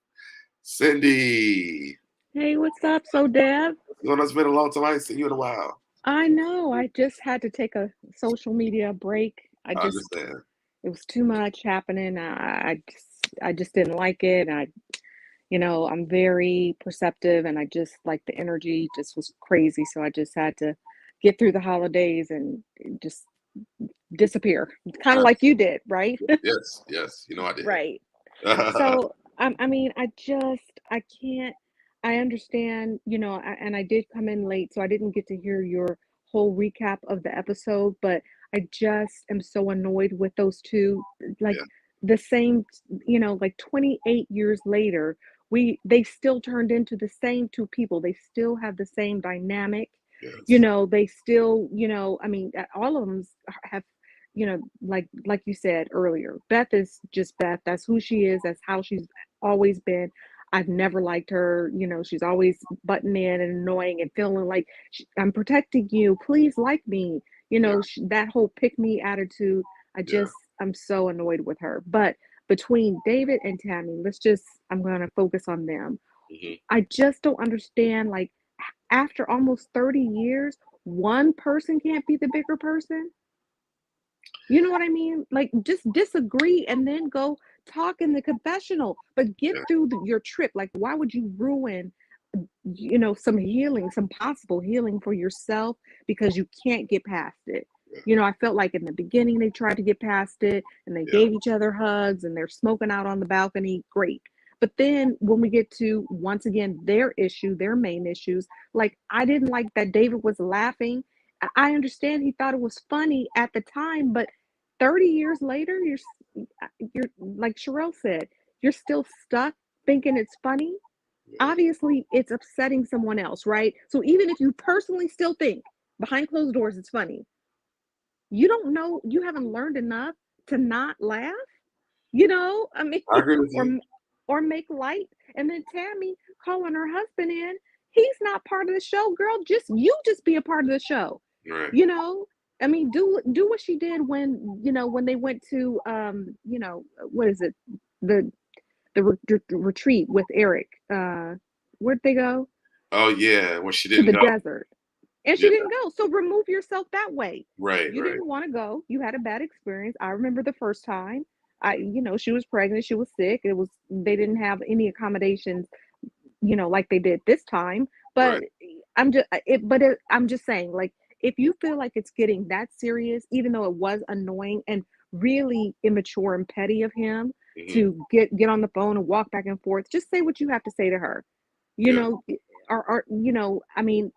Cindy. Hey, what's up, SoDeb? It's been a long time. I ain't seen you in a while. I know. I just had to take a social media break. I understand. It was too much happening. I just didn't like it. I'm very perceptive, and I just like the energy just was crazy. So I just had to get through the holidays and just disappear, kind of like you did, right? Yes. You know I did. Right. So I can't. I understand, and I did come in late, so I didn't get to hear your whole recap of the episode, but I just am so annoyed with those two. Like the same, like 28 years later, they still turned into the same 2 people. They still have the same dynamic. They still, all of them have, like you said earlier, Beth is just Beth. That's who she is. That's how she's always been. I've never liked her. She's always butting in and annoying and feeling like I'm protecting you. Please like me. Yeah. That whole pick me attitude. Yeah. I'm so annoyed with her. But between David and Tammy, I'm going to focus on them. Hmm. I just don't understand. Like, after almost 30 years, one person can't be the bigger person. You know what I mean? Like, just disagree and then go talk in the confessional, but get Yeah. through your trip. Like, why would you ruin, some healing, some possible healing for yourself because you can't get past it? Yeah. I felt like in the beginning they tried to get past it and they Yeah. gave each other hugs and they're smoking out on the balcony. Great. But then when we get to, once again, their main issues, like, I didn't like that David was laughing. I understand he thought it was funny at the time, but 30 years later, you're like Sherelle said, you're still stuck thinking it's funny. Yeah. Obviously, it's upsetting someone else, right? So even if you personally still think behind closed doors it's funny, you don't know, you haven't learned enough to not laugh. I mean, I agree with or you. or make light. And then Tammy calling her husband in, he's not part of the show, girl. Just be a part of the show. Right. You know, I mean, do what she did when they went to what is it, the retreat with Eric. Where'd they go? Oh yeah, when she To didn't the go. desert. And Yeah. she didn't go. So remove yourself that way. Right. You Right. didn't want to go. You had a bad experience. I remember the first time. She was pregnant, she was sick. They didn't have any accommodations, like they did this time. But Right. I'm just saying, like, if you feel like it's getting that serious, even though it was annoying and really immature and petty of him Hmm. to get on the phone and walk back and forth, just say what you have to say to her. You Yeah. know, I mean,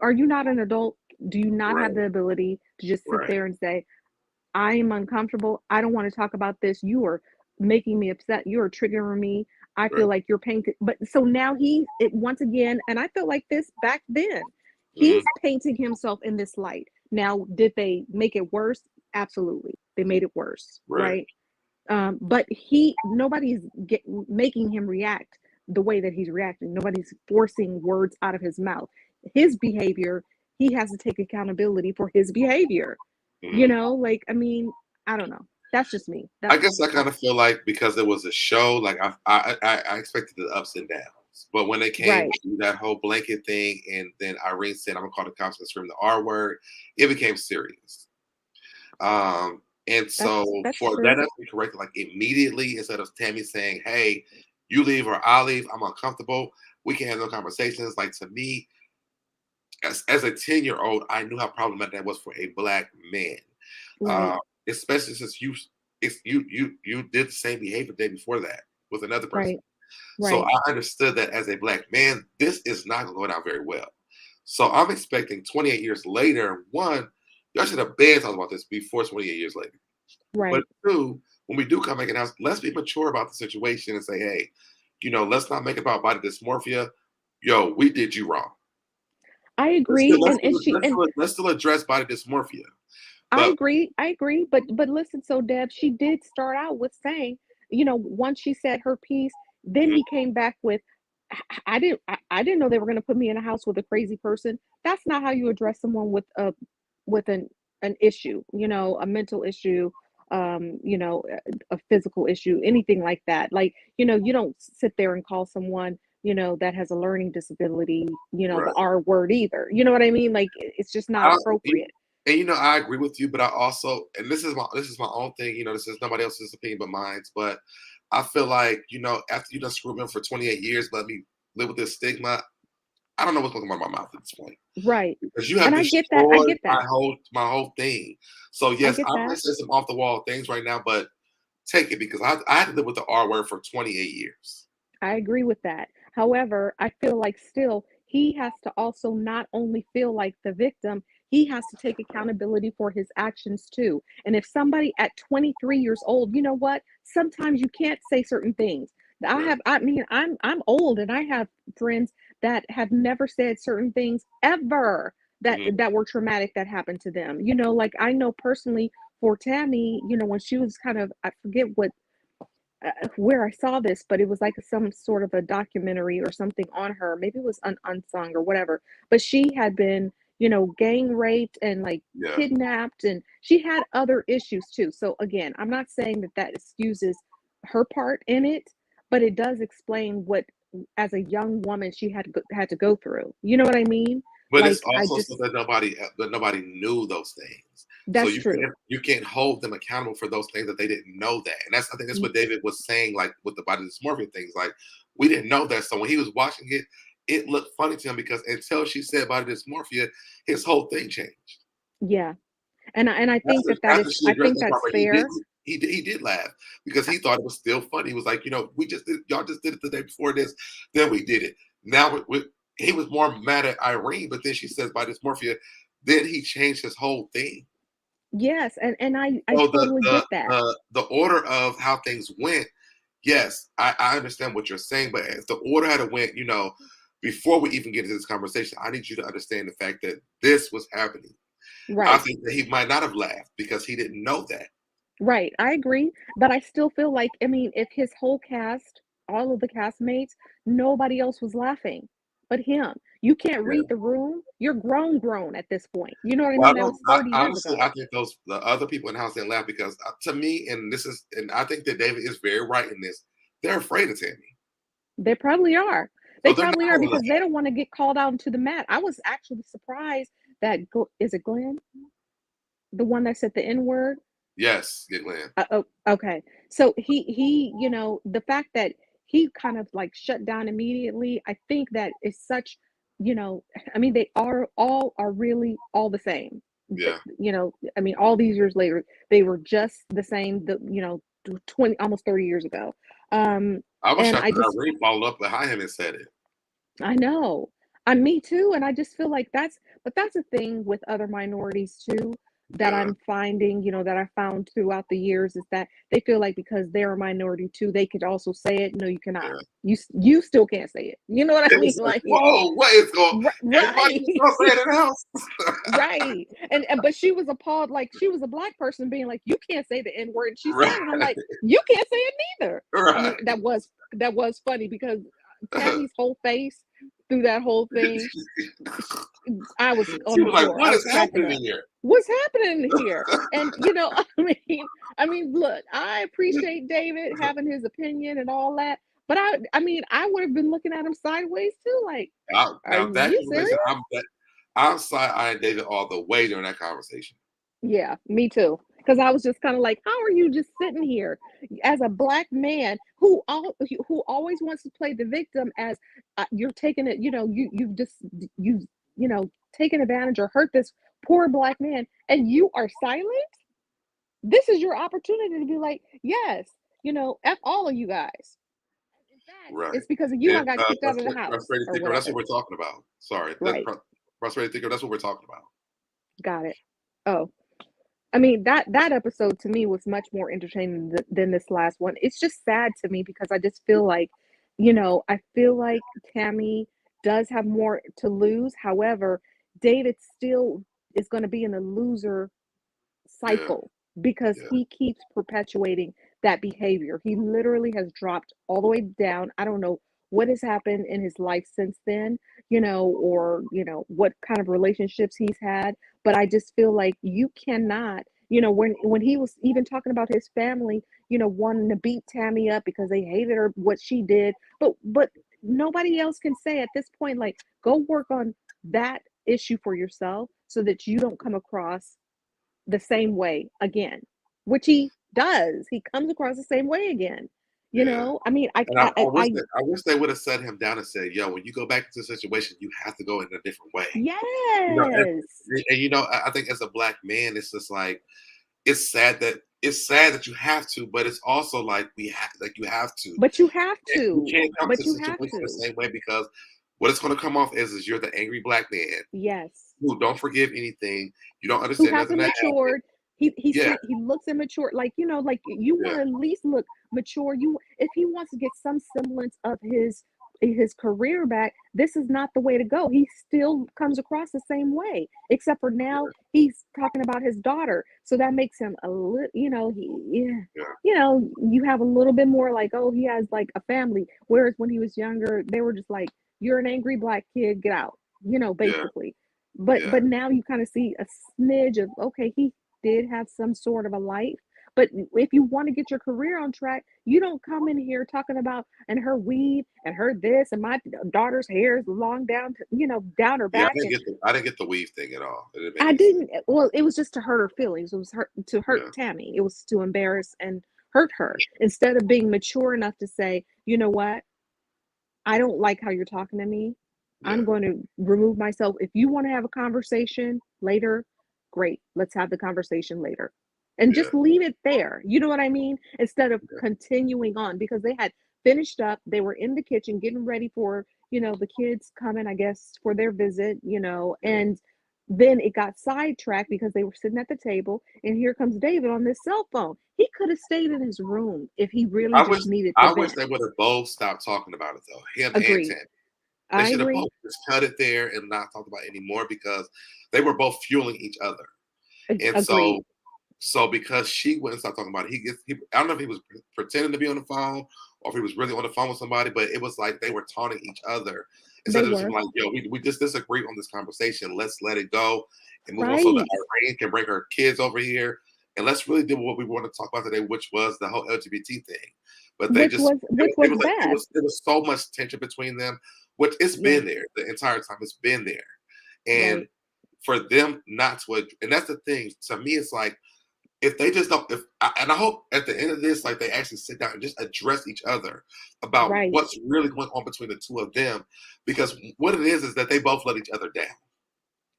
are you not an adult? Do you not have Right. the ability to just sit Right. there and say, I am uncomfortable. I don't want to talk about this. You are making me upset. You are triggering me. I Right. feel like you're painting. But so now once again, and I felt like this back then, Hmm. he's painting himself in this light. Now, did they make it worse? Absolutely. They made it worse, Right. right? But nobody's making him react the way that he's reacting. Nobody's forcing words out of his mouth. His behavior, he has to take accountability for his behavior. Hmm. Like, I mean, I don't know. That's just me. I guess I kind of feel like because it was a show, like I expected the ups and downs, but when it came Right. to that whole blanket thing, and then Irene said, "I'm gonna call the cops and scream the R word," it became serious. And so That's for that true. to be corrected, like immediately, instead of Tammy saying, "Hey, you leave or I leave, I'm uncomfortable. We can have no conversations." Like, to me, as a 10-year-old, I knew how problematic that was for a black man, Right. uh, especially since you did the same behavior the day before that with another person. Right. So Right. I understood that as a black man, this is not going to go down very well. So I'm expecting 28 years later, one, y'all should have been talking about this before 28 years later. But Right. two, when we do come back in the house, let's be mature about the situation and say, hey, let's not make it about body dysmorphia. Yo, we did you wrong. I Let's still, agree. let's And still, she let's and still, let's still address body dysmorphia. I But agree. I agree. But listen, so Deb, she did start out with saying, once she said her piece, then mhm, he came back with, I didn't know they were going to put me in a house with a crazy person. That's not how you address someone with an issue, a mental issue, a physical issue, anything like that. Like, you don't sit there and call someone, that has a learning disability, the right. R word either. You know what I mean? Like, it's just not I, appropriate. and I agree with you, but I also, and this is my own thing. This is nobody else's opinion but mine. But I feel like after you done screwed me for 28 years, let me live with this stigma. I don't know what's going to come out of my mouth at this point Right. because you have And I get that. I destroyed get that. my whole thing. So I yes, get I'm going that. to say some off the wall things right now, but take it because I had to live with the R word for 28 years. I agree with that. However, I feel like still he has to also not only feel like the victim, he has to take accountability for his actions too. And if somebody at 23 years old, you know what? Sometimes you can't say certain things. Right. I mean, I'm old and I have friends that have never said certain things ever that Mhm. were traumatic that happened to them. Like I know personally for Tami, when she was kind of, I forget what where I saw this, but it was like some sort of a documentary or something on her. Maybe it was unsung or whatever. But she had been, gang raped and like Yeah. kidnapped, and she had other issues too. So again, I'm not saying that excuses her part in it, but it does explain what, as a young woman, she had to go through. You know what I mean? But it's Like also so that nobody knew those things. So that's true. you can't hold them accountable for those things that they didn't know that. And I think that's what David was saying, like with the body dysmorphia things. Like we didn't know that. So when he was watching it, it looked funny to him because until she said body dysmorphia, his whole thing changed. Yeah. And I think After she I addressed think that part, that's but fair. he did laugh because he thought it was still funny. He was like, y'all just did it the day before this, then we did it. Now he was more mad at Irene, but then she says by dysmorphia, then he changed his whole thing. Yes, and I So totally get that. the order of how things went, yes, I understand what you're saying, but if the order had went, before we even get into this conversation, I need you to understand the fact that this was happening. I Right. think that he might not have laughed because he didn't know that. Right. I agree, but I still feel like, I mean, if his whole cast, all of the castmates, nobody else was laughing but him. You can't Yeah. read the room. You're grown at this point. You know what I Well, mean? That was 30 years honestly, ago. I think the other people in the house didn't laugh because to me, and I think that David is very right in this. They're afraid of Tami, They probably are. so They they're not probably are going to laugh. because they don't want to get called out into the mat. I was actually surprised that is it Glenn, the one that said the N word? Yes, get Glenn. Oh, okay. So the fact that he kind of like shut down immediately, I think that is such, I mean, they are all are really all the same. Yeah, I mean, all these years later, they were just the same. 20, almost 30 years ago. I was And shocked I that just, Irene followed up behind him and said it. I know. Me too. And I just feel like that's a thing with other minorities too, that Yeah, I'm finding, that I found throughout the years, is that they feel like because they're a minority too, they could also say it. No, you cannot. yeah. You still can't say it. You know what I It mean? was like, Like, whoa, what is going? Everybody right. was going to say it in the house. Right. And but she was appalled, like she was a black person being like, you can't say the N word. And she said Right, it. I'm like, you can't say it neither. I right. mean, that was funny because Tammy's whole face through that whole thing, I was She on the was like, floor. I "What was is cracking happening up. in here?" What's happening here? And I mean, look, I appreciate David having his opinion and all that, but I mean, I would have been looking at him sideways too, like, are Now that you serious? conversation, I'm side-eyeing David all the way during that conversation. Yeah, me too. Because I was just kind of like, how are you just sitting here as a black man who always wants to play the victim, as you're taking it, you've taken advantage or hurt this poor black man, and you are silent. This is your opportunity to be like, yes, f all of you guys. In fact, Right. it's because of you I And got kicked out of the house frustrated or thinker, that's what whatever. we're talking about. Sorry. Right. Frustrated thinker, that's what we're talking about. Got it. Oh. I mean, that episode to me was much more entertaining than this last one. It's just sad to me because I just feel like, I feel like Tami does have more to lose. However, David still is going to be in the loser Yeah, cycle because yeah, he keeps perpetuating that behavior. He literally has dropped all the way down. I don't know what has happened in his life since then, or what kind of relationships he's had, but I just feel like you cannot, when he was even talking about his family, wanting to beat Tami up because they hated her what she did, but nobody else can say at this point, like, go work on that issue for yourself so that you don't come across the same way again, which he does. He comes across the same way again. yeah. I mean, And I wish they would have set him down and said, "Yo, when you go back into the situation, you have to go in a different way." yes, I think as a black man, it's just like it's sad that you have to, but it's also like you have to. but you have You to. can't come to But the you have situation the to. same way because what it's going to come off is you're the angry black man Yes. who don't forgive anything. You don't Who understand nothing hasn't that happened. matured. Yeah, He looks immature. Like, like you want yeah, to at least look mature. If he wants to get some semblance of his his career back, this is not the way to go. He still comes across the same way, except for now he's talking about his daughter. So that makes him a little, Yeah. you have a little bit more like, oh, he has like a family. Whereas when he was younger, they were just like, you're an angry black kid, get out, Yeah. basically. But now you kind of see a smidge of, okay, he did have some sort of a life. But if you want to get your career on track, you don't come in here talking about and her weave and her this and my daughter's hair is long down to, down her Yeah, back. And I didn't get the weave thing at all. It didn't make I any sense. didn't, well, it was just to hurt her feelings. It was to hurt Yeah. Tami. It was to embarrass and hurt her instead of being mature enough to say, you know what? I don't like how you're talking to me. Yeah. I'm going to remove myself. If you want to have a conversation later, great. Let's have the conversation later. And Yeah. just leave it there. You know what I mean? Instead of Yeah. continuing on, because they had finished up. They were in the kitchen getting ready for, the kids coming, I guess, for their visit, and then it got sidetracked because they were sitting at the table, and here comes David on this cell phone. He could have stayed in his room if he really I wish just needed to I wish vent. they would have both stopped talking about it though. Him and Agreed. Tammy. They I should have agree. both just cut it there and not talked about it anymore because they were both fueling each other. And Agreed. so because she wouldn't stop talking about it, I don't know if he was pretending to be on the phone or if he was really on the phone with somebody, but it was like they were taunting each other They instead of just were. like, yo, we just disagree on this conversation. Let's let it go and move on so that Right. Irene can bring her kids over here and let's really do what we want to talk about today, which was the whole LGBT thing. But they Which just was which was bad. it was so much tension between them, which it's Yeah. been there the entire time. It's been there, and Right. for them not to, and that's the thing. To me, it's like if they just don't, and I hope at the end of this, like they actually sit down and just address each other about Right. what's really going on between the two of them, because what it is that they both let each other down.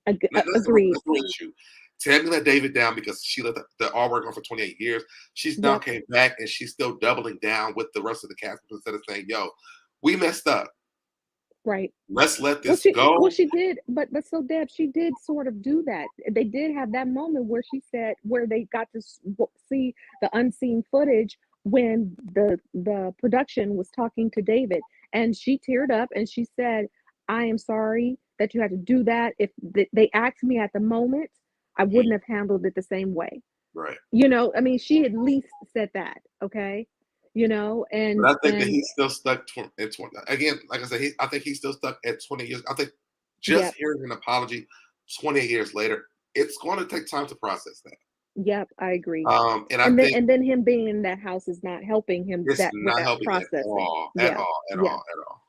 Agreed. That's the issue. Tammy let David down because she let the R word go for 28 years. She's now Yep. came back and she's still doubling down with the rest of the cast instead of saying, yo, we messed up. Right. Let's let Well, this go. she did, but so Deb, she did sort of do that. They did have that moment where she said, where they got to see the unseen footage when the production was talking to David, and she teared up and she said, "I am sorry that you had to do that. If they asked me at the moment, I wouldn't have handled it the same way." Right. I mean, she at least said that, okay? But And I think that he's still stuck at 20. Again, like I said, I think he's still stuck at 20 years. I think just yep, hearing an apology 28 years later, it's going to take time to process that. yep, I agree. And I think And then him being in that house is not helping him it's with not that helping at processing. all, at Yeah, all, at yeah, all, at all.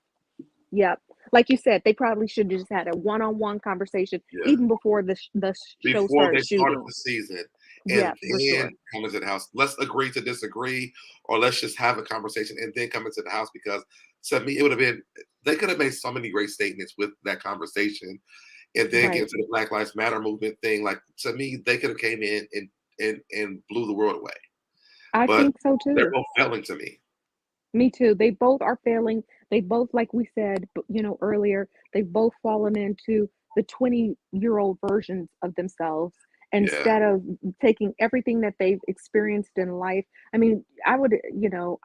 yep. Like you said, they probably should have just had a one-on-one conversation Yeah. even before the show Before started they started shooting. the season, and Yep, for then sure. come into the house. Let's agree to disagree, or let's just have a conversation and then come into the house. Because to me, it would have been they could have made so many great statements with that conversation, and then get Right. into the Black Lives Matter movement thing. Like to me, they could have came in and blew the world away. I But think so they're too. both failing to me. Me too. They both are failing. They both, like we said, earlier, they've both fallen into the 20-year-old versions of themselves Yeah, instead of taking everything that they've experienced in life. I mean, I would,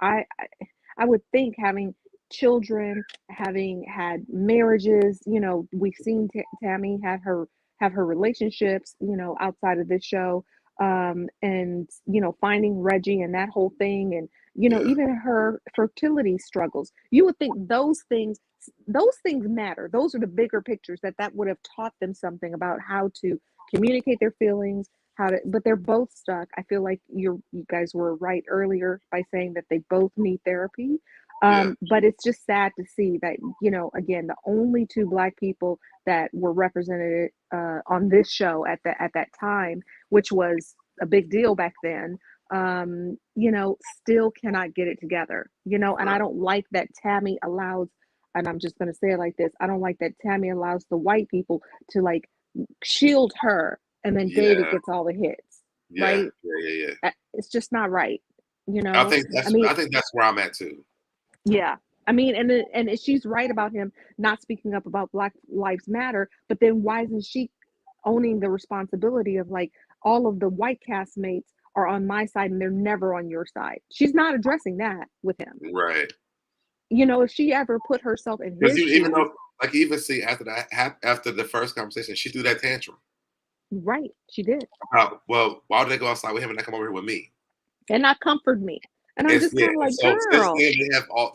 I would think having children, having had marriages, we've seen Tammy have her relationships, outside of this show, and finding Reggie and that whole thing, and yeah, even her fertility struggles. You would think those things matter. Those are the bigger pictures that would have taught them something about how to communicate their feelings, but they're both stuck. I feel like you guys were right earlier by saying that they both need therapy. yeah, But it's just sad to see that, again, the only two Black people that were represented on this show at that time, which was a big deal back then, still cannot get it together, and I right. don't like that Tammy allows, and I'm just going to say it like this, I don't like that Tammy allows the white people to like shield her, and then David Yeah, gets all the hits, yeah, right? yeah, yeah, yeah. It's just not right, I mean, I think that's where I'm at too. yeah. I mean, and she's right about him not speaking up about Black Lives Matter, but then why isn't she owning the responsibility of like, all of the white castmates are on my side and they're never on your side? She's not addressing that with him. Right. You know, if she ever put herself in Because his even shoes, though, like, even see after after the first conversation, she threw that tantrum. right, she did. Well, why would they go outside with him and not come over here with me? And not comfort me. And I'm It's just kind of like, So since girl, then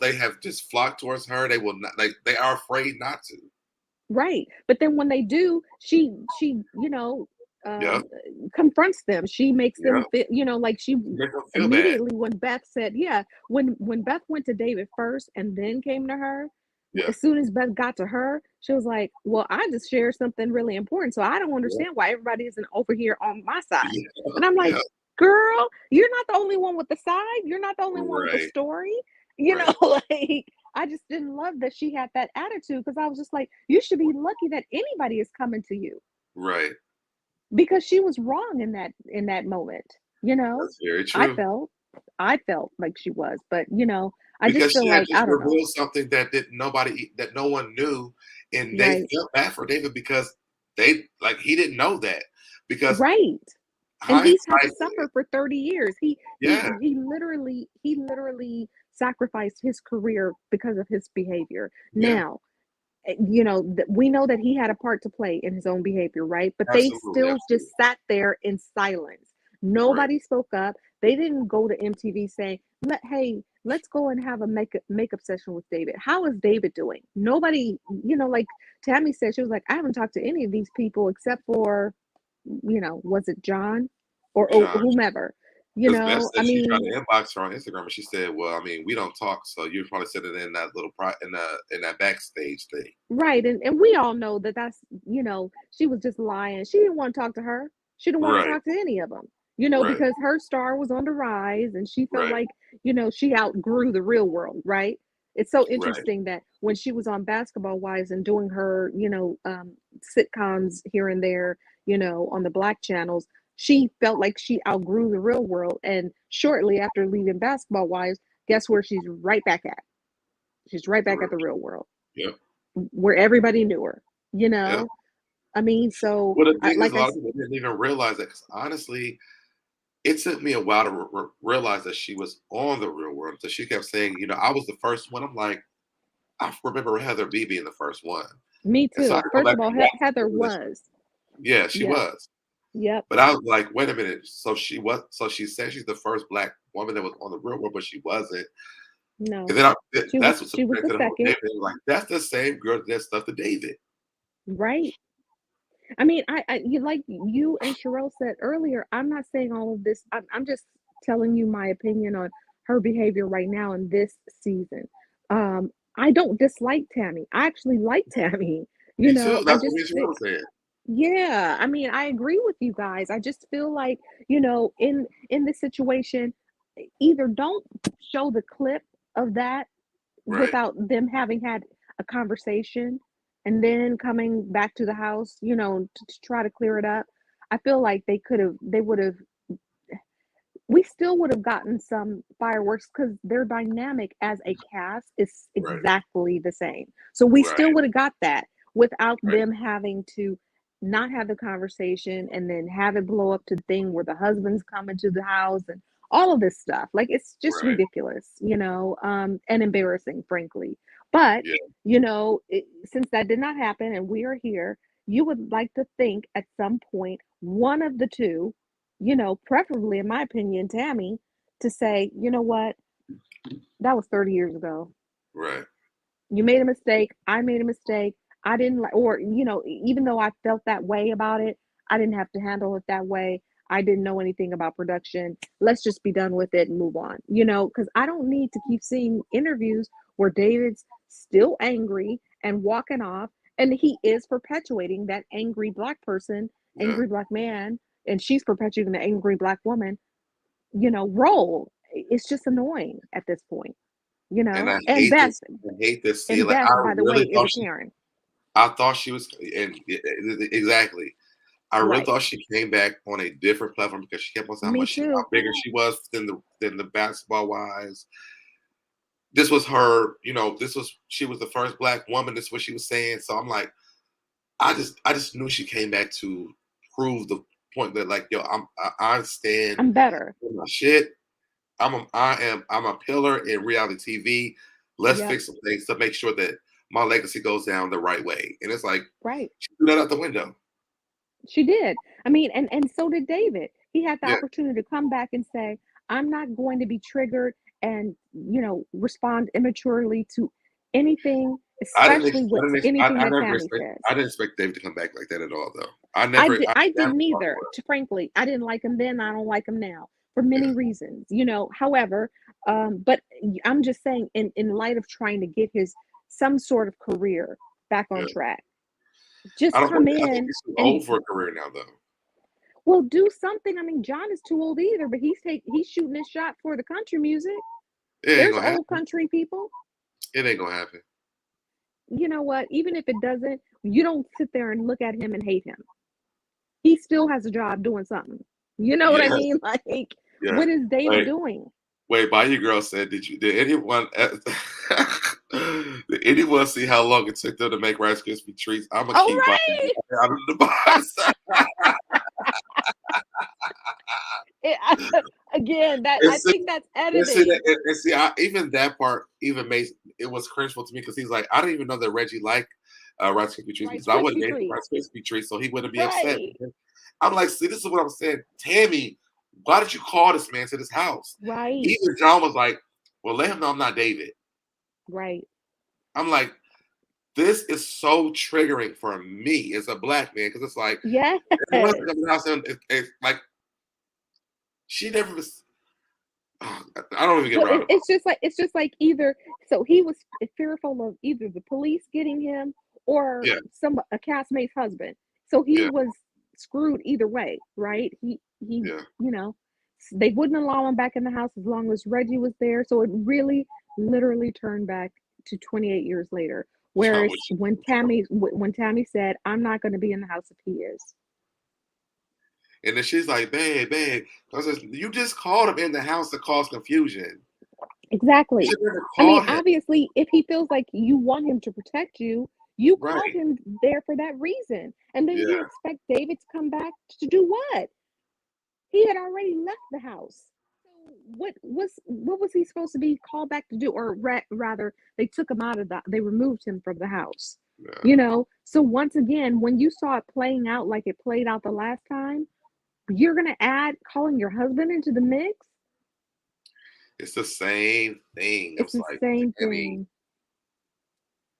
they have just flocked towards her. They will not, like, they are afraid not to. right. But then when they do, she, Yep. confronts them. She makes them Yep. feel, like she Make them feel bad. immediately when Beth said, yeah, when Beth went to David first and then came to her, Yeah. as soon as Beth got to her, she was like, well, I just shared something really important. So I don't Yeah. understand why everybody isn't over here on my side. Yeah. And I'm like, Yeah. girl, you're not the only one with the side. You're not the only one with the Right. story. Right. Like I just didn't love that she had that attitude because I was just like, you should be lucky that anybody is coming to you Right. because she was wrong in that moment. That's very I true. felt I felt like she was, but I just Because feel she had like just I don't know. revealed something that no one knew, and they Right. felt bad for David because he didn't know that, because Right. And he's had to hindsight. suffer for 30 years. He he Yeah. he literally sacrificed his career because of his behavior. Yeah. Now, we know that he had a part to play in his own behavior, right? But they Absolutely. still Absolutely. just sat there in silence. Right. Nobody spoke up. They didn't go to MTV saying, hey, let's go and have a makeup session with David. How is David doing? Nobody, like Tammy said, she was like, I haven't talked to any of these people except for, was it John or John. whomever? Because Beth I said she tried mean, to inbox her on Instagram, and she said, "Well, I mean, we don't talk, so you probably said it in that little in that backstage thing." right. And we all know that that's, she was just lying. She didn't want to talk to her. She didn't want to Right. talk to any of them, Right. because her star was on the rise and she felt Right. like, she outgrew the real world, right? It's so Right. interesting that when she was on Basketball Wives and doing her, sitcoms here and there, on the black channels, she felt like she outgrew the real world. And shortly after leaving Basketball Wives, guess where she's right back at? She's right The back at real. the real world Yep. where everybody knew her, you Yep. know? I mean, so Well, the thing is, like a lot of people didn't even realize that. 'Cause honestly, it took me a while to realize that she was on the Real World. So she kept saying, I was the first one. I'm like, I remember Heather B being the first one, me and so I too. had to go First back of all, and watch Heather the was. Yeah, she Yep. was. Yep. But I was like, wait a minute. So she was. So she said she's the first black woman that was on the Real World, but she wasn't. And No. then She was that's what she was subjected the to the whole second. David. They were like, that's the same girl that did stuff to David. Right. I mean, you like you and Sherelle said earlier, I'm not saying all of this. I'm just telling you my opinion on her behavior right now in this season. I don't dislike Tammy. I actually like Tammy. Me too. I That's what just me and think, Cheryl said. yeah, I mean, I agree with you guys. I just feel like, in this situation, either don't show the clip of that Right. without them having had a conversation and then coming back to the house, to try to clear it up. I feel like they would have, we still would have gotten some fireworks because their dynamic as a cast is Right. exactly the same. So we still Right. would have got that without Right. them having to not have the conversation and then have it blow up to the thing where the husband's coming to the house and all of this stuff. Like it's just Right. ridiculous, and embarrassing, frankly. But Yeah. since that did not happen and we are here, you would like to think at some point one of the two, preferably, in my opinion, Tammy, to say, you know what, that was 30 years ago. Right. You made a mistake. I made a mistake. I didn't like, or, even though I felt that way about it, I didn't have to handle it that way. I didn't know anything about production. Let's just be done with it and move on, because I don't need to keep seeing interviews where David's still angry and walking off. And he is perpetuating that angry black person, Yeah. angry black man, and she's perpetuating the angry black woman, role. It's just annoying at this point, And I And hate Beth, this. I hate this scene. and Like, Beth, by the way, is a Karen. I thought she was, and exactly. I really Right. thought she came back on a different platform because she kept on saying Me how too. bigger she was than the Basketball Wives. This was her, she was the first black woman. This is what she was saying. So I'm like, I just knew she came back to prove the point that, like, yo, I stand I'm better. for my shit. I'm a pillar in reality TV. Let's Yep. fix some things to make sure that my legacy goes down the right way. And it's like, Right. she threw that out the window. She did. I mean, and so did David. He had the Yeah. opportunity to come back and say, I'm not going to be triggered and, respond immaturely to anything, especially with anything that Tammy says. I didn't expect David to come back like that at all, though. I never I thought didn't it either. would. Frankly, I didn't like him then. I don't like him now for Yeah, many reasons. However, but I'm just saying, in light of trying to get his some sort of career back on yeah. track, just come I think in he's too and old for a career now, though. well do something. I mean, John is too old either, but he's shooting his shot for the country music. It ain't There's gonna old happen. country people. It ain't gonna happen. You know what? Even if it doesn't, you don't sit there and look at him and hate him. He still has a job doing something. You know what I Yeah, mean? Like, yeah. what is David Wait, doing? wait. Bayou Girl said, did anyone did anyone see how long it took them to make Rice Krispie treats? I'm gonna All keep buying right. them out of the box. Again, that And I see, think that's and see, editing. even that part even makes it was cringeful to me because he's like, I didn't even know that Reggie liked Rice Krispie treats Rice because I wouldn't Krispie get him treats. Rice Krispie treats, so he wouldn't be upset. Right. I'm like, see, this is what I'm saying, Tammy. Why did you call this man to this house? Right. Even John was like, well, let him know I'm not David. Right. I'm like, this is so triggering for me as a black man because it's like, Yes. it wasn't coming to the house and it's like she never was. Oh, I don't even get Well, around about it's just like either so he was fearful of either the police getting him or it. Yeah, a castmate's husband. So he yeah, was screwed either way, right? He yeah. you know they wouldn't allow him back in the house as long as Reggie was there. So it really literally turned back to 28 years later. I Whereas wish. when Tammy said, "I'm not going to be in the house if he is." And then she's like, babe. I says, you just called him in the house to cause confusion. You Exactly. should never I mean, call him. obviously, if he feels like you want him to protect you, you called Right. him there for that reason. And then you Yeah. expect David to come back to do what? He had already left the house. So what was he supposed to be called back to do? Or rather, they took him out of they removed him from the house. Yeah. So once again, when you saw it playing out like it played out the last time, you're gonna add calling your husband into the mix? It's the same thing. It It's was the like, same I mean, thing.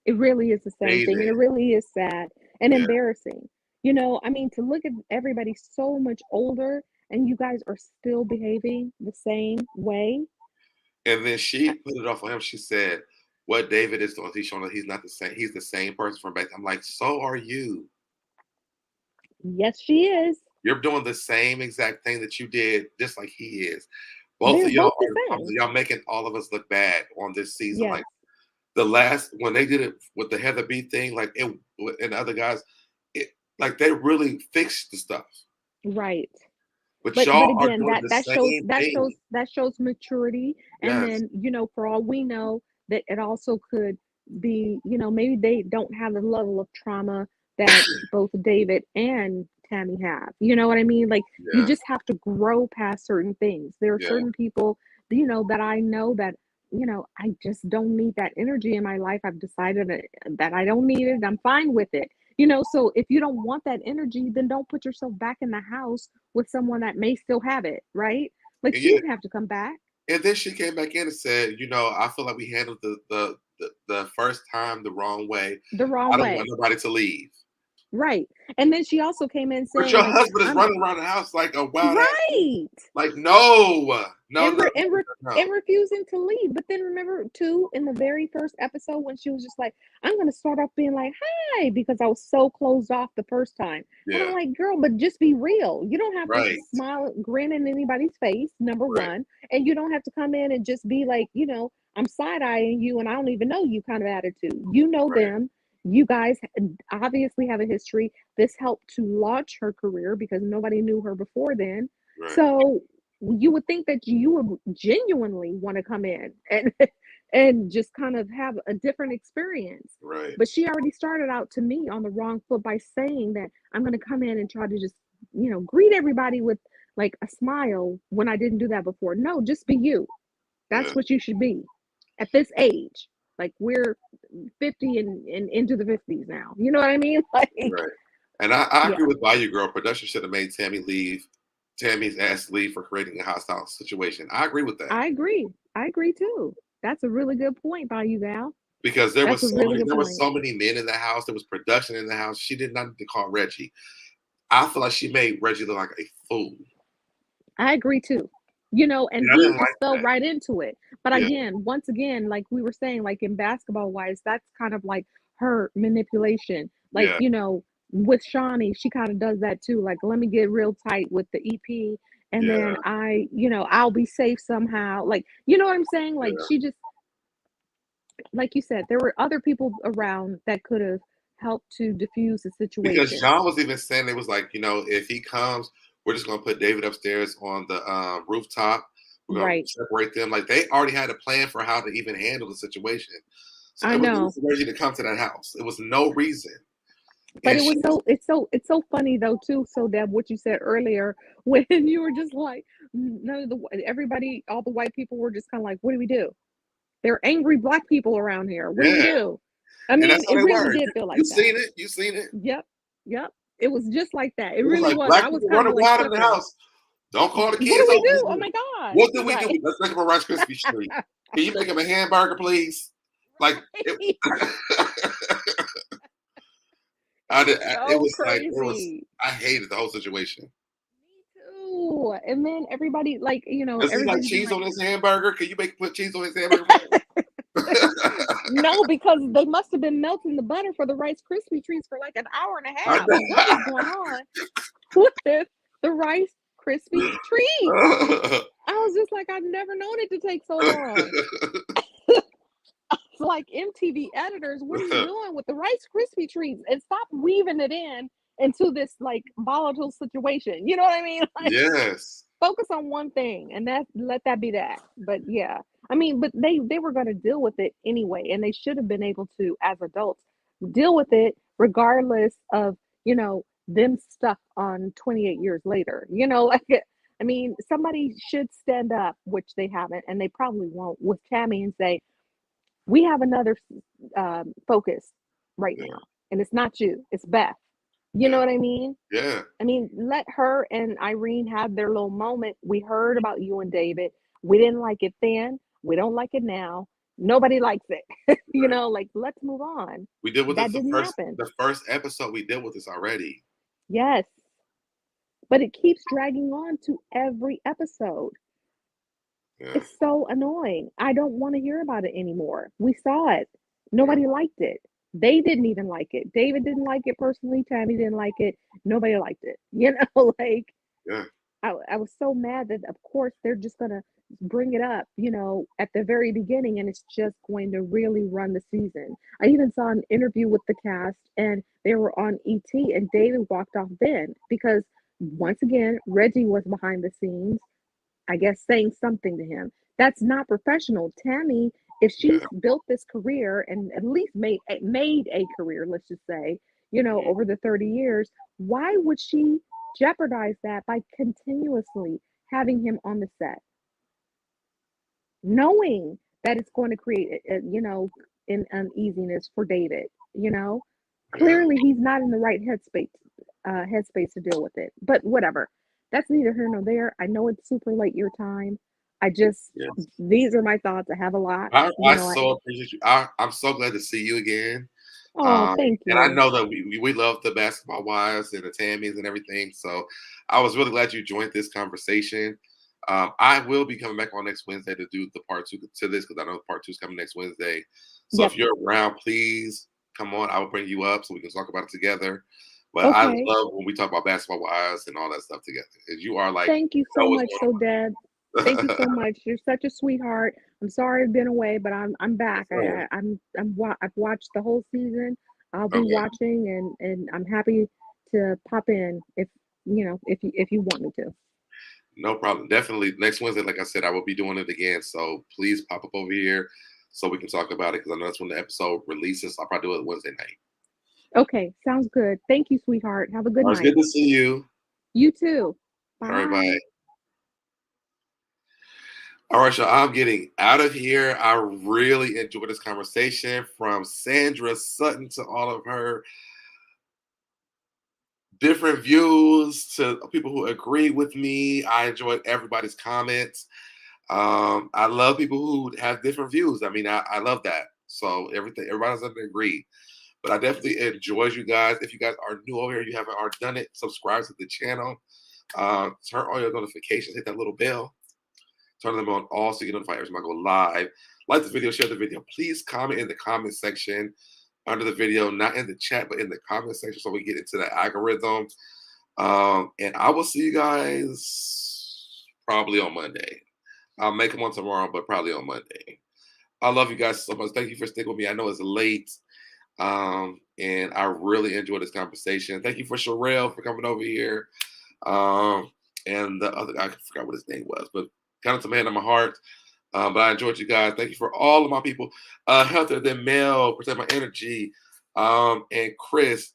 It really is the same thing, and amazing. it really is sad and Yeah. embarrassing. I mean, to look at everybody so much older and you guys are still behaving the same way. And then she Uh, put it off on him. She said, what David is doing, he's showing that he's not the same. He's the same person from back. I'm like, so are you. Yes, she is. You're doing the same exact thing that you did, just like he is. Both They're of y'all both the are same. y'all making all of us look bad on this season. Yes, Like the last when they did it with the Heather B thing, like it and the other guys, it like they really fixed the stuff. right. But But y'all are again, doing that the that shows same that shows thing. that shows maturity. And Yes. then, for all we know, that it also could be, maybe they don't have the level of trauma that both David and Tammy have. You know what I mean? Like, you Yeah. just have to grow past certain things. There are Yeah. certain people, that I know that, I just don't need that energy in my life. I've decided that I don't need it. I'm fine with it. So if you don't want that energy, then don't put yourself back in the house with someone that may still have it, right? Like, And she yeah. didn't have to come back And then she came back in and said, I feel like we handled the first time the wrong way. the I wrong don't want way. nobody to leave. Right. And then she also came in But saying, your like, husband is I'm running around the house like a wild ass. right. Like, no, no, And no, re- and re- no. and refusing to leave. But then remember too, in the very first episode when she was just like, I'm gonna start off being like, hi, because I was so closed off the first time. And I'm Yeah, like, girl, but just be real. You don't have to right, smile, grin in anybody's face, number right, one. And you don't have to come in and just be like, I'm side-eyeing you and I don't even know you kind of attitude. You know right. them. You guys obviously have a history. This helped to launch her career because nobody knew her before then. Right. So you would think that you would genuinely want to come in and and just kind of have a different experience. Right. But she already started out to me on the wrong foot by saying that I'm going to come in and try to just, greet everybody with like a smile when I didn't do that before. No, just be you. Yeah. That's what you should be at this age. Like we're 50 and into the 50s now. You know what I mean? Like, Right. And I yeah, agree with Bayou Girl. Production should have made Tammy's ass leave for creating a hostile situation. I agree with that. I agree. I agree too. That's a really good point by you, Val. Because That's a really good there were point. so many men in the house. There was production in the house. She did not need to call Reggie. I feel like she made Reggie look like a fool. I agree too. You know, and And I he didn't just like fell that. right into it. But Yeah. again, once again, like we were saying, like in basketball wise, that's kind of like her manipulation. Like, Yeah. you know, with Shawnee, she kind of does that too. Like, let me get real tight with the EP and Yeah. then I'll be safe somehow. Like, you know what I'm saying? Like Yeah. she just, like you said, there were other people around that could have helped to diffuse the Because situation. John was even saying, it was like, if he comes, we're just gonna put David upstairs on the rooftop. We're gonna Right. separate them. Like they already had a plan for how to even handle the situation. So I it was know. ready to come to that house. It was no reason. But And it was it's so funny though too. So Deb, what you said earlier when you were just like none of the everybody, all the white people were just kind of like, what do we do? There are angry black people around here. What do we yeah, do? I and mean, that's how it they really were. did feel You like that. seen it. You seen it. Yep, yep. It was just like that. It It was really like was. black I was people kind of running like wild in the tripping. house. Don't call the What kids do we over do? Oh here. my God! What do we do? Right. Let's make him a Rice Krispie treat. Can you make him a hamburger, please? Like it, it So was like it was. crazy. I hated the whole situation. Me too. And then everybody, like, Does he like everybody be cheese like, on his hamburger? Can you put cheese on his hamburger? no, because they must have been melting the butter for the Rice Krispie treats for like an hour and a I half. What is going on with the Rice Krispie treats? know. I was just like, I've never known it to take so long. It's like MTV editors, what are you doing with the Rice Krispie treats? And stop weaving it into this like volatile situation. You know what I mean? Like, Yes. focus on one thing and let that be that. But yeah, I mean, but they were going to deal with it anyway, and they should have been able to, as adults, deal with it regardless of them stuck on 28 years later. Like, I mean, somebody should stand up, which they haven't, and they probably won't, with Tammy and say, we have another focus right Yeah. now, and it's not you, it's Beth. You know Yeah. what I mean? Yeah. I mean, let her and Irene have their little moment. We heard about you and David. We didn't like it then. We don't like it now. Nobody likes it. Right. Like, let's move on. We did with this That didn't happen. the first episode. We did with this already. Yes. But it keeps dragging on to every episode. Yeah. It's so annoying. I don't want to hear about it anymore. We saw it. Nobody liked it. They didn't even like it. David didn't like it personally. Tammy didn't like it. Nobody liked it. Like, Yeah. I was so mad that, of course, they're just going to bring it up, at the very beginning, and it's just going to really run the season. I even saw an interview with the cast, and they were on ET, and David walked off then because, once again, Reggie was behind the scenes, I guess, saying something to him. That's not professional. Tammy, if she's Yeah. built this career and at least made a career, let's just say, over the 30 years, why would she jeopardize that by continuously having him on the set, knowing that it's going to create, an uneasiness for David? Yeah. Clearly he's not in the right headspace to deal with it. But whatever. That's neither here nor there. I know it's super late your time. Yes. These are my thoughts. I have a lot. I so appreciate you. I'm so glad to see you again. Oh, thank And I you. know that we love the basketball wives and the Tammys and everything. So I was really glad you joined this conversation. I will be coming back on next Wednesday to do the part 2 to this because I know part 2 is coming next Wednesday. So Yep. if you're around, please come on. I will bring you up so we can talk about it together. But I Okay. love when we talk about basketball wives and all that stuff together. Because you are like, Thank you so know what's much, Deb. Thank you going so much. You're such a sweetheart. I'm sorry I've been away, but I'm back. on. I've watched the whole season. I'll be Okay. watching, and I'm happy to pop in if you want me to. No problem. Definitely next Wednesday, like I said, I will be doing it again. So please pop up over here so we can talk about it because I know that's when the episode releases. I'll probably do it Wednesday night. Okay, sounds good. Thank you, sweetheart. Have a good It's night. good to see you. You too. Bye. All right, bye. All right, y'all. I'm getting out of here. I really enjoyed this conversation, from Sandra Sutton to all of her different views to people who agree with me. I enjoyed everybody's comments. I love people who have different views. I mean, I love that. So everybody doesn't agree. But I definitely enjoyed you guys. If you guys are new over here, you haven't already done it, subscribe to the channel. Turn on your notifications, hit that little bell. Turn them on all so you get notified every time I go live. Like the video, share the video. Please comment in the comment section under the video, not in the chat, but in the comment section, so we get into the algorithm. And I will see you guys probably on Monday. I'll make them on tomorrow, but probably on Monday. I love you guys so much. Thank you for sticking with me. I know it's late. And I really enjoyed this conversation. Thank you for Sherelle for coming over here. And the other guy, I forgot what his name was, but kind of some hand on my heart. But I enjoyed you guys. Thank you for all of my people. Healthier Than Mel, Protect My Energy, and Chris.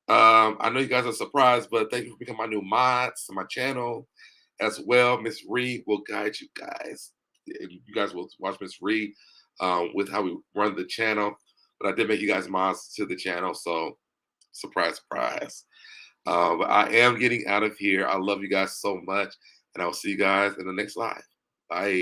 I know you guys are surprised, but thank you for becoming my new mods to my channel as well. Miss Reed will guide you guys. You guys will watch Miss Reed with how we run the channel. But I did make you guys mods to the channel, so surprise, surprise. But I am getting out of here. I love you guys so much, and I'll see you guys in the next live. Bye.